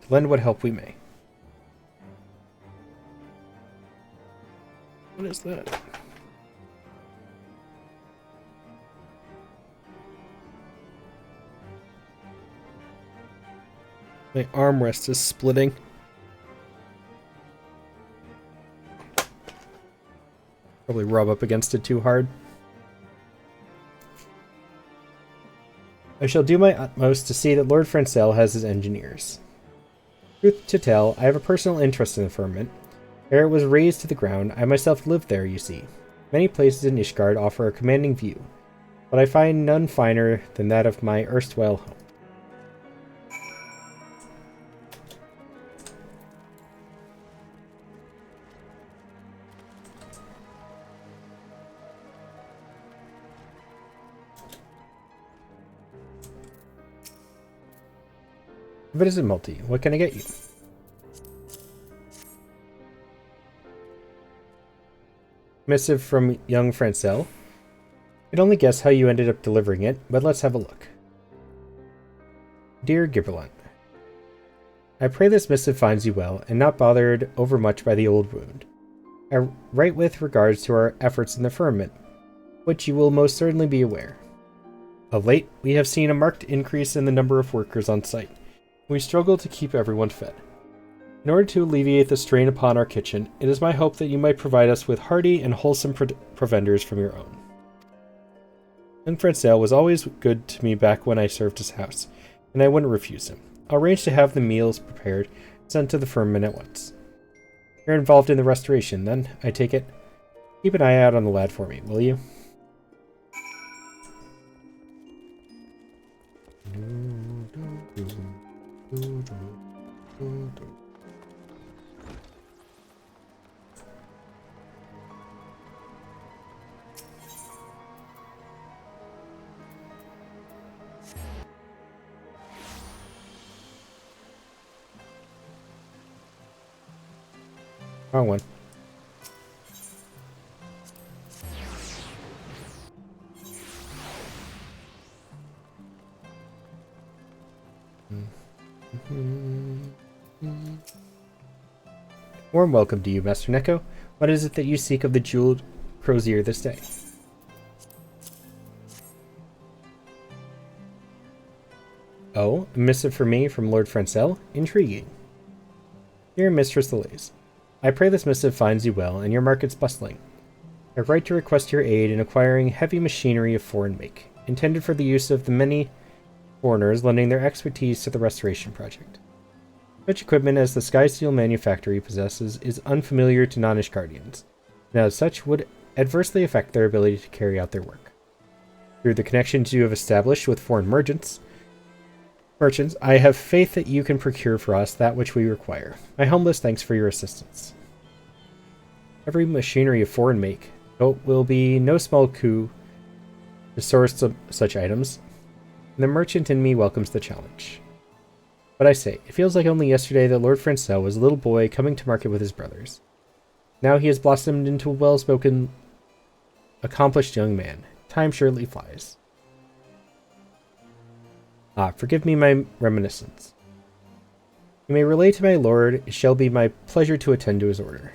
lend what help we may. What is that? My armrest is splitting. Probably rub up against it too hard. I shall do my utmost to see that Lord Francel has his engineers. Truth to tell, I have a personal interest in the firmament. Ere it was razed to the ground, I myself lived there, you see. Many places in Ishgard offer a commanding view, but I find none finer than that of my erstwhile home. Visit Multi. What can I get you? Missive from young Francel. I can only guess how you ended up delivering it, but let's have a look. Dear Gibberlunt, I pray this missive finds you well, and not bothered overmuch by the old wound. I write with regards to our efforts in the firmament, which you will most certainly be aware. Of late, we have seen a marked increase in the number of workers on site. We struggle to keep everyone fed. In order to alleviate the strain upon our kitchen, it is my hope that you might provide us with hearty and wholesome provenders from your own. Young Francel was always good to me back when I served his house, and I wouldn't refuse him. I'll arrange to have the meals prepared and sent to the firmament at once. You're involved in the restoration, then, I take it? Keep an eye out on the lad for me, will you? Wrong one. Warm welcome to you, Master Neko. What is it that you seek of the jeweled crozier this day? Oh, a missive for me from Lord Francel? Intriguing. Dear Mistress Lelaise, I pray this missive finds you well, and your market's bustling. I write to request your aid in acquiring heavy machinery of foreign make, intended for the use of the many foreigners lending their expertise to the restoration project. Such equipment as the Skysteel manufactory possesses is unfamiliar to non-Ishgardians, and as such would adversely affect their ability to carry out their work. Through the connections you have established with foreign merchants, I have faith that you can procure for us that which we require. My humblest thanks for your assistance. Every machinery of foreign make. It will be no small coup to source such items, and the merchant in me welcomes the challenge. But I say, it feels like only yesterday that Lord Francel was a little boy coming to market with his brothers. Now he has blossomed into a well-spoken, accomplished young man. Time surely flies. Forgive me my reminiscence. You may relay to my lord, it shall be my pleasure to attend to his order.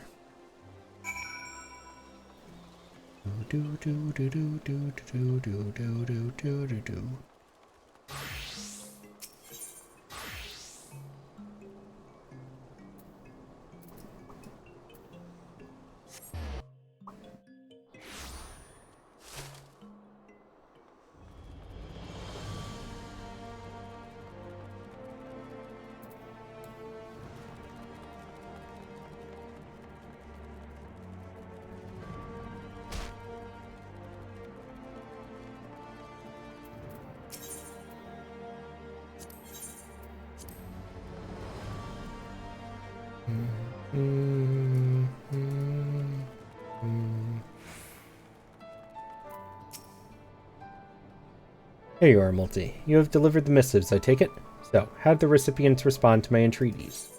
Here you are, Multi. You have delivered the missives, I take it? So, how did the recipients respond to my entreaties?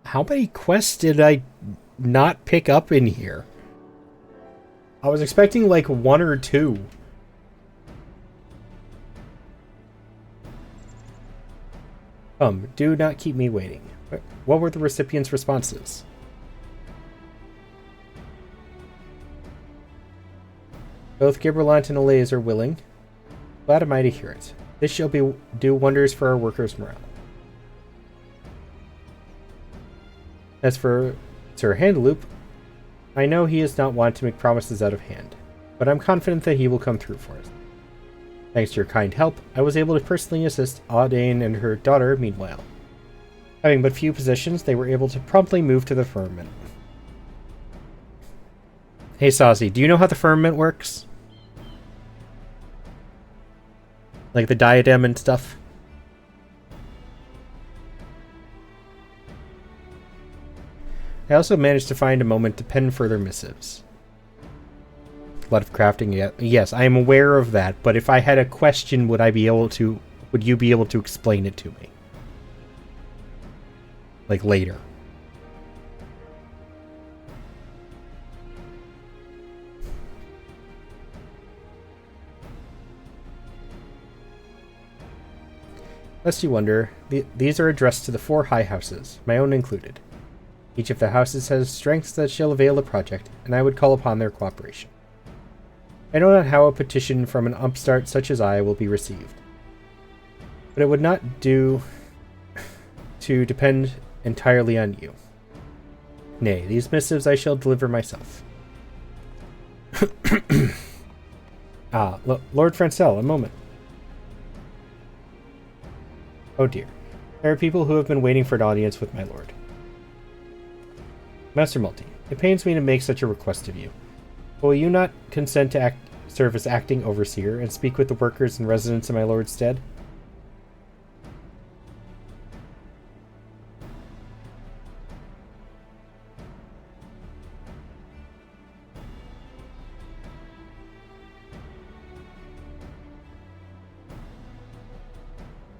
How many quests did I not pick up in here? I was expecting like 1 or 2. Do not keep me waiting. What were the recipients' responses? Both Giberlant and Lelaise are willing. Glad am I to hear it. This shall do wonders for our workers' morale. As for Sir Handloop, I know he is not one to make promises out of hand, but I'm confident that he will come through for us. Thanks to your kind help, I was able to personally assist Audane and her daughter meanwhile. Having but few possessions, they were able to promptly move to the firmament. Hey Saucy, do you know how the firmament works? Like the diadem and stuff? I also managed to find a moment to pen further missives. A lot of crafting, yes, I am aware of that, but if I had a question, would you be able to explain it to me? Like later. Lest you wonder, these are addressed to the 4 high houses, my own included. Each of the houses has strengths that shall avail the project, and I would call upon their cooperation. I know not how a petition from an upstart such as I will be received, but it would not do to depend entirely on you. Nay, these missives I shall deliver myself. Lord Francel, a moment. Oh dear. There are people who have been waiting for an audience with my lord. Master Multi, it pains me to make such a request of you. But will you not consent to serve as acting overseer and speak with the workers and residents in my lord's stead?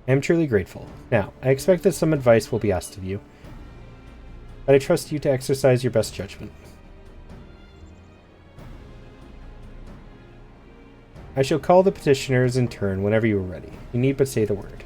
I am truly grateful. Now, I expect that some advice will be asked of you, but I trust you to exercise your best judgment. I shall call the petitioners in turn whenever you are ready. You need but say the word.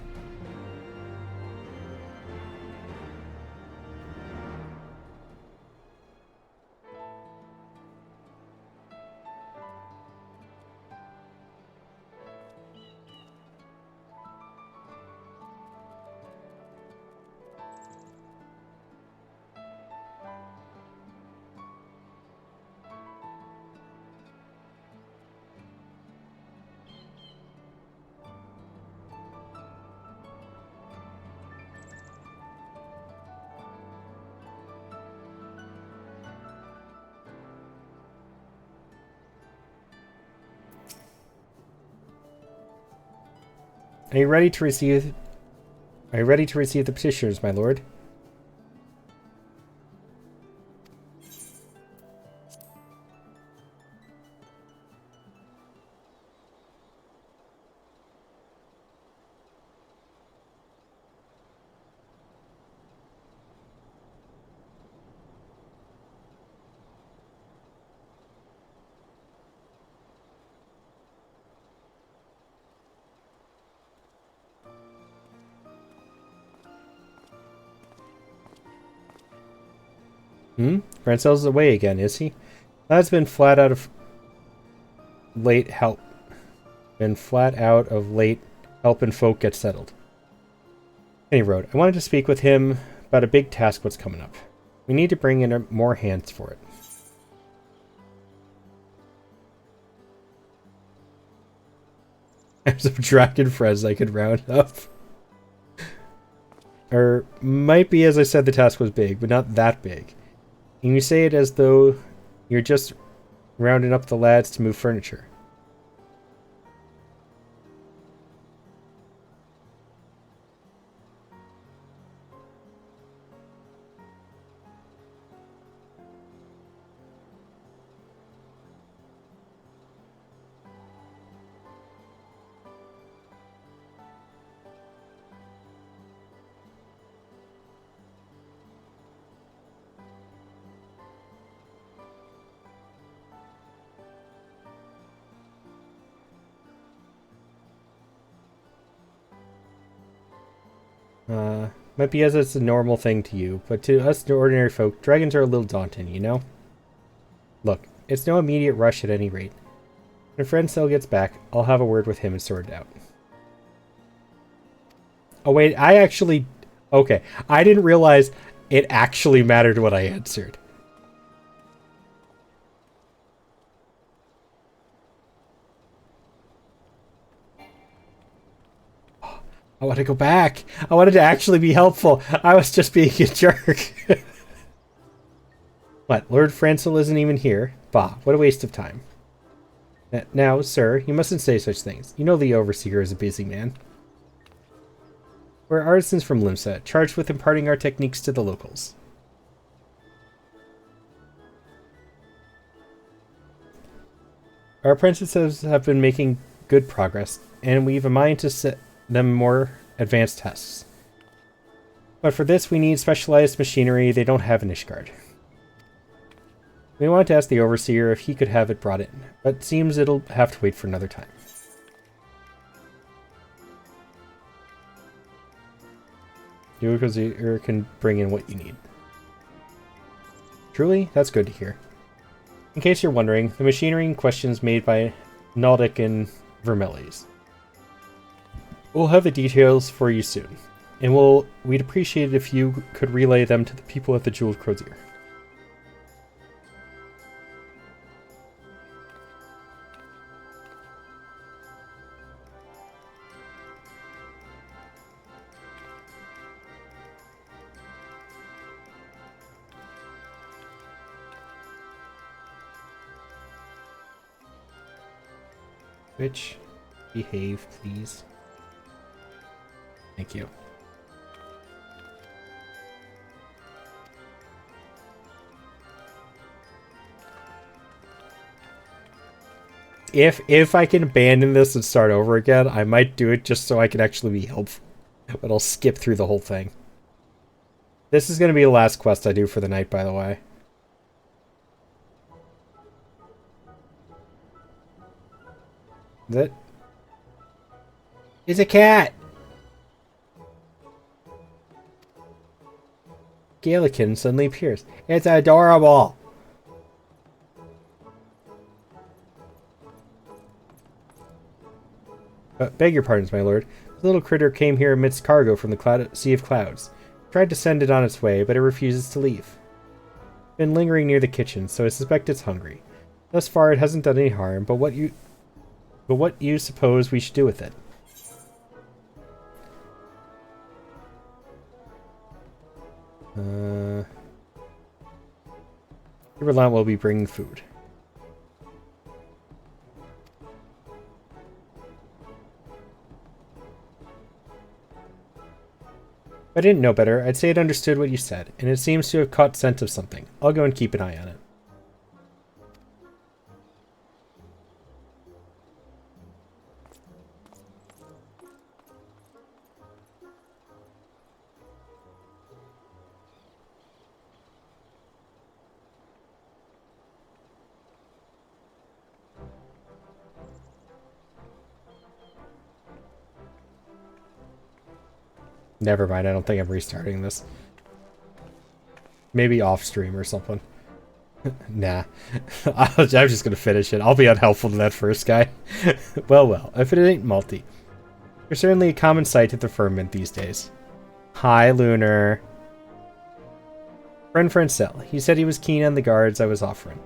Are you ready to receive the petitioners, my lord? Francel's away again, is he? Lad's been flat out of late help. Been flat out of late helping folk get settled. Any road. I wanted to speak with him about a big task what's coming up. We need to bring in more hands for it. I have some dragon friends I could round up. Or might be, as I said, the task was big, but not that big. And you say it as though you're just rounding up the lads to move furniture. Might be as it's a normal thing to you, but to us ordinary folk, dragons are a little daunting, you know? Look, it's no immediate rush at any rate. When friend Cell gets back, I'll have a word with him and sort it out. Oh wait, okay, I didn't realize it actually mattered what I answered. I want to go back. I wanted to actually be helpful. I was just being a jerk. What, Lord Francel isn't even here? Bah, what a waste of time. Now, sir, you mustn't say such things. You know the Overseer is a busy man. We're artisans from Limsa, charged with imparting our techniques to the locals. Our apprentices have been making good progress, and we've a mind to set them more advanced tests. But for this, we need specialized machinery they don't have in Ishgard. We wanted to ask the Overseer if he could have it brought in, but it seems it'll have to wait for another time. The Overseer can bring in what you need. Truly, that's good to hear. In case you're wondering, the machinery in question is made by Naldic and Vermelis. We'll have the details for you soon, and we'd appreciate it if you could relay them to the people at the Jeweled Crozier. Bitch, behave, please. Thank you. If I can abandon this and start over again, I might do it just so I can actually be helpful. But I'll skip through the whole thing. This is going to be the last quest I do for the night, by the way. That is a cat. Galakin suddenly appears. It's adorable. Beg your pardons, my lord. The little critter came here amidst cargo from the Sea of Clouds. Tried to send it on its way, but it refuses to leave. Been lingering near the kitchen, so I suspect it's hungry. Thus far, it hasn't done any harm. But what you suppose we should do with it? Riverland will be bringing food. I didn't know better, I'd say it understood what you said, and it seems to have caught scent of something. I'll go and keep an eye on it. Never mind, I don't think I'm restarting this. Maybe off stream or something. Nah. I'm just gonna finish it. I'll be unhelpful to that first guy. Well, if it ain't Malty. You're certainly a common sight at the firmament these days. Hi, Lunar. Friend Francel. He said he was keen on the guards I was offering.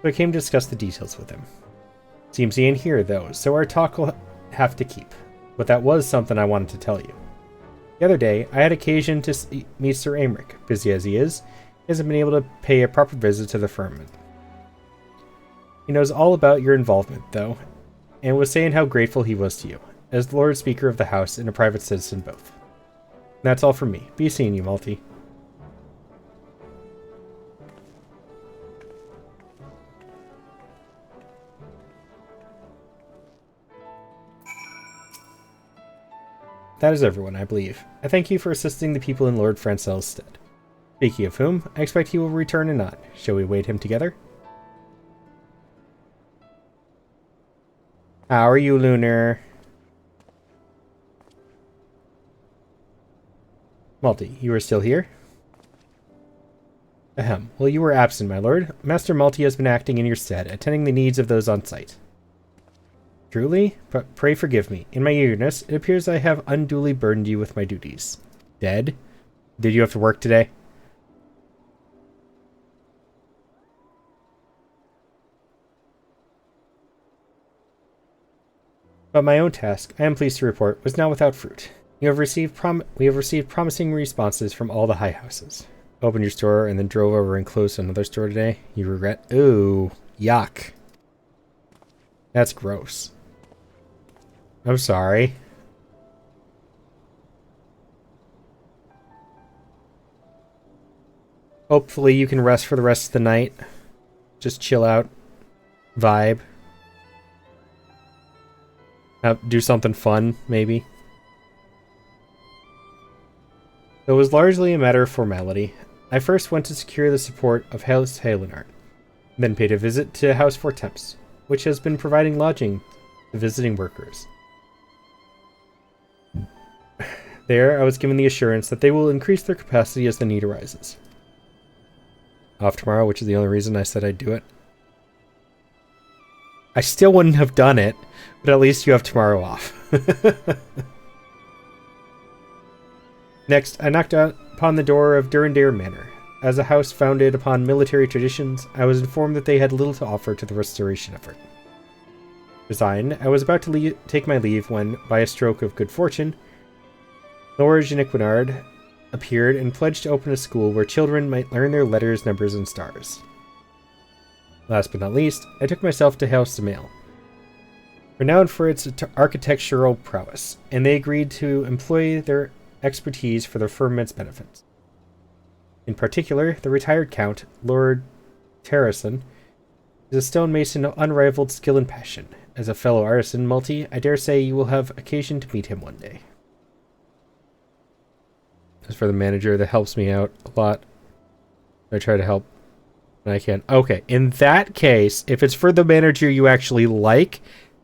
So I came to discuss the details with him. Seems he ain't here, though, so our talk will have to keep. But that was something I wanted to tell you. The other day, I had occasion to meet Sir Aymeric. Busy as he hasn't been able to pay a proper visit to the firmament. He knows all about your involvement, though, and was saying how grateful he was to you, as the Lord Speaker of the House and a private citizen both. And that's all from me. Be seeing you, Malty. That is everyone, I believe. I thank you for assisting the people in Lord Francel's stead. Speaking of whom, I expect he will return anon. Shall we wait him together? How are you, Lunar? Malty, you are still here? Ahem. Well, you were absent, my lord. Master Malty has been acting in your stead, attending the needs of those on site. Truly? But pray forgive me. In my eagerness, it appears I have unduly burdened you with my duties. Dead? Did you have to work today? But my own task, I am pleased to report, was not without fruit. We have received promising responses from all the high houses. Opened your store and then drove over and closed another store today. You regret? Ooh, yuck. That's gross. I'm sorry. Hopefully you can rest for the rest of the night. Just chill out. Vibe. Do something fun, maybe. It was largely a matter of formality. I first went to secure the support of House Halenart, then paid a visit to House Fortemps, which has been providing lodging to visiting workers. There, I was given the assurance that they will increase their capacity as the need arises. Off tomorrow, which is the only reason I said I'd do it. I still wouldn't have done it, but at least you have tomorrow off. Next, I knocked upon the door of Durandare Manor. As a house founded upon military traditions, I was informed that they had little to offer to the restoration effort. Resigned, I was about to take my leave when, by a stroke of good fortune, Lord Janiquinard appeared and pledged to open a school where children might learn their letters, numbers, and stars. Last but not least, I took myself to House de Mail, renowned for its architectural prowess, and they agreed to employ their expertise for the firmament's benefits. In particular, the retired Count, Lord Terrason, is a stonemason of unrivaled skill and passion. As a fellow artisan, Malty, I dare say you will have occasion to meet him one day. As for the manager, that helps me out a lot. I try to help when I can. Okay, in that case, if it's for the manager you actually like,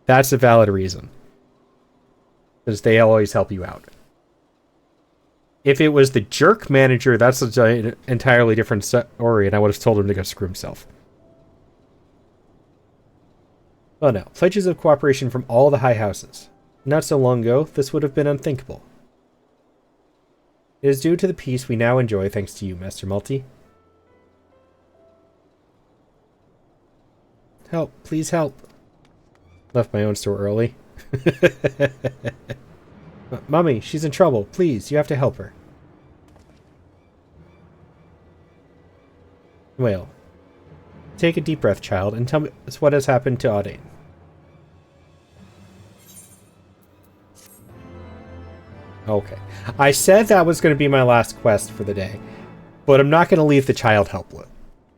that's a valid reason. Because they always help you out. If it was the jerk manager, that's an entirely different story, and I would have told him to go screw himself. Well, no. Pledges of cooperation from all the high houses. Not so long ago, this would have been unthinkable. It is due to the peace we now enjoy thanks to you, Master Malty. Help. Please help. Left my own store early. Mummy, she's in trouble. Please, you have to help her. Well, take a deep breath, child, and tell me what has happened to Audane. Okay. I said that was going to be my last quest for the day, but I'm not going to leave the child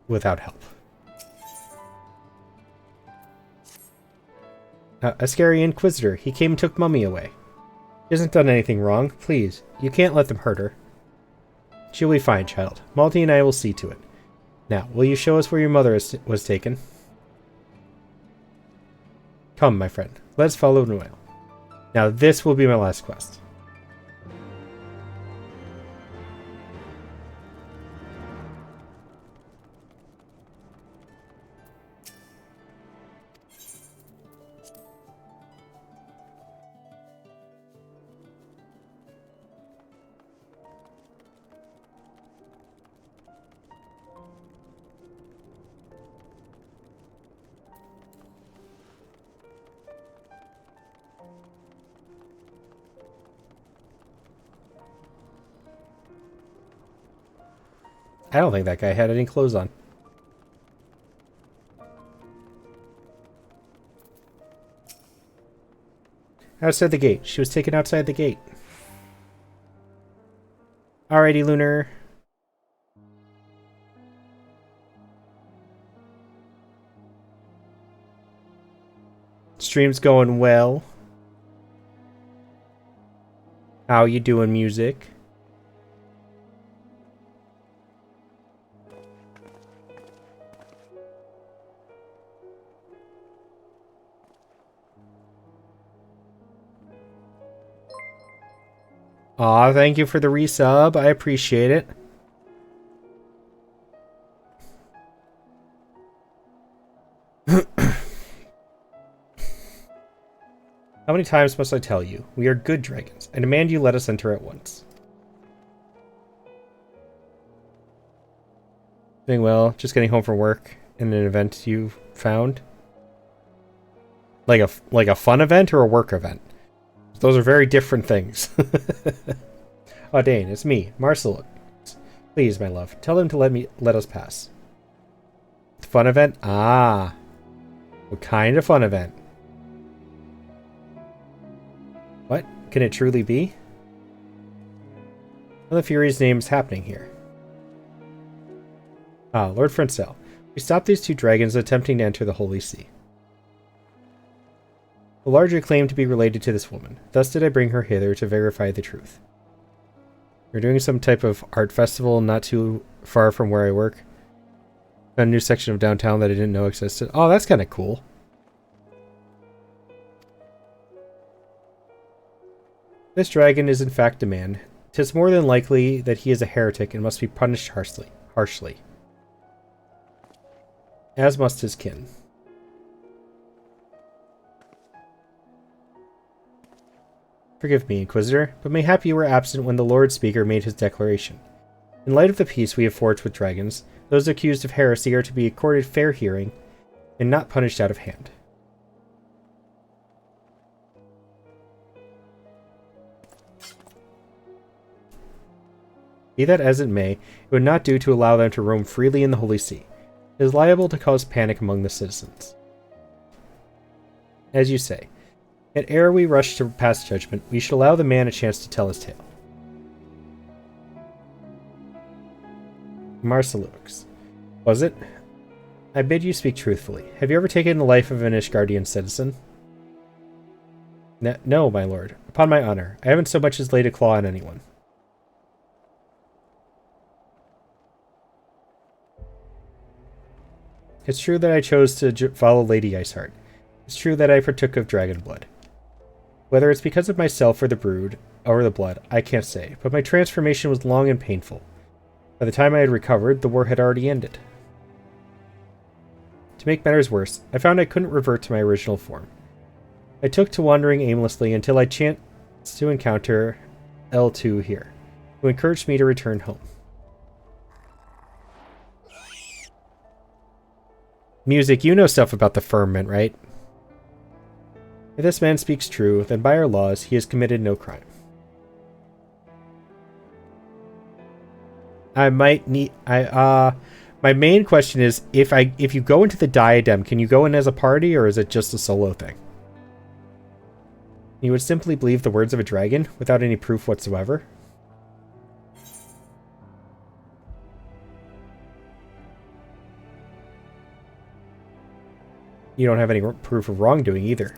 without help. A scary inquisitor. He came and took Mummy away. She hasn't done anything wrong. Please, you can't let them hurt her. She'll be fine, child. Malty and I will see to it. Now, will you show us where your mother was taken? Come, my friend. Let's follow Noel. Now, this will be my last quest. I don't think that guy had any clothes on. Outside the gate. She was taken outside the gate. Alrighty, Lunar. Stream's going well. How you doing, music? Aw, thank you for the resub. I appreciate it. How many times must I tell you? We are good dragons. I demand you let us enter at once. Doing well. Just getting home from work in an event you found. Like a fun event or a work event? Those are very different things. Oh, Dane, it's me, Marcel. Please, my love, tell them to let us pass. Fun event? Ah. What kind of fun event? What? Can it truly be? What the Fury's name is happening here? Ah, Lord Francel. We stopped these two dragons attempting to enter the Holy See. The larger claimed to be related to this woman. Thus did I bring her hither to verify the truth. We're doing some type of art festival not too far from where I work. Found a new section of downtown that I didn't know existed. Oh, that's kind of cool. This dragon is in fact a man. 'Tis more than likely that he is a heretic and must be punished harshly. As must his kin. Forgive me, Inquisitor, but mayhap you were absent when the Lord Speaker made his declaration. In light of the peace we have forged with dragons, those accused of heresy are to be accorded fair hearing and not punished out of hand. Be that as it may, it would not do to allow them to roam freely in the Holy See. It is liable to cause panic among the citizens. As you say, yet ere we rush to pass judgment, we should allow the man a chance to tell his tale. Marcelux. Was it? I bid you speak truthfully. Have you ever taken the life of an Ishgardian citizen? No, my lord. Upon my honor, I haven't so much as laid a claw on anyone. It's true that I chose to follow Lady Iceheart. It's true that I partook of dragon blood. Whether it's because of myself or the brood, or the blood, I can't say, but my transformation was long and painful. By the time I had recovered, the war had already ended. To make matters worse, I found I couldn't revert to my original form. I took to wandering aimlessly until I chanced to encounter L2 here, who encouraged me to return home. Music, you know stuff about the firmament, right? If this man speaks true, then by our laws, he has committed no crime. My main question is, if you go into the diadem, can you go in as a party, or is it just a solo thing? You would simply believe the words of a dragon without any proof whatsoever? You don't have any proof of wrongdoing either.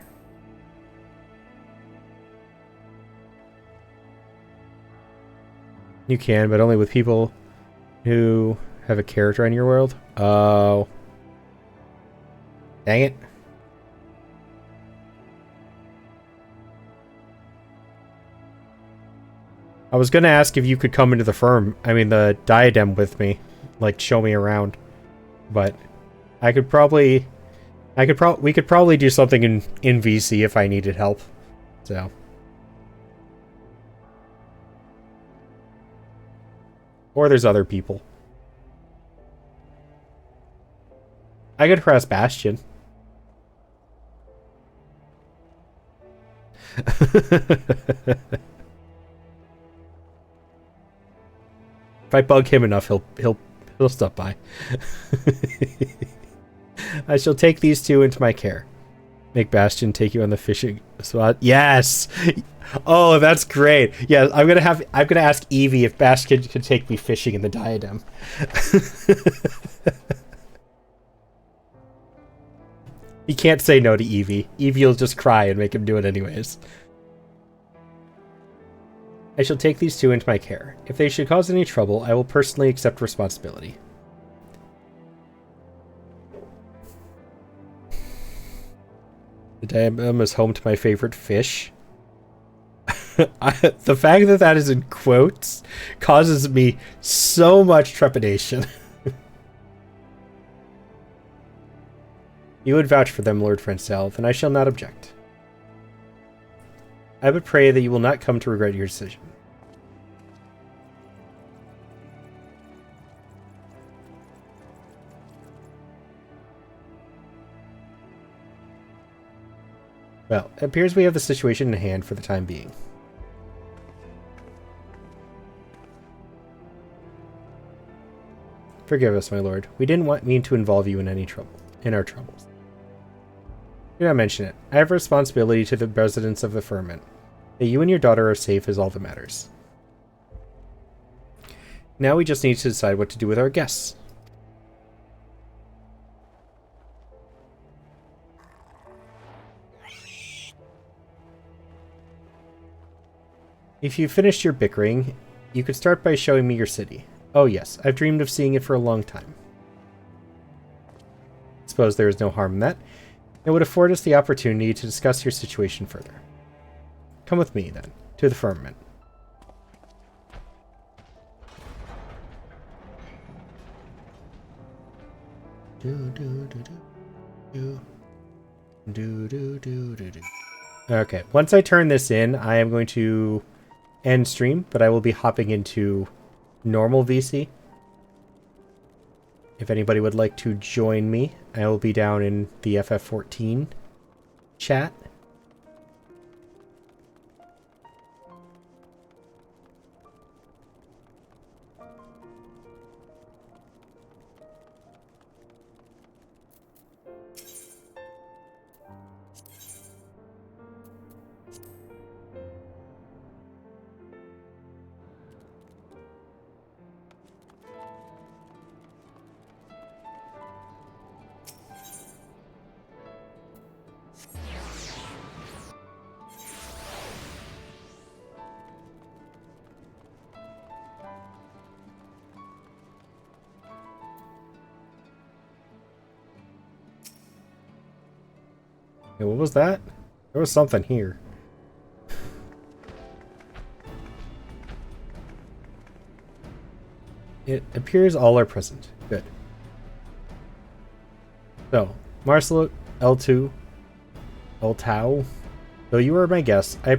You can, but only with people who have a character in your world. Oh. Dang it. I was gonna ask if you could come into the diadem with me. Like, show me around. But we could probably do something in VC if I needed help. So. Or there's other people. I could press Bastion. If I bug him enough, he'll stop by. I shall take these two into my care. Make Bastion take you on the fishing spot. Yes. Oh, that's great. Yeah, I'm gonna ask Evie if Bastion could take me fishing in the diadem. He can't say no to Evie. Evie will just cry and make him do it anyways. I shall take these two into my care. If they should cause any trouble, I will personally accept responsibility. The diadem is home to my favorite fish. The fact that that is in quotes causes me so much trepidation. You would vouch for them, Lord Francel, then I shall not object. I would pray that you will not come to regret your decision. Well, it appears we have the situation in hand for the time being. Forgive us, my lord. We didn't mean to involve you in our troubles. Do not mention it. I have a responsibility to the residents of the firmament. That you and your daughter are safe is all that matters. Now we just need to decide what to do with our guests. If you've finished your bickering, you could start by showing me your city. Oh yes, I've dreamed of seeing it for a long time. Suppose there is no harm in that. It would afford us the opportunity to discuss your situation further. Come with me, then, to the firmament. Okay, once I turn this in, I am going to end stream, but I will be hopping into normal VC. If anybody would like to join me, I will be down in the FF14 chat. Okay, what was that? There was something here. It appears all are present. Good. So, Marcelo, L2, L-Tau, though you are my guest, I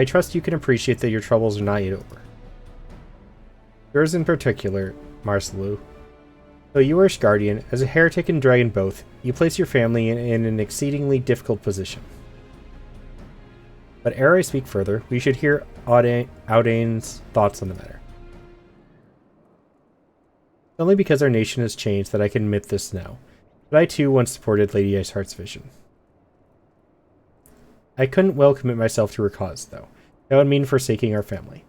trust you can appreciate that your troubles are not yet over. Yours in particular, Marcelo. Though you are guardian, as a heretic and dragon both, you place your family in an exceedingly difficult position. But ere I speak further, we should hear Audain's thoughts on the matter. It's only because our nation has changed that I can admit this now, but I too once supported Lady Iceheart's vision. I couldn't well commit myself to her cause, though. That would mean forsaking our family.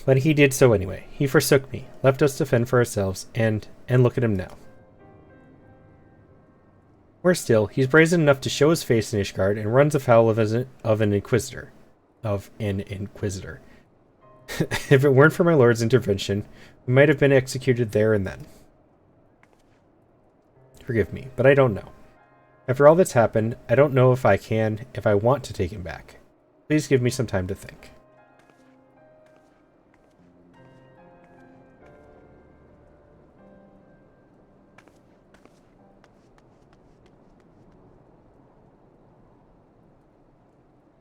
But he did so anyway. He forsook me, left us to fend for ourselves, and look at him now. Worse still, he's brazen enough to show his face in Ishgard and runs afoul of an inquisitor. If it weren't for my lord's intervention, we might have been executed there and then. Forgive me, but I don't know. After all that's happened, I don't know if I want to take him back. Please give me some time to think.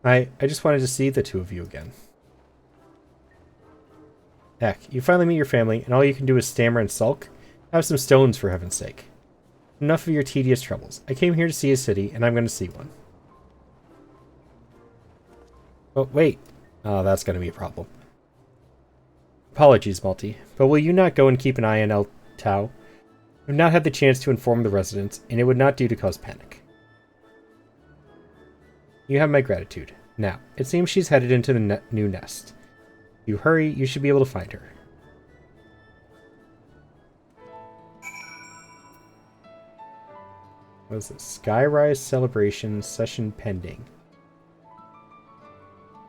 I just wanted to see the two of you again. Heck, you finally meet your family, and all you can do is stammer and sulk? Have some stones, for heaven's sake. Enough of your tedious troubles. I came here to see a city, and I'm going to see one. Oh, wait. Oh, that's going to be a problem. Apologies, Malty, but will you not go and keep an eye on El Tau? I've not had the chance to inform the residents, and it would not do to cause panic. You have my gratitude. Now, it seems she's headed into the new nest. If you hurry, you should be able to find her. What is this? Skyrise celebration session pending.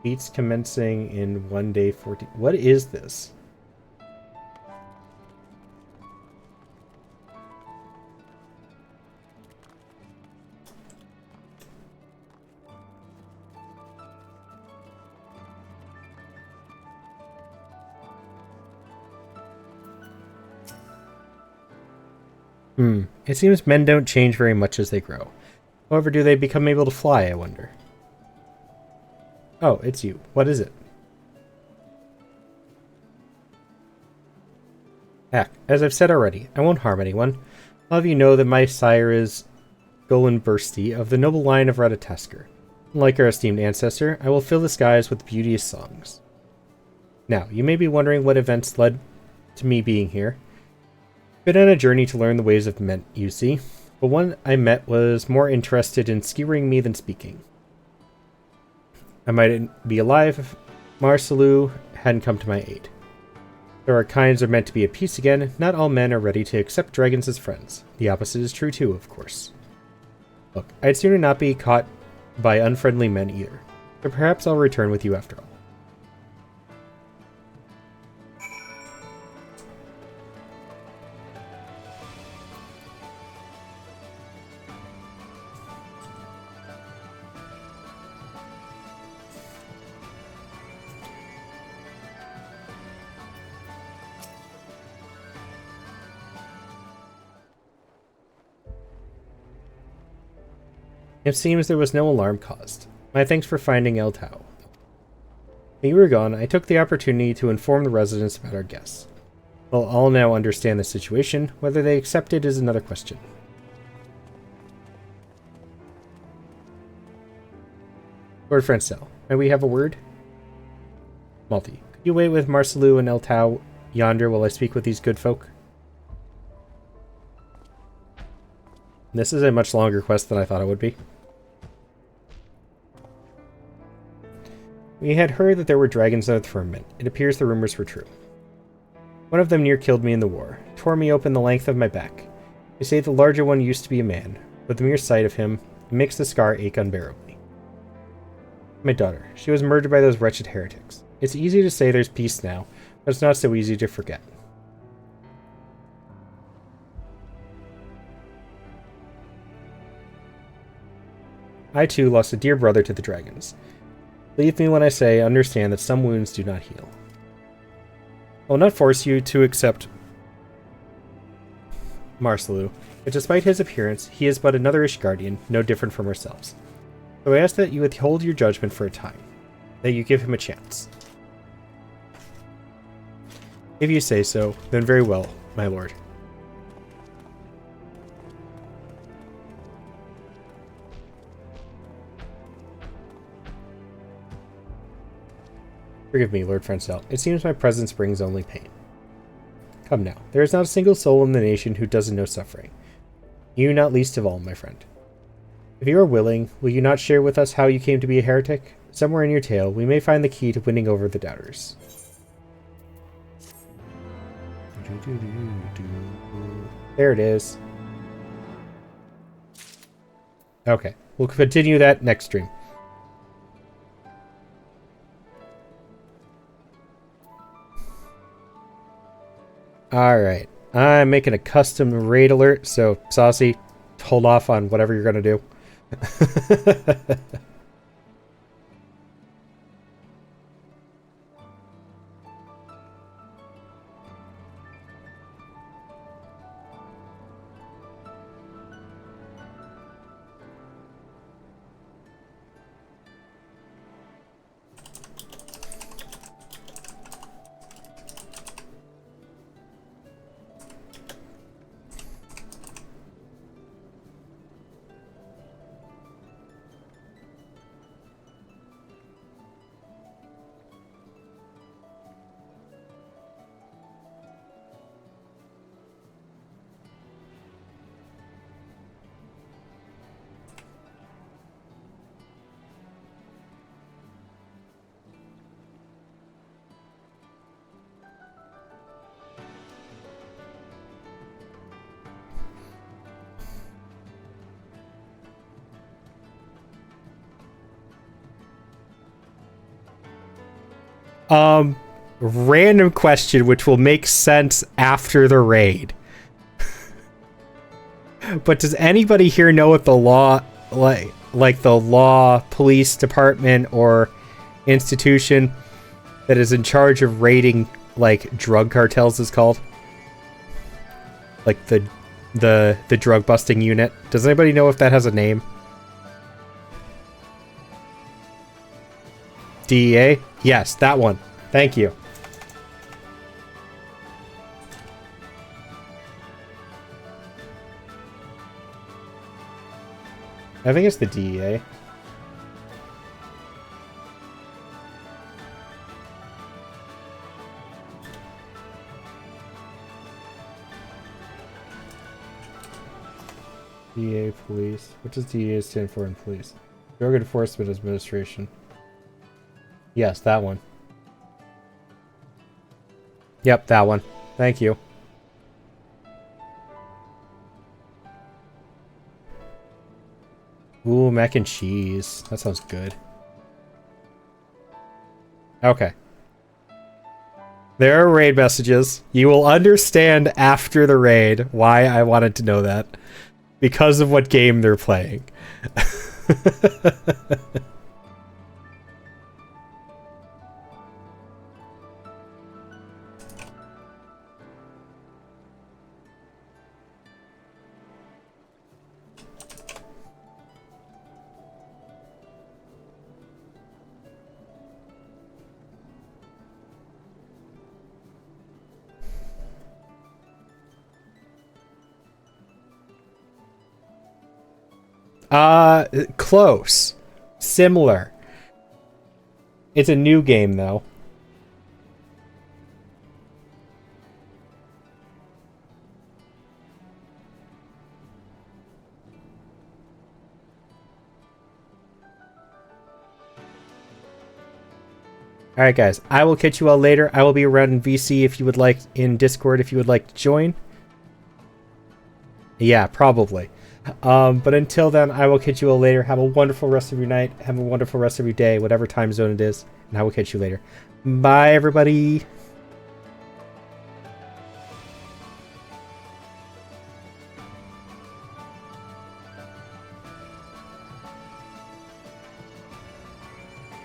Beats commencing in 1 day 14. What is this? It seems men don't change very much as they grow. However, do they become able to fly, I wonder? Oh, it's you. What is it? Heck, as I've said already, I won't harm anyone. I'll have you know that my sire is Golenbursti of the noble line of Radatasker. Like our esteemed ancestor, I will fill the skies with beauteous songs. Now, you may be wondering what events led to me being here. Been on a journey to learn the ways of men, you see, but one I met was more interested in skewering me than speaking. I might be alive if Marcelu hadn't come to my aid. Though our kinds are meant to be at peace again, not all men are ready to accept dragons as friends. The opposite is true too, of course. Look, I'd sooner not be caught by unfriendly men either, but perhaps I'll return with you after all. It seems there was no alarm caused. My thanks for finding El Tau. When you were gone, I took the opportunity to inform the residents about our guests. Well, all now understand the situation. Whether they accept it is another question. Lord Francel, may we have a word? Malty, could you wait with Marcelu and El Tau yonder while I speak with these good folk? This is a much longer quest than I thought it would be. We had heard that there were dragons on the firmament. It appears the rumors were true. One of them near killed me in the war, tore me open the length of my back. They say the larger one used to be a man, but the mere sight of him makes the scar ache unbearably. My daughter, she was murdered by those wretched heretics. It's easy to say there's peace now, but it's not so easy to forget. I too lost a dear brother to the dragons. Believe me when I say, understand that some wounds do not heal. I will not force you to accept Marcelu, but despite his appearance, he is but another Ishgardian, no different from ourselves. So I ask that you withhold your judgment for a time, that you give him a chance. If you say so, then very well, my lord. Forgive me, Lord Francel. It seems my presence brings only pain. Come now, there is not a single soul in the nation who doesn't know suffering. You not least of all, my friend. If you are willing, will you not share with us how you came to be a heretic? Somewhere in your tale, we may find the key to winning over the doubters. There it is. Okay, we'll continue that next stream. Alright, I'm making a custom raid alert, so Saucy, hold off on whatever you're gonna do. Random question which will make sense after the raid. But does anybody here know what the law, like the law, police department, or institution that is in charge of raiding, like, drug cartels is called? Like the drug busting unit. Does anybody know if that has a name? DEA? Yes, that one. Thank you. I think it's the DEA. DEA police. What does DEA stand for in police? Drug Enforcement Administration. Yes, that one. Yep, that one. Thank you. Ooh, mac and cheese. That sounds good. Okay. There are raid messages. You will understand after the raid why I wanted to know that. Because of what game they're playing. Close. Similar. It's a new game, though. Alright, guys. I will catch you all later. I will be around in VC if you would like, in Discord if you would like to join. Yeah, probably. But until then, I will catch you all later. Have a wonderful rest of your night. Have a wonderful rest of your day, whatever time zone it is. And I will catch you later. Bye, everybody.